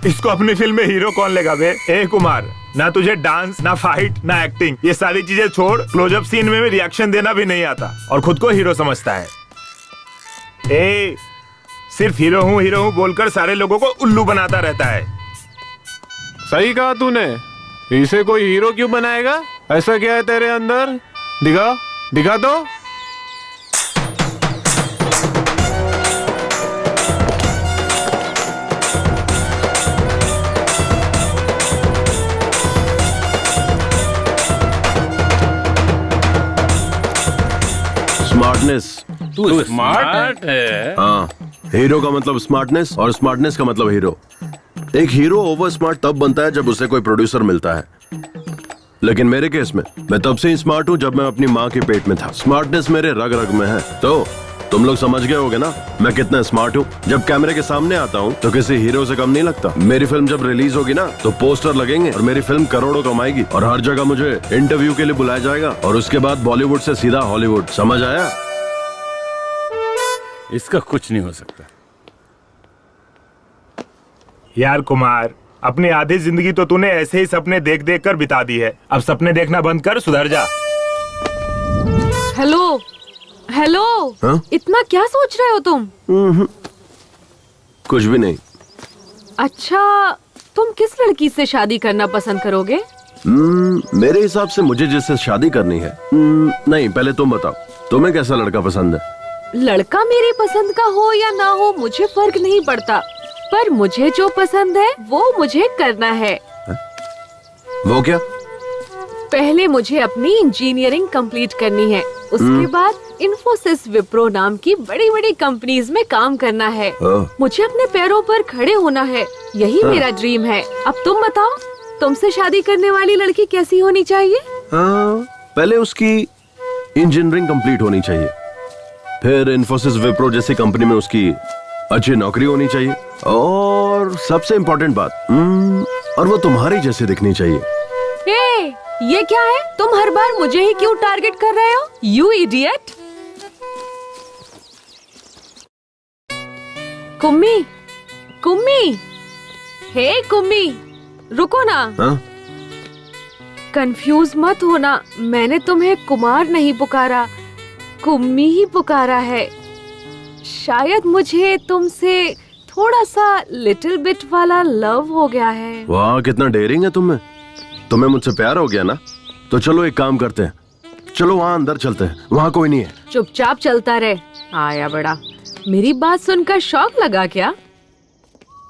इसको अपनी फिल्म में हीरो कौन लेगा बे? कुमार, ना तुझे डांस, ना फाइट, ना एक्टिंग, ये सारी चीजें छोड़, क्लोजअप सीन में रिएक्शन देना भी नहीं आता और खुद को हीरो समझता है। सिर्फ हीरो हूँ बोलकर सारे लोगों को उल्लू बनाता रहता है। सही कहा तूने, इसे कोई हीरो क्यों बनाएगा? ऐसा क्या है तेरे अंदर? दिखा तो। स्मार्टनेस। तू स्मार्ट है? हाँ, हीरो का मतलब स्मार्टनेस और स्मार्टनेस का मतलब हीरो। एक हीरो ओवर स्मार्ट तब बनता है जब उसे कोई प्रोड्यूसर मिलता है। लेकिन मेरे केस में मैं तब से ही स्मार्ट हूँ जब मैं अपनी माँ के पेट में था। स्मार्टनेस मेरे रग रग में है। तो तुम लोग समझ गए होगे ना मैं कितना स्मार्ट हूँ। जब कैमरे के सामने आता हूँ तो किसी हीरो से कम नहीं लगता। मेरी फिल्म जब रिलीज होगी ना तो पोस्टर लगेंगे और मेरी फिल्म करोड़ों कमाएगी और हर जगह मुझे इंटरव्यू के लिए बुलाया जाएगा और उसके बाद बॉलीवुड से सीधा हॉलीवुड। समझ आया? इसका कुछ नहीं हो सकता। यार कुमार, अपनी आधी जिंदगी तो तूने ऐसे ही सपने देख देख कर बिता दी है। अब सपने देखना बंद कर, सुधर जा। हेलो हेलो, इतना क्या सोच रहे हो तुम? कुछ भी नहीं। अच्छा, तुम किस लड़की से शादी करना पसंद करोगे? मेरे हिसाब से मुझे जिससे शादी करनी है। नहीं, पहले तुम बताओ, तुम्हें कैसा लड़का पसंद है? लड़का मेरी पसंद का हो या ना हो मुझे फर्क नहीं पड़ता, पर मुझे जो पसंद है वो मुझे करना है। वो क्या? पहले मुझे अपनी इंजीनियरिंग कंप्लीट करनी है, उसके बाद इन्फोसिस विप्रो नाम की बड़ी बड़ी कंपनीज में काम करना है। मुझे अपने पैरों पर खड़े होना है, यही मेरा ड्रीम है। अब तुम बताओ, तुमसे शादी करने वाली लड़की कैसी होनी चाहिए? पहले उसकी इंजीनियरिंग कंप्लीट होनी चाहिए, फिर इन्फोसिस विप्रो जैसी कंपनी में उसकी अच्छी नौकरी होनी चाहिए, और सबसे इम्पोर्टेंट बात, और वो तुम्हारी जैसे दिखनी चाहिए। ये क्या है? तुम हर बार मुझे ही क्यों टारगेट कर रहे हो? You idiot! Kummi, Kummi, hey Kummi, रुको ना। कंफ्यूज मत होना, मैंने तुम्हें कुमार नहीं पुकारा, कुम्मी ही पुकारा है। शायद मुझे तुमसे थोड़ा सा लिटिल बिट वाला लव हो गया है। वाह, कितना डेयरिंग है तुम्हें मुझसे प्यार हो गया ना? तो चलो एक काम करते हैं, चलो वहाँ अंदर चलते हैं, वहाँ कोई नहीं है। चुपचाप चलता रहे, आया बड़ा। मेरी बात सुनकर शौक लगा क्या?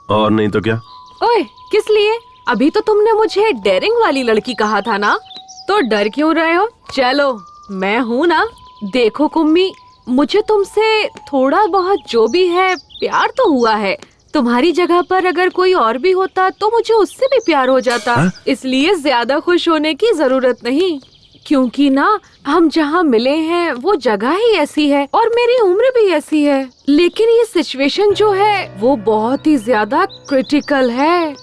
और नहीं तो क्या? ओए, किस लिए? अभी तो तुमने मुझे डेयरिंग वाली लड़की कहा था ना, तो डर क्यों रहे हो? चलो, मैं हूँ ना। देखो कुम्मी, मुझे तुमसे थोड़ा बहुत जो भी है प्यार तो हुआ है। तुम्हारी जगह पर अगर कोई और भी होता तो मुझे उससे भी प्यार हो जाता। इसलिए ज्यादा खुश होने की जरूरत नहीं, क्योंकि ना हम जहाँ मिले हैं वो जगह ही ऐसी है और मेरी उम्र भी ऐसी है। लेकिन ये सिचुएशन जो है वो बहुत ही ज्यादा क्रिटिकल है।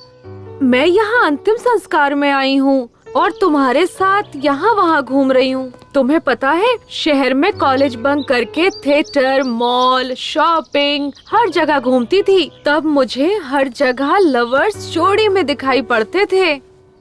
मैं यहाँ अंतिम संस्कार में आई हूँ और तुम्हारे साथ यहाँ वहाँ घूम रही हूँ। तुम्हें पता है, शहर में कॉलेज बंक करके थिएटर, मॉल, शॉपिंग हर जगह घूमती थी। तब मुझे हर जगह लवर्स जोड़ी में दिखाई पड़ते थे।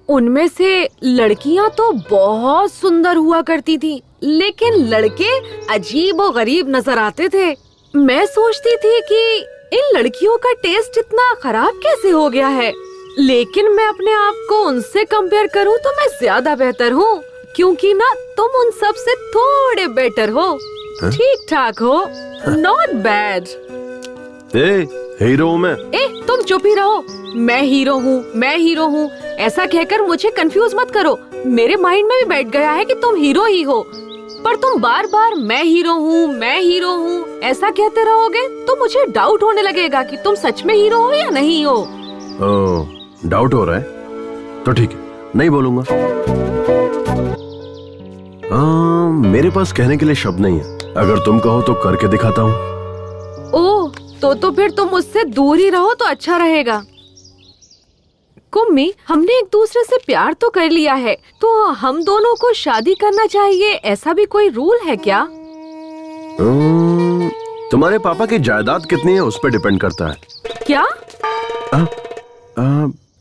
उनमें से लड़कियाँ तो बहुत सुंदर हुआ करती थी, लेकिन लड़के अजीब और गरीब नजर आते थे। मैं सोचती थी कि इन लड़कियों का टेस्ट इतना खराब कैसे हो गया है, लेकिन मैं अपने आप को उनसे कंपेयर करूं तो मैं ज्यादा बेहतर हूँ, क्योंकि ना तुम उन सब से थोड़े बेटर हो। ठीक ठाक हो, नॉट बैड। हीरो मैं। तुम चुप ही रहो। मैं हीरो हूँ, मैं हीरो हूँ, ऐसा कहकर मुझे कंफ्यूज मत करो। मेरे माइंड में भी बैठ गया है कि तुम हीरो ही हो, पर तुम बार बार मैं हीरो हूँ, मैं हीरो हूँ ऐसा कहते रहोगे तो मुझे डाउट होने लगेगा कि तुम सच में हीरो हो या नहीं हो। डाउट हो रहा है तो ठीक है, नहीं बोलूंगा। मेरे पास कहने के लिए शब्द नहीं है, अगर तुम कहो तो करके दिखाता हूँ। ओह, तो फिर तुम मुझसे दूर ही रहो तो अच्छा रहेगा। कुम्मी, हमने एक दूसरे से प्यार तो कर लिया है, तो हम दोनों को शादी करना चाहिए, ऐसा भी कोई रूल है क्या? तुम्हारे पापा की जायदाद कितनी है उस पर डिपेंड करता है। क्या?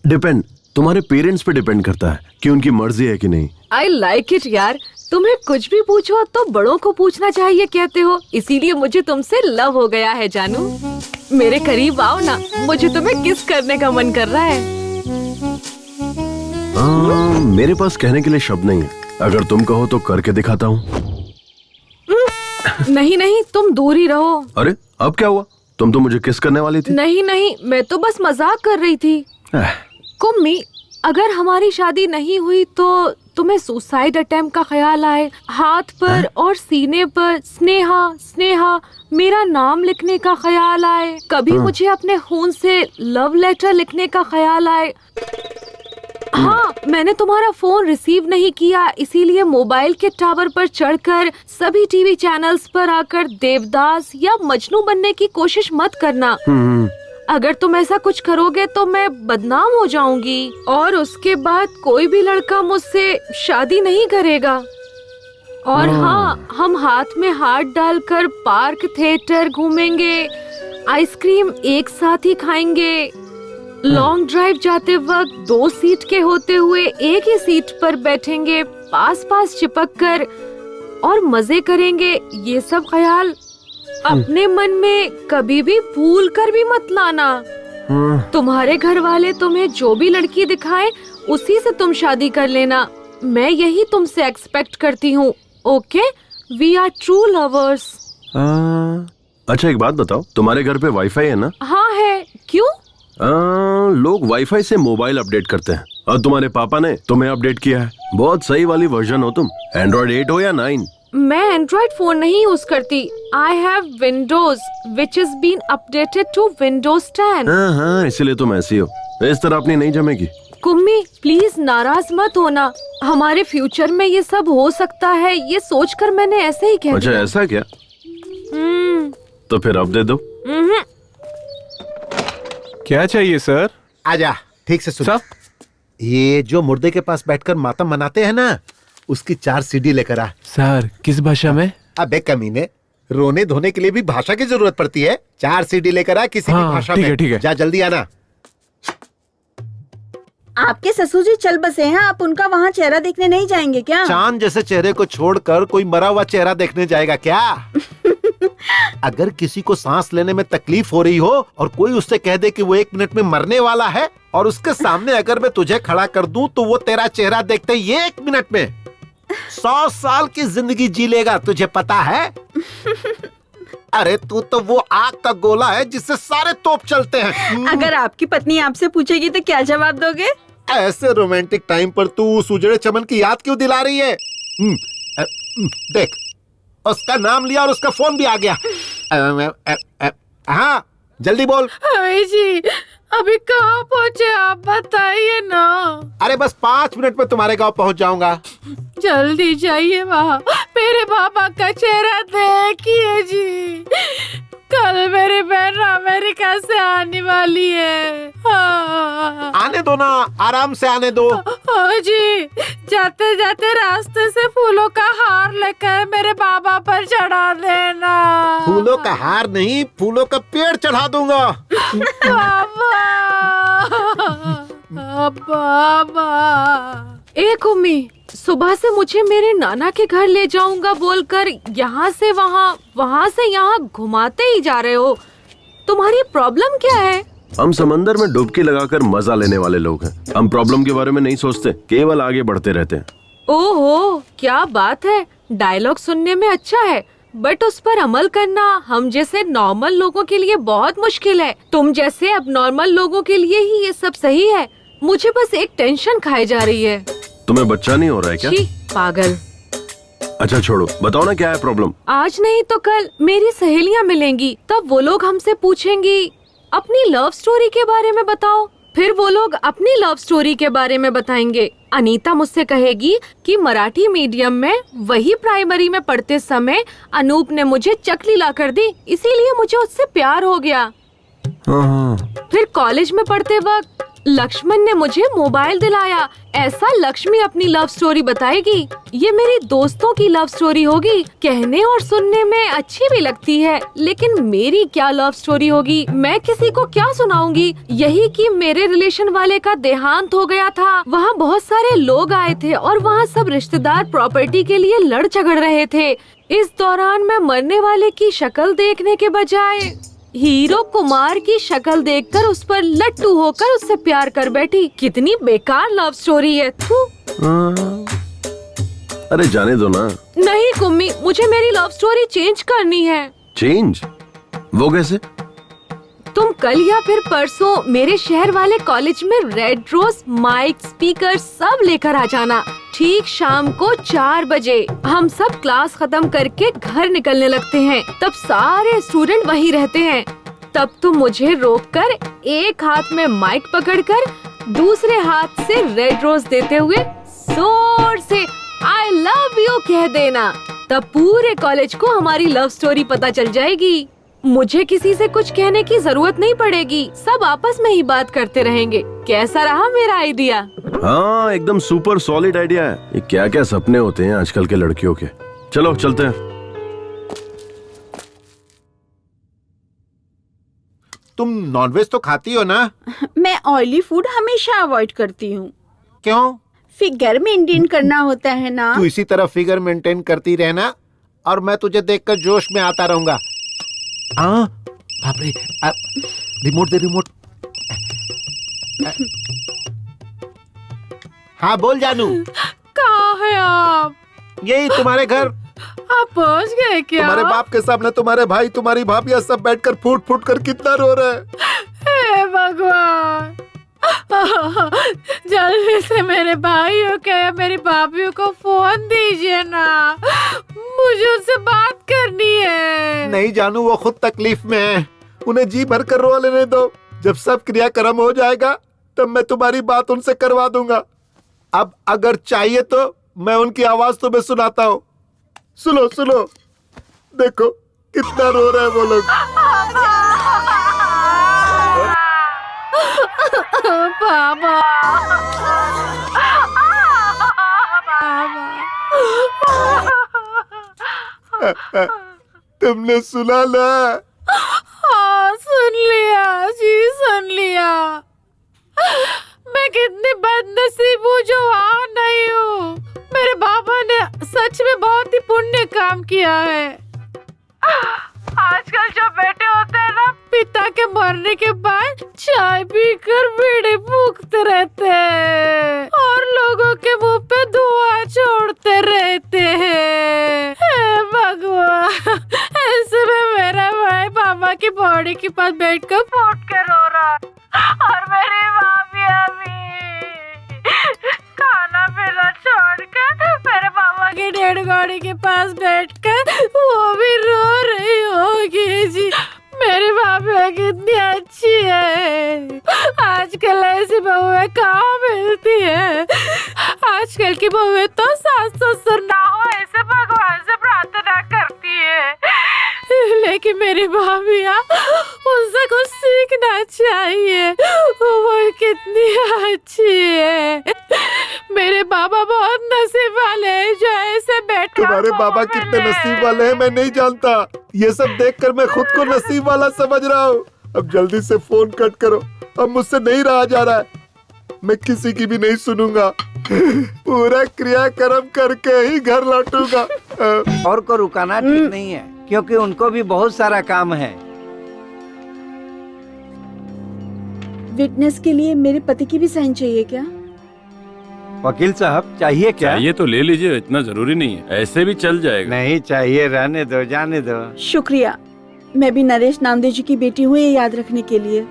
डिपेंड, तुम्हारे पेरेंट्स पे डिपेंड करता है कि उनकी मर्जी है कि नहीं। आई लाइक इट यार, तुम्हें कुछ भी पूछो तो बड़ों को पूछना चाहिए कहते हो, इसीलिए मुझे तुमसे लव हो गया है जानू। मेरे करीब आओ ना, मुझे तुम्हें किस करने का मन कर रहा है। मेरे पास कहने के लिए शब्द नहीं है, अगर तुम कहो तो करके दिखाता हूँ। नहीं नहीं, तुम दूर ही रहो। अरे अब क्या हुआ? तुम तो मुझे किस करने वाली थी। नहीं नहीं, मैं तो बस मजाक कर रही थी। कुम्मी, अगर हमारी शादी नहीं हुई तो तुम्हें सुसाइड अटेम्प्ट का ख्याल आए, हाथ पर और सीने पर स्नेहा स्नेहा मेरा नाम लिखने का ख्याल आए, कभी मुझे अपने खून से लव लेटर लिखने का ख्याल आए, हाँ, मैंने तुम्हारा फोन रिसीव नहीं किया, इसीलिए मोबाइल के टावर पर चढ़कर सभी टीवी चैनल्स पर आकर देवदास या मजनू बनने की कोशिश मत करना। अगर तुम ऐसा कुछ करोगे तो मैं बदनाम हो जाऊंगी और उसके बाद कोई भी लड़का मुझसे शादी नहीं करेगा। और हाँ, हम हाथ में हाथ डालकर पार्क थिएटर घूमेंगे, आइसक्रीम एक साथ ही खाएंगे, लॉन्ग ड्राइव जाते वक्त 2 सीट के होते हुए एक ही सीट पर बैठेंगे, पास पास चिपक कर और मजे करेंगे। ये सब ख्याल अपने मन में कभी भी भूल कर भी मत लाना। तुम्हारे घर वाले तुम्हें जो भी लड़की दिखाएं उसी से तुम शादी कर लेना। मैं यही तुमसे एक्सपेक्ट करती हूँ। Okay, we are true lovers. अच्छा एक बात बताओ, तुम्हारे घर पे वाईफाई है ना? हाँ है। क्यों? लोग वाईफाई से मोबाइल अपडेट करते हैं और तुम्हारे पापा ने तुम्हें अपडेट किया है। बहुत सही वाली वर्जन हो तुम। एंड्रॉइड 8 हो या 9? मैं एंड्रॉइड फोन नहीं यूज करती। I have Windows which is been updated to Windows 10। हाँ, इसीलिए तुम ऐसी हो। इस तरह अपनी नहीं जमेगी। कुम्मी प्लीज नाराज मत होना, हमारे फ्यूचर में ये सब हो सकता है, ये सोचकर मैंने ऐसे ही कह दिया। अच्छा ऐसा क्या? तो फिर अब दे दो। क्या चाहिए सर? आजा, ठीक से सुन। ये जो मुर्दे के पास बैठकर मातम मनाते हैं ना, उसकी 4 सीडी लेकर आ। सर किस भाषा में? अबे कमीने, रोने धोने के लिए भी भाषा की जरूरत पड़ती है। 4 सीडी लेकर आ किसी भी भाषा में। ठीक है। जा जल्दी आना। आपके ससुर जी चल बसे हैं, आप उनका वहाँ चेहरा देखने नहीं जाएंगे क्या? चांद जैसे चेहरे को छोड़कर कोई मरा हुआ चेहरा देखने जाएगा क्या? अगर किसी को सांस लेने में तकलीफ हो रही हो और कोई उससे कह दे कि वो 1 मिनट में मरने वाला है और उसके सामने अगर मैं तुझे खड़ा कर दूं तो वो तेरा चेहरा देखते ही 1 मिनट में 100 साल की जिंदगी जी लेगा, तुझे पता है? अरे तू तो वो आग का गोला है जिससे सारे तोप चलते हैं। अगर आपकी पत्नी आपसे पूछेगी तो क्या जवाब दोगे? ऐसे रोमांटिक टाइम पर तू उस उजड़े चमन की याद क्यों दिला रही है? देख, उसका नाम लिया और उसका फोन भी आ गया। हाँ जल्दी बोल। जी अभी कहाँ पहुँचे आप बताइए ना। अरे बस 5 मिनट में तुम्हारे गांव पहुँच जाऊंगा। जल्दी जाइए वहाँ, मेरे पापा का चेहरा देखिए जी। कल मेरी बहन अमेरिका से आने वाली है। आने दो ना, आराम से आने दो। जी जाते जाते रास्ते से फूलों का हार लेकर मेरे बाबा पर चढ़ा देना। फूलों का हार नहीं, फूलों का पेड़ चढ़ा दूंगा। बाबा एक उम्मी, सुबह से मुझे मेरे नाना के घर ले जाऊंगा बोलकर यहाँ से वहाँ, वहाँ से यहाँ घुमाते ही जा रहे हो। तुम्हारी प्रॉब्लम क्या है? हम समंदर में डुबकी लगाकर मजा लेने वाले लोग हैं। हम प्रॉब्लम के बारे में नहीं सोचते, केवल आगे बढ़ते रहते हैं। ओहो, क्या बात है। डायलॉग सुनने में अच्छा है, बट उस पर अमल करना हम जैसे नॉर्मल लोगों के लिए बहुत मुश्किल है। तुम जैसे अब नॉर्मल लोगों के लिए ही ये सब सही है। मुझे बस एक टेंशन खाई जा रही है। तुम्हें बच्चा नहीं हो रहा है क्या? पागल। अच्छा छोड़ो, बताओ ना क्या है प्रॉब्लम। आज नहीं तो कल मेरी सहेलियाँ मिलेंगी, तब वो लोग हमसे पूछेंगी अपनी लव स्टोरी के बारे में बताओ। फिर वो लोग अपनी लव स्टोरी के बारे में बताएंगे। अनीता मुझसे कहेगी कि मराठी मीडियम में वही प्राइमरी में पढ़ते समय अनूप ने मुझे चकली ला कर दी, इसीलिए मुझे उससे प्यार हो गया। फिर कॉलेज में पढ़ते वक्त लक्ष्मण ने मुझे मोबाइल दिलाया। ऐसा लक्ष्मी अपनी लव स्टोरी बताएगी। ये मेरी दोस्तों की लव स्टोरी होगी। कहने और सुनने में अच्छी भी लगती है, लेकिन मेरी क्या लव स्टोरी होगी? मैं किसी को क्या सुनाऊंगी? यही कि मेरे रिलेशन वाले का देहांत हो गया था। वहाँ बहुत सारे लोग आए थे और वहाँ सब रिश्तेदार प्रॉपर्टी के लिए लड़ झगड़ रहे थे। इस दौरान मैं मरने वाले की शक्ल देखने के बजाय हीरो कुमार की शक्ल देखकर उस पर लट्टू होकर उससे प्यार कर बैठी। कितनी बेकार लव स्टोरी है। अरे जाने दो ना। नहीं कुम्मी, मुझे मेरी लव स्टोरी चेंज करनी है। चेंज? वो कैसे? तुम कल या फिर परसों मेरे शहर वाले कॉलेज में रेड रोज, माइक, स्पीकर सब लेकर आ जाना। ठीक शाम को 4 बजे हम सब क्लास खत्म करके घर निकलने लगते हैं। तब सारे स्टूडेंट वहीं रहते हैं। तब तुम मुझे रोककर एक हाथ में माइक पकड़कर दूसरे हाथ से रेड रोज देते हुए जोर से आई लव यू कह देना, तब पूरे कॉलेज को हमारी लव स्टोरी पता चल जाएगी। मुझे किसी से कुछ कहने की जरूरत नहीं पड़ेगी, सब आपस में ही बात करते रहेंगे। कैसा रहा मेरा आइडिया? हाँ, एकदम सुपर सॉलिड आइडिया है। ये क्या क्या सपने होते हैं आजकल के लड़कियों के। चलो चलते हैं। तुम नॉनवेज तो खाती हो ना? मैं ऑयली फूड हमेशा अवॉइड करती हूँ। क्यों? फिगर मेंटेन करना होता है ना। तू इसी तरह फिगर मेंटेन करती रहना और मैं तुझे देखकर जोश में आता रहूंगा। बाप रे, रिमोट दे रिमोट। हाँ बोल जानू। कहाँ है आप? यही तुम्हारे घर। आप पहुँच गए क्या? तुम्हारे बाप के सामने तुम्हारे भाई तुम्हारी भाभी सब बैठकर फूट फूट कर कितना रो रहे हैं। हे भगवान, जल्दी से मेरे भाइयों के या मेरी भाभीओ को फोन दीजिए ना, मुझे उनसे बात करनी है। नहीं जानू, वो खुद तकलीफ में है, उन्हें जी भर कर रो लेने दो। जब सब क्रियाक्रम हो जाएगा तब मैं तुम्हारी बात उनसे करवा दूंगा। अब अगर चाहिए तो मैं उनकी आवाज तुम्हें सुनाता हूँ। सुनो सुनो, देखो कितना रो रहे हैं वो लोग। बाबा, तुमने सुना ना? हाँ सुन लिया जी, सुन लिया। मैं कितनी बदनसीब हूँ जो वहाँ नहीं हूँ। मेरे बाबा ने सच में बहुत ही पुण्य काम किया है। आजकल जो बेटे होते हैं ना, पिता के मरने के बाद चाय पीकर बीड़ी फूकते रहते हैं और लोगों के मुंह पे धुआं छोड़ते रहते हैं। हे भगवान, ऐसे में मेरा भाई पापा की बॉडी के पास बैठकर फूट के रो रहा और मेरी भाभी अभी खाना पीना छोड़कर मेरे पापा की डेड बॉडी के पास बैठकर वो भी रो रही होगी जी। मेरी भाभी कितनी अच्छी है। आजकल ऐसी बहुएं कहाँ मिलती है। आजकल की बहुएं तो सास ससुर ना हो ऐसे भगवान से प्रार्थना करती है, लेकिन मेरी भाभियाँ उससे कुछ सीखना चाहिए। वो कितनी अच्छी है। मेरे बाबा बहुत नसीब वाले हैं जो ऐसे बैठे। तुम्हारे बाबा कितने नसीब वाले हैं मैं नहीं जानता। ये सब देखकर मैं खुद को नसीब वाला समझ रहा हूँ। अब जल्दी से फोन कट करो, अब मुझसे नहीं रहा जा रहा है। मैं किसी की भी नहीं सुनूंगा, पूरा क्रियाक्रम करके ही घर लौटूंगा। और को रुकाना ठीक नहीं है, क्योंकि उनको भी बहुत सारा काम है। विटनेस के लिए मेरे पति की भी साइन चाहिए क्या? वकील साहब चाहिए क्या? चाहिए तो ले लीजिए, इतना जरूरी नहीं है, ऐसे भी चल जाएगा। नहीं चाहिए, रहने दो, जाने दो। शुक्रिया, मैं भी नरेश नामदेव जी की बेटी हूँ, ये याद रखने के लिए।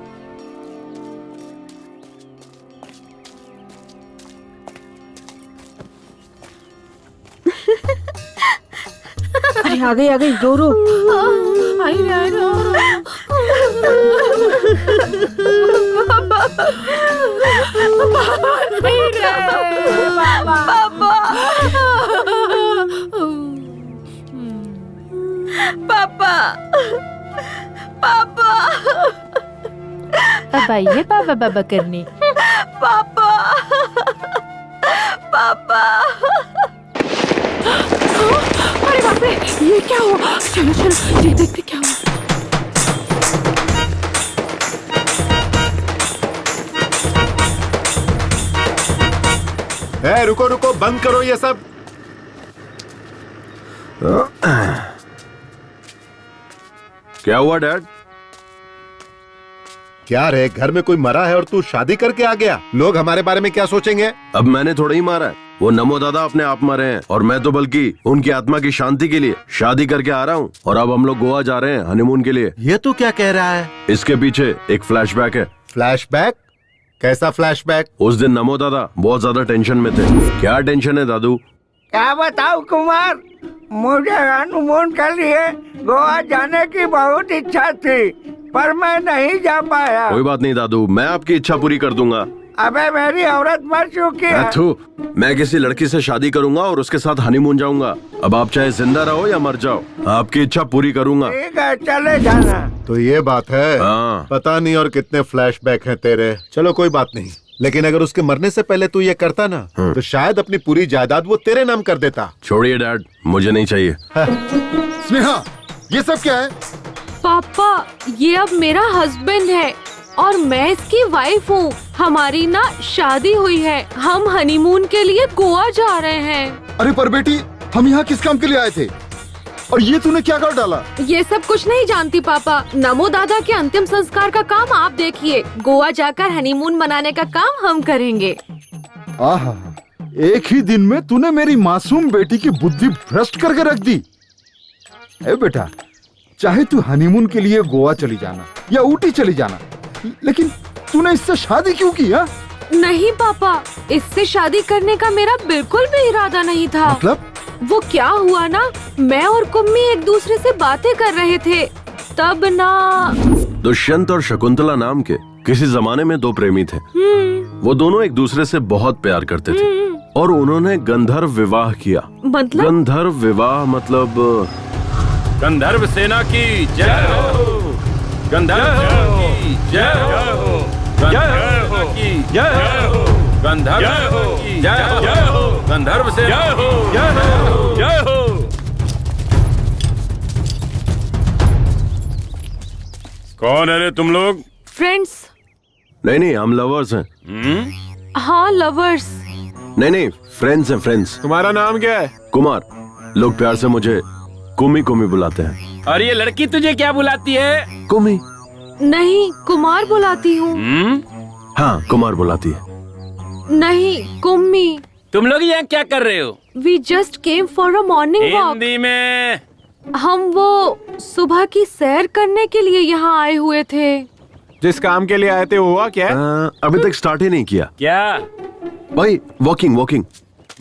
अरे आ गई रो रो। पापा पापा अब आइए पापा बाबा करने। पापा पापा अरे बाप रे, ये क्या हुआ? चलो चलो ये देखते क्या हुआ। रुको रुको, बंद करो ये सब। क्या हुआ डैड? क्या रे, घर में कोई मरा है और तू शादी करके आ गया? लोग हमारे बारे में क्या सोचेंगे? अब मैंने थोड़ा ही मारा है, वो नमो दादा अपने आप मरे हैं और मैं तो बल्कि उनकी आत्मा की शांति के लिए शादी करके आ रहा हूँ। और अब हम लोग गोवा जा रहे हैं हनीमून के लिए। ये तू क्या कह रहा है? इसके पीछे एक फ्लैशबैक है। फ्लैशबैक? कैसा फ्लैशबैक? उस दिन नमो दादा बहुत ज्यादा टेंशन में थे। क्या टेंशन है दादू? क्या बताऊं कुमार, मुझे हनीमून के लिए गोवा जाने की बहुत इच्छा थी, पर मैं नहीं जा पाया। कोई बात नहीं दादू, मैं आपकी इच्छा पूरी कर दूंगा। अबे मेरी औरत मर चुकी है। अथू, मैं किसी लड़की से शादी करूंगा और उसके साथ हनीमून जाऊंगा। अब आप चाहे जिंदा रहो या मर जाओ, आपकी इच्छा पूरी करूंगा। ठीक है, चले जाना। तो ये बात है। हाँ। पता नहीं और कितने फ्लैशबैक हैं तेरे। चलो कोई बात नहीं, लेकिन अगर उसके मरने से पहले तू ये करता ना तो शायद अपनी पूरी जायदाद वो तेरे नाम कर देता। छोड़िए डैड, मुझे नहीं चाहिए। स्नेहा, ये सब क्या है? पापा, ये अब मेरा हस्बैंड है और मैं इसकी वाइफ हूँ। हमारी ना शादी हुई है, हम हनीमून के लिए गोवा जा रहे हैं। अरे पर बेटी, हम यहाँ किस काम के लिए आए थे और ये तूने क्या कर डाला? ये सब कुछ नहीं जानती पापा। नमो दादा के अंतिम संस्कार का काम आप देखिए, गोवा जाकर हनीमून मनाने का काम हम करेंगे। आहा, एक ही दिन में तूने मेरी मासूम बेटी की बुद्धि भ्रष्ट करके रख दी। ए बेटा, चाहे तू हनीमून के लिए गोवा चली जाना या ऊटी चली जाना, लेकिन तूने इससे शादी क्यों की? हा? नहीं पापा, इससे शादी करने का मेरा बिल्कुल भी इरादा नहीं था। मतलब? वो क्या हुआ ना, मैं और कुम्मी एक दूसरे से बातें कर रहे थे, तब ना दुष्यंत और शकुंतला नाम के किसी जमाने में दो प्रेमी थे। वो दोनों एक दूसरे से बहुत प्यार करते थे और उन्होंने गंधर्व विवाह किया। मतलब? गंधर्व विवाह मतलब गंधर्व सेना की जय हो, गंधर्व की जय हो, गंधर्व की जय हो, गंधर्व की जय हो, गंधर्व सेना की जय हो, जय हो। कौन है रे तुम लोग? फ्रेंड्स। नहीं, हम लवर्स हैं। हाँ, लवर्स। नहीं, फ्रेंड्स हैं, फ्रेंड्स। तुम्हारा नाम क्या है? कुमार। लोग प्यार से मुझे कुमी कुमी बुलाते हैं। और ये लड़की तुझे क्या बुलाती है? कुमी। नहीं, कुमार बुलाती हूँ। हाँ, कुमार बुलाती है। नहीं, कुम्मी। तुम लोग यहाँ क्या कर रहे हो? We just came for a morning walk. Hindi में। हम वो सुबह की सैर करने के लिए यहाँ आए हुए थे। जिस काम के लिए आए थे हुआ क्या? अभी तक स्टार्ट ही नहीं किया। क्या भाई? वॉकिंग।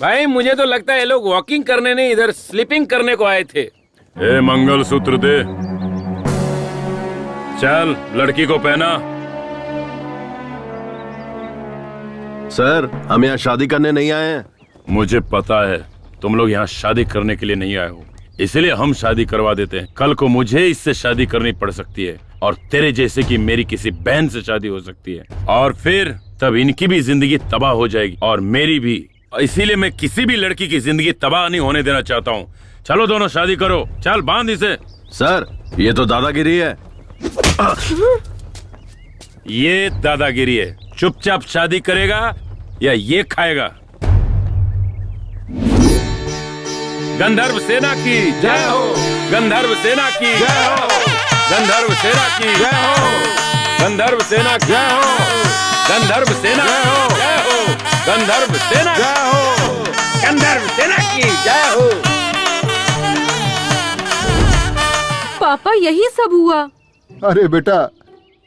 भाई मुझे तो लगता है ये लोग वॉकिंग करने नहीं, इधर स्लीपिंग करने को आए थे। ए, मंगलसूत्र दे। चल, लड़की को पहना। सर, हम यहाँ शादी करने नहीं आए हैं। मुझे पता है तुम लोग यहाँ शादी करने के लिए नहीं आए हो, इसलिए हम शादी करवा देते हैं। कल को मुझे इससे शादी करनी पड़ सकती है और तेरे जैसे की मेरी किसी बहन से शादी हो सकती है, और फिर तब इनकी भी जिंदगी तबाह हो जाएगी और मेरी भी। इसीलिए मैं किसी भी लड़की की जिंदगी तबाह नहीं होने देना चाहता हूँ। चलो दोनों शादी करो। चल, बांध इसे। सर, ये तो दादागिरी है। ये दादागिरी है। चुपचाप शादी करेगा या ये खाएगा? गंधर्व सेना की जय हो, गंधर्व सेना की जय हो, गंधर्व सेना की जय हो, गंधर्व सेना की जय हो, गंधर्व सेना की जय हो, गंधर्व सेना जय हो, गंधर्व सेना की जय हो। पापा, यही सब हुआ। अरे बेटा,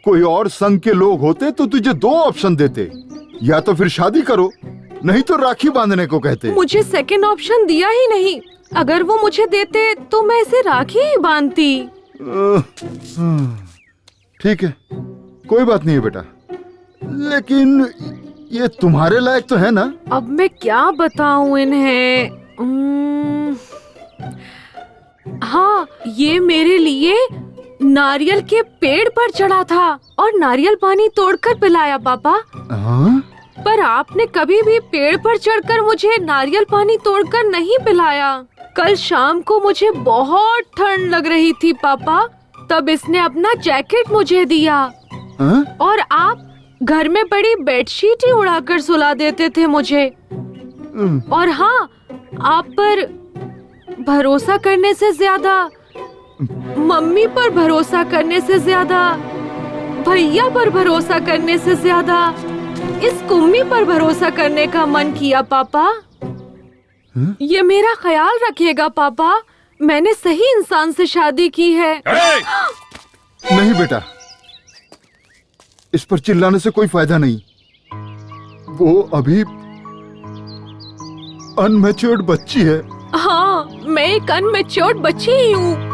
कोई और संघ के लोग होते तो तुझे दो ऑप्शन देते, या तो फिर शादी करो, नहीं तो राखी बांधने को कहते। मुझे सेकंड ऑप्शन दिया ही नहीं। अगर वो मुझे देते तो मैं इसे राखी ही बांधती। ठीक है, कोई बात नहीं है बेटा, लेकिन ये तुम्हारे लायक तो है ना? अब मैं क्या बताऊं इन्हें? हाँ, ये मेरे लिए नारियल के पेड़ पर चढ़ा था और नारियल पानी तोड़कर पिलाया पापा। पर आपने कभी भी पेड़ पर चढ़कर मुझे नारियल पानी तोड़कर नहीं पिलाया। कल शाम को मुझे बहुत ठंड लग रही थी पापा, तब इसने अपना जैकेट मुझे दिया। और आप घर में बड़ी बेडशीट ही उड़ाकर सुला देते थे मुझे। और हाँ, आप पर भरोसा करने से ज्यादा, मम्मी पर भरोसा करने से ज्यादा, भैया पर भरोसा करने से ज्यादा इस कुम्मी पर भरोसा करने का मन किया पापा। ये मेरा ख्याल रखिएगा पापा, मैंने सही इंसान से शादी की है। नहीं बेटा, इस पर चिल्लाने से कोई फायदा नहीं। वो अभी अनमैच्योर्ड बच्ची है। हाँ, मैं एक अनमैच्योर्ड बच्ची ही हूँ।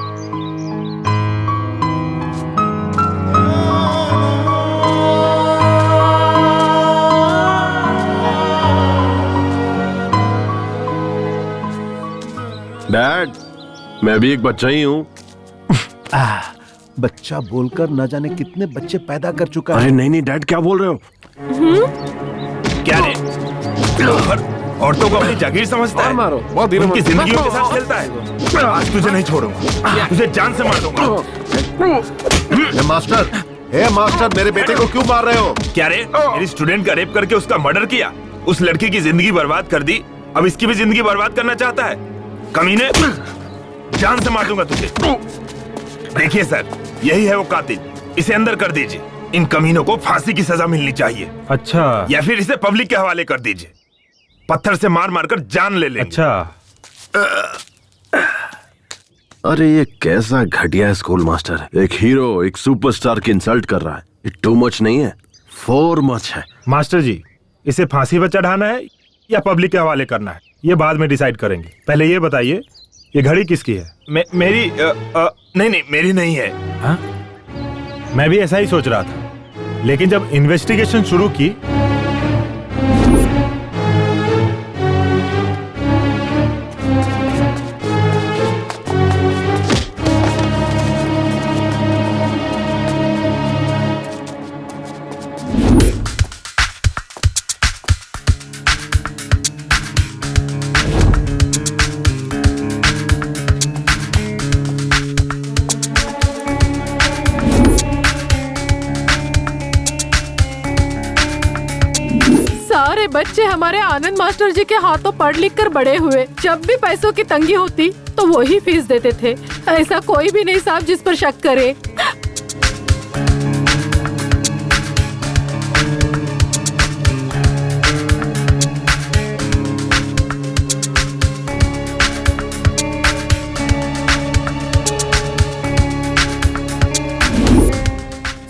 डैड, मैं भी एक बच्चा ही हूँ। बच्चा बोलकर न जाने कितने बच्चे पैदा कर चुका है। अरे नहीं डैड, क्या बोल रहे हो? क्या रे? औरतों को अपनी जागीर समझता है, मारो, बहुत उनकी जिंदगियों के साथ खेलता है। आज तुझे नहीं छोड़ूंगा, तुझे जान से मार दूंगा। मास्टर, मेरे बेटे को क्यों मार रहे हो? क्या रे? मेरी स्टूडेंट का रेप करके उसका मर्डर किया, उस लड़की की जिंदगी बर्बाद कर दी, अब इसकी भी जिंदगी बर्बाद करना चाहता है? कमीने, जान से मार दूंगा तुझे। देखिए सर, यही है वो कातिल, इसे अंदर कर दीजिए। इन कमीनों को फांसी की सजा मिलनी चाहिए। अच्छा, या फिर इसे पब्लिक के हवाले कर दीजिए, पत्थर से मार मार कर जान ले लेंगे। अच्छा। अरे ये कैसा घटिया स्कूल मास्टर है। एक हीरो एक सुपरस्टार की इंसल्ट कर रहा है। ये टू मच नहीं है, फोर मच है। मास्टर जी, इसे फांसी पर चढ़ाना है या पब्लिक के हवाले करना है, ये बाद में डिसाइड करेंगे। पहले ये बताइए, ये घड़ी किसकी है? मेरी नहीं, मेरी नहीं है। हाँ? मैं भी ऐसा ही सोच रहा था, लेकिन जब इन्वेस्टिगेशन शुरू की बच्चे हमारे आनंद मास्टर जी के हाथों पढ़ लिख कर बड़े हुए। जब भी पैसों की तंगी होती तो वो ही फीस देते थे। ऐसा कोई भी नहीं साहब जिस पर शक करे।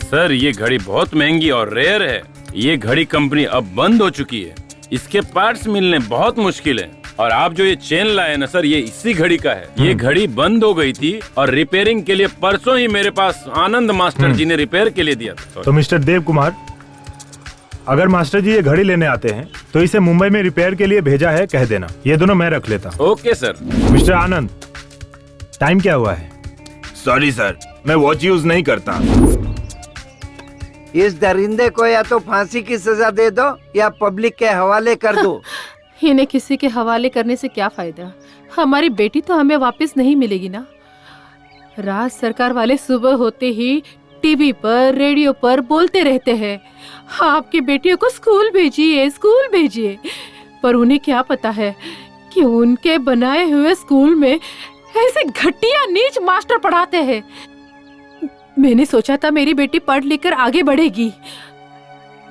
सर, ये घड़ी बहुत महंगी और रेयर है। ये घड़ी कंपनी अब बंद हो चुकी है, इसके पार्ट्स मिलने बहुत मुश्किल है। और आप जो ये चेन लाए ना सर, ये इसी घड़ी का है। ये घड़ी बंद हो गई थी और रिपेयरिंग के लिए परसों ही मेरे पास आनंद मास्टर जी ने रिपेयर के लिए दिया था। तो मिस्टर देव कुमार, अगर मास्टर जी ये घड़ी लेने आते हैं तो इसे मुंबई में रिपेयर के लिए भेजा है, कह देना। ये दोनों मैं रख लेता हूँ। Okay sir. मिस्टर आनंद, टाइम क्या हुआ है? सॉरी सर, मैं वॉच यूज नहीं करता। इस दरिंदे को या तो फांसी की सजा दे दो या पब्लिक के हवाले कर दो। इन्हें किसी के हवाले करने से क्या फायदा? हमारी बेटी तो हमें वापस नहीं मिलेगी ना। राज सरकार वाले सुबह होते ही टीवी पर, रेडियो पर बोलते रहते हैं, आपकी बेटियों को स्कूल भेजिए, स्कूल भेजिए। पर उन्हें क्या पता है कि उनके बनाए हुए स्कूल में ऐसे घटिया नीच मास्टर पढ़ाते हैं। मैंने सोचा था मेरी बेटी पढ़ लिख कर आगे बढ़ेगी,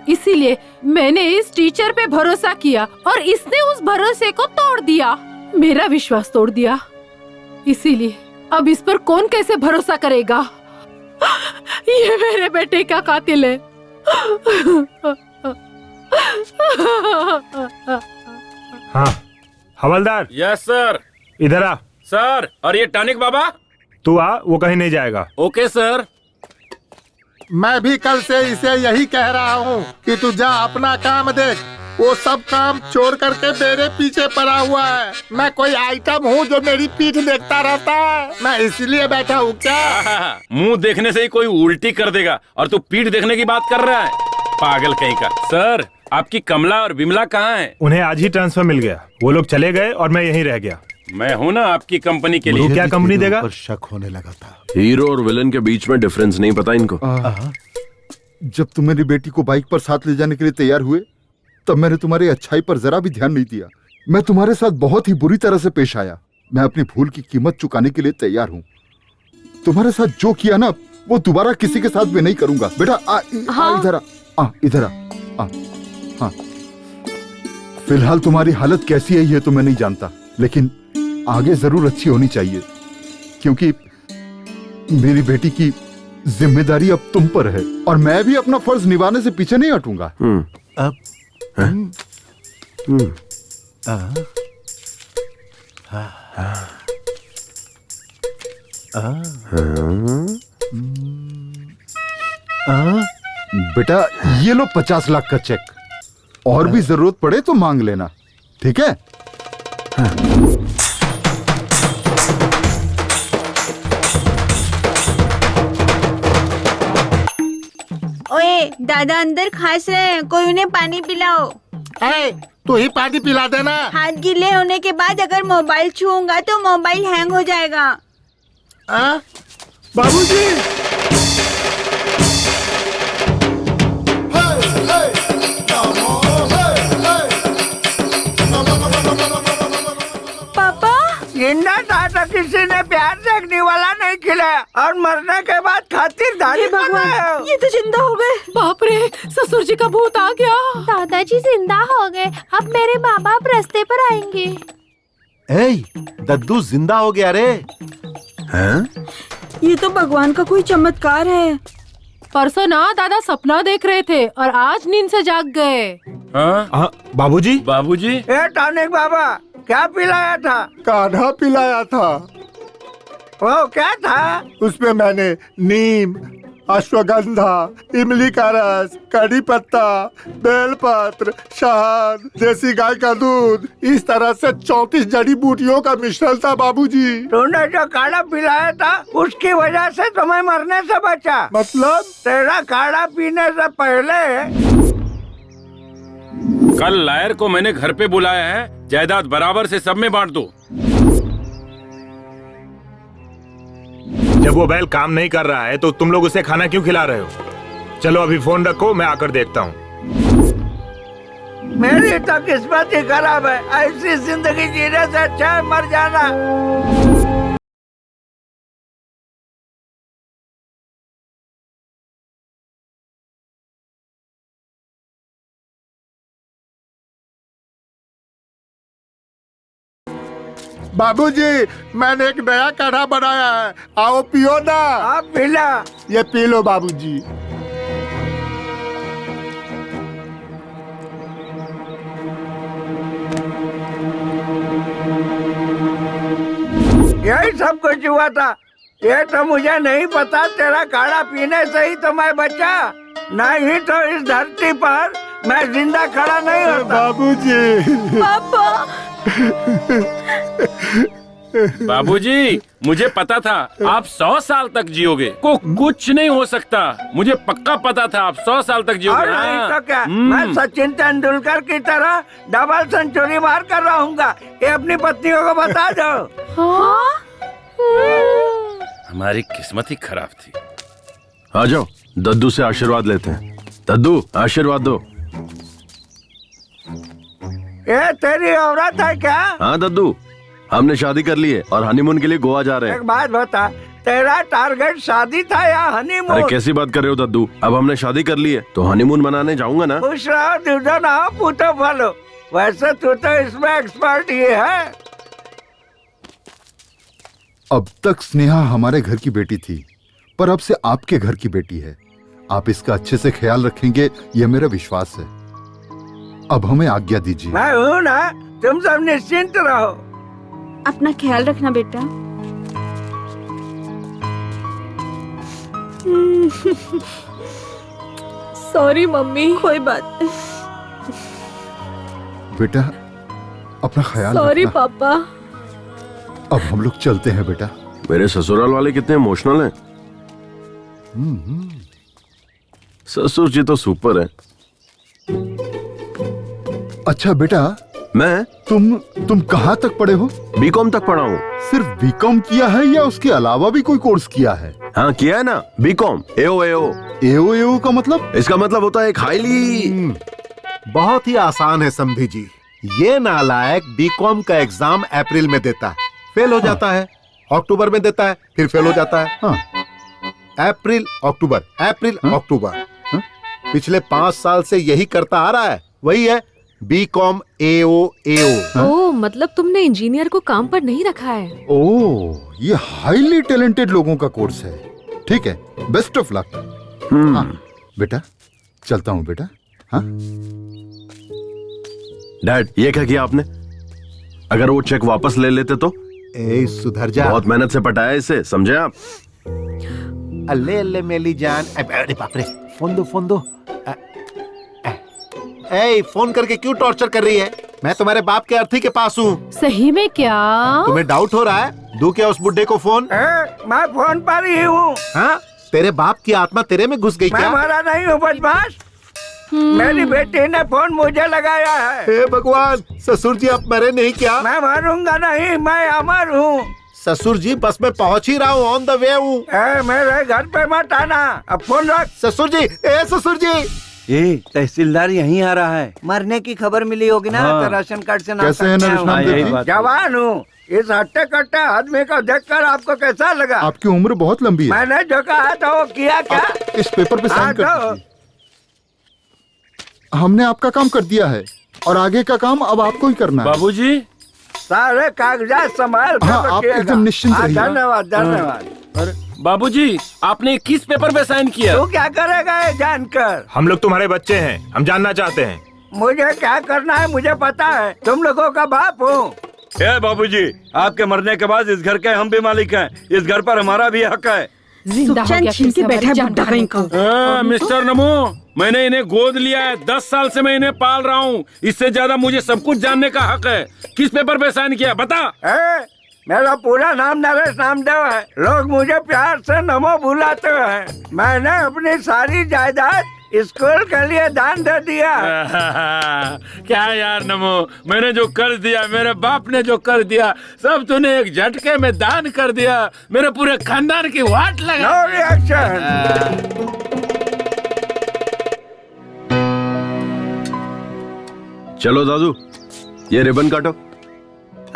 इसीलिए मैंने इस टीचर पे भरोसा किया और इसने उस भरोसे को तोड़ दिया, मेरा विश्वास तोड़ दिया। इसीलिए अब इस पर कौन कैसे भरोसा करेगा? ये मेरे बेटे का कातिल है। हाँ हवलदार। Yes sir. इधर आ। सर, और ये टॉनिक बाबा? तू आ, वो कहीं नहीं जाएगा। Okay sir. मैं भी कल से इसे यही कह रहा हूँ कि तू जा अपना काम देख। वो सब काम छोड़ करके मेरे पीछे पड़ा हुआ है। मैं कोई आइटम हूँ जो मेरी पीठ देखता रहता है? मैं इसलिए बैठा हूँ क्या? मुंह देखने से ही कोई उल्टी कर देगा और तू पीठ देखने की बात कर रहा है, पागल कहीं का। सर, आपकी कमला और बिमला कहाँ है? उन्हें आज ही ट्रांसफर मिल गया, वो लोग चले गए और मैं यहीं रह गया। मैं हूँ ना आपकी कंपनी के लिए। क्या कंपनी देगा? पर शक होने लगा था। हीरो और विलन के बीच में डिफरेंस नहीं पता इनको। जब तुम मेरी बेटी को बाइक पर साथ ले जाने के लिए तैयार हुए तब मैंने तुम्हारी अच्छाई पर जरा भी ध्यान नहीं दिया। मैं तुम्हारे साथ बहुत ही बुरी तरह से पेश आया। मैं अपनी भूल की कीमत चुकाने के लिए तैयार हूँ। तुम्हारे साथ जो किया ना, वो दोबारा किसी के साथ भी नहीं करूंगा। बेटा इधर आ। हाँ, फिलहाल तुम्हारी हालत कैसी है ये तो मैं नहीं जानता, लेकिन आगे जरूर अच्छी होनी चाहिए, क्योंकि मेरी बेटी की जिम्मेदारी अब तुम पर है और मैं भी अपना फर्ज निभाने से पीछे नहीं हटूंगा। बेटा, ये लो 50 लाख का चेक, और भी जरूरत पड़े तो मांग लेना, ठीक है? दादा अंदर खास रहे हैं, कोई उन्हें पानी पिलाओ। तू ही पानी पिला देना। हाथ गीले होने के बाद अगर मोबाइल छूऊंगा तो मोबाइल हैंग हो जाएगा। बाबूजी। पापा जिंदा था तो किसी ने प्यार से अग्नि वाला नहीं खिलाया और मरने के बाद खातिरदारी कर रहे हो। ये तो जिंदा हो गए। बाप रे, ससुर जी का भूत आ गया। दादाजी जिंदा हो गए, अब मेरे माँ बाप रास्ते पर आएंगे। दद्दू जिंदा हो गया रे। हैं? ये तो भगवान का कोई चमत्कार है। परसों ना दादा सपना देख रहे थे और आज नींद से जाग गए। बाबूजी। बाबूजी। टॉनिक बाबा क्या पिलाया था? काढ़ा पिलाया था। वो क्या था? उसमें मैंने नीम, अश्वगंधा, इमली का रस, कड़ी पत्ता, बेलपत्र, शहद, देसी गाय का दूध, इस तरह से 34 जड़ी बूटियों का मिश्रण था बाबूजी। तूने जो काढ़ा पिलाया था उसकी वजह से तुम्हें मरने से बचा। मतलब? तेरा काढ़ा पीने से पहले कल लायर को मैंने घर पे बुलाया है, जायदाद बराबर से सब में बांट दो। जब वो बैल काम नहीं कर रहा है तो तुम लोग उसे खाना क्यों खिला रहे हो? चलो अभी फोन रखो, मैं आकर देखता हूँ। मेरी तो किस्मत ही खराब है, ऐसी जिंदगी जीने से अच्छा है मर जाना। बाबूजी, मैंने एक नया काढ़ा बनाया है, आओ पियो ना। आप पिला। ये पी लो बाबूजी। यही सब कुछ हुआ था। ये तो मुझे नहीं पता, तेरा काढ़ा पीने से ही तो मैं बचा, नहीं तो इस धरती पर मैं जिंदा खड़ा नहीं होता। बाबूजी। पापा। बाबूजी, मुझे पता था आप 100 साल तक जियोगे, को कुछ नहीं हो सकता। मुझे पक्का पता था आप 100 साल तक जियोगे। और नहीं तो क्या, मैं सचिन तेंदुलकर की तरह डबल सेंचुरी मार कर रहूंगा। ये अपनी पत्नियों को बता दो। हमारी किस्मत ही खराब थी। आ जाओ, दद्दू से आशीर्वाद लेते हैं। दद्दू, आशीर्वाद दो। ये तेरी औरत है क्या? हाँ दद्दू, हमने शादी कर ली है और हनीमून के लिए गोवा जा रहे हैं। एक बात बता, तेरा टारगेट शादी था या हनीमून? अरे कैसी बात कर रहे हो दद्दू, अब हमने शादी कर ली है तो हनीमून मनाने जाऊंगा ना। खुश रहो, दूधो ना हो, पूतो फलो। वैसे तू तो इसमें एक्सपर्ट ही है। अब तक स्नेहा हमारे घर की बेटी थी, पर अब से आपके घर की बेटी है। आप इसका अच्छे से ख्याल रखेंगे, यह मेरा विश्वास है। अब हमें आज्ञा दीजिए। मैं हूँ ना, तुम सब निश्चिंत रहो। अपना ख्याल रखना बेटा। Sorry mummy. कोई बात नहीं बेटा, अपना ख्याल सॉरी रखना। पापा। अब हम लोग चलते हैं बेटा। मेरे ससुराल वाले कितने इमोशनल हैं। ससुर जी तो सुपर है। अच्छा बेटा, मैं तुम कहाँ तक पढ़े हो? बीकॉम तक पढ़ा हूँ। सिर्फ बीकॉम किया है या उसके अलावा भी कोई कोर्स किया है? हाँ किया है ना, बीकॉम। एओ का मतलब? इसका मतलब होता है एक हाईली। बहुत ही आसान है समधी जी। ये नालायक बीकॉम का एग्जाम अप्रैल में देता है, फेल हो जाता है, अक्टूबर में देता है, फिर फेल हो जाता है। अप्रैल अक्टूबर, अप्रैल अक्टूबर। पिछले 5 साल से यही करता आ रहा है। वही है बीकॉम एओ। ओह, मतलब तुमने इंजीनियर को काम पर नहीं रखा है। ओह, ये हाईली टैलेंटेड लोगों का कोर्स है। ठीक है, बेस्ट ऑफ लक। हाँ, बेटा चलता हूँ बेटा। हाँ डैड, ये क्या किया आपने? अगर वो चेक वापस ले लेते तो? सुधर जा। बहुत मेहनत से पटाया इसे, समझे आप? अल्ले अल्ले मेली जान। अरे बाप रे, फोन दो। फोन करके क्यों टॉर्चर कर रही है? मैं तुम्हारे बाप के अर्थी के पास हूँ। सही में क्या? तुम्हें डाउट हो रहा है? दूं क्या उस बुड्ढे को फोन? मैं फोन पर ही हूँ। हाँ, तेरे बाप की आत्मा तेरे में घुस गई मैं क्या? मरा नहीं हूँ बदमाश। मेरी बेटी ने फोन मुझे लगाया है। हे भगवान, ससुर जी आप मरे नहीं क्या? मैं मरूंगा नहीं, मैं अमर हूँ। ससुर जी बस मैं पहुँच ही रहा हूँ, ऑन द वे हूँ। मेरे घर पे मत आना, अब फोन रख। ससुर जी, ससुर जी। ये तहसीलदार यहीं आ रहा है। मरने की खबर मिली होगी ना, तो राशन कार्ड से कैसे है नरेश नामदेव जी? जवान हूँ। इस हट्टे कट्टे आदमी को देखकर आपको कैसा लगा? आपकी उम्र बहुत लंबी है। मैंने जो कहा था वो किया क्या? इस पेपर पे साइन कर दीजिए। हमने आपका काम कर दिया है और आगे का काम अब आपको ही करना है। बाबूजी सारे कागजात संभाल कर आप एकदम निश्चिंत रहिए। धन्यवाद धन्यवाद। बाबूजी आपने किस पेपर पे साइन किया? तू क्या करेगा ये जानकर? हम लोग तुम्हारे बच्चे हैं, हम जानना चाहते हैं। मुझे क्या करना है मुझे पता है, तुम लोगों का बाप हूँ। बाबूजी आपके मरने के बाद इस घर के हम भी मालिक हैं, इस घर पर हमारा भी हक है। मिस्टर नमो, मैंने इन्हें गोद लिया है, 10 साल से मैं इन्हें पाल रहा हूँ। इससे ज्यादा मुझे सब कुछ जानने का हक है। किस पेपर पे साइन किया बता? मेरा पूरा नाम नरेश नामदेव है। लोग मुझे प्यार से नमो बुलाते हैं। मैंने अपनी सारी जायदाद स्कूल के लिए दान दे दिया। क्या यार नमो, मैंने जो कर दिया, मेरे बाप ने जो कर दिया, सब तूने एक झटके में दान कर दिया। मेरे पूरे खानदान की वाट लगा। No reaction. चलो दादू, ये रिबन काटो।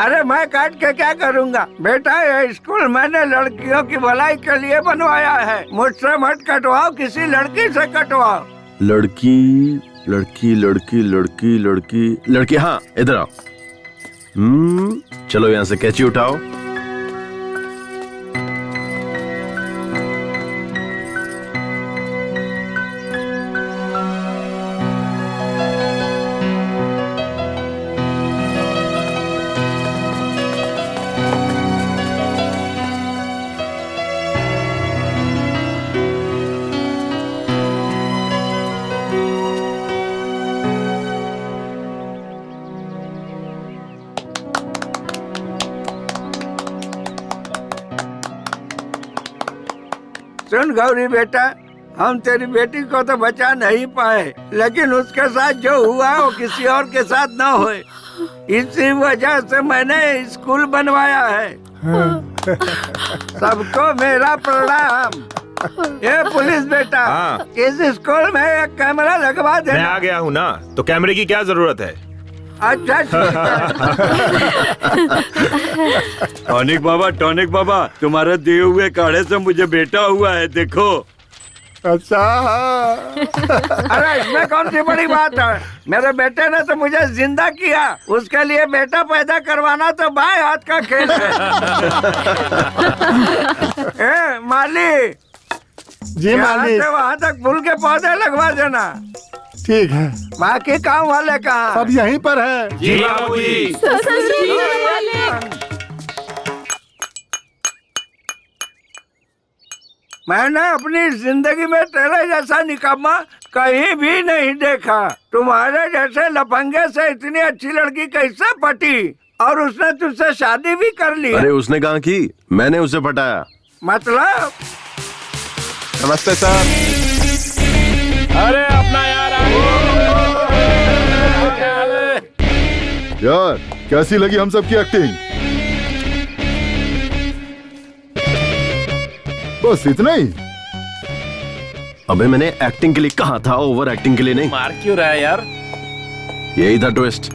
अरे मैं काट के क्या करूँगा बेटा, ये स्कूल मैंने लड़कियों की भलाई के लिए बनवाया है। मुझसे मत कटवाओ, किसी लड़की से कटवाओ। लड़की लड़की लड़की लड़की लड़की लड़की, हाँ इधर आओ। चलो यहाँ से कैंची उठाओ। सुन गौरी बेटा, हम तेरी बेटी को तो बचा नहीं पाए, लेकिन उसके साथ जो हुआ वो किसी और के साथ न होए। इसी वजह से मैंने स्कूल बनवाया है। सबको मेरा प्रणाम। ये पुलिस बेटा, इस स्कूल में एक कैमरा लगवा दे। मैं आ गया हूँ ना, तो कैमरे की क्या जरूरत है? अच्छा टॉनिक बाबा, तुम्हारे दिए हुए काढ़े से मुझे बेटा हुआ है, देखो। अच्छा अरे इसमें कौन सी बड़ी बात है? मेरे बेटे ने तो मुझे जिंदा किया, उसके लिए बेटा पैदा करवाना तो बाएं हाथ का खेल है। माली जी माली, वहाँ तक फूल के पौधे लगवा देना। ठीक है। बाकी काम वाले कहाँ? सब यहीं पर है। जी बाबूजी। मैंने अपनी जिंदगी में तेरे जैसा निकम्मा कहीं भी नहीं देखा। तुम्हारे जैसे लफंगे से इतनी अच्छी लड़की कैसे पटी, और उसने तुझसे शादी भी कर ली? अरे उसने कहा कि मैंने उसे पटाया। मतलब? नमस्ते सर। अरे अपना यार यार कैसी लगी हम सबकी एक्टिंग? बस इतना ही? अबे मैंने एक्टिंग के लिए कहा था, ओवर एक्टिंग के लिए नहीं। मार क्यों रहा है यार? यही था ट्विस्ट।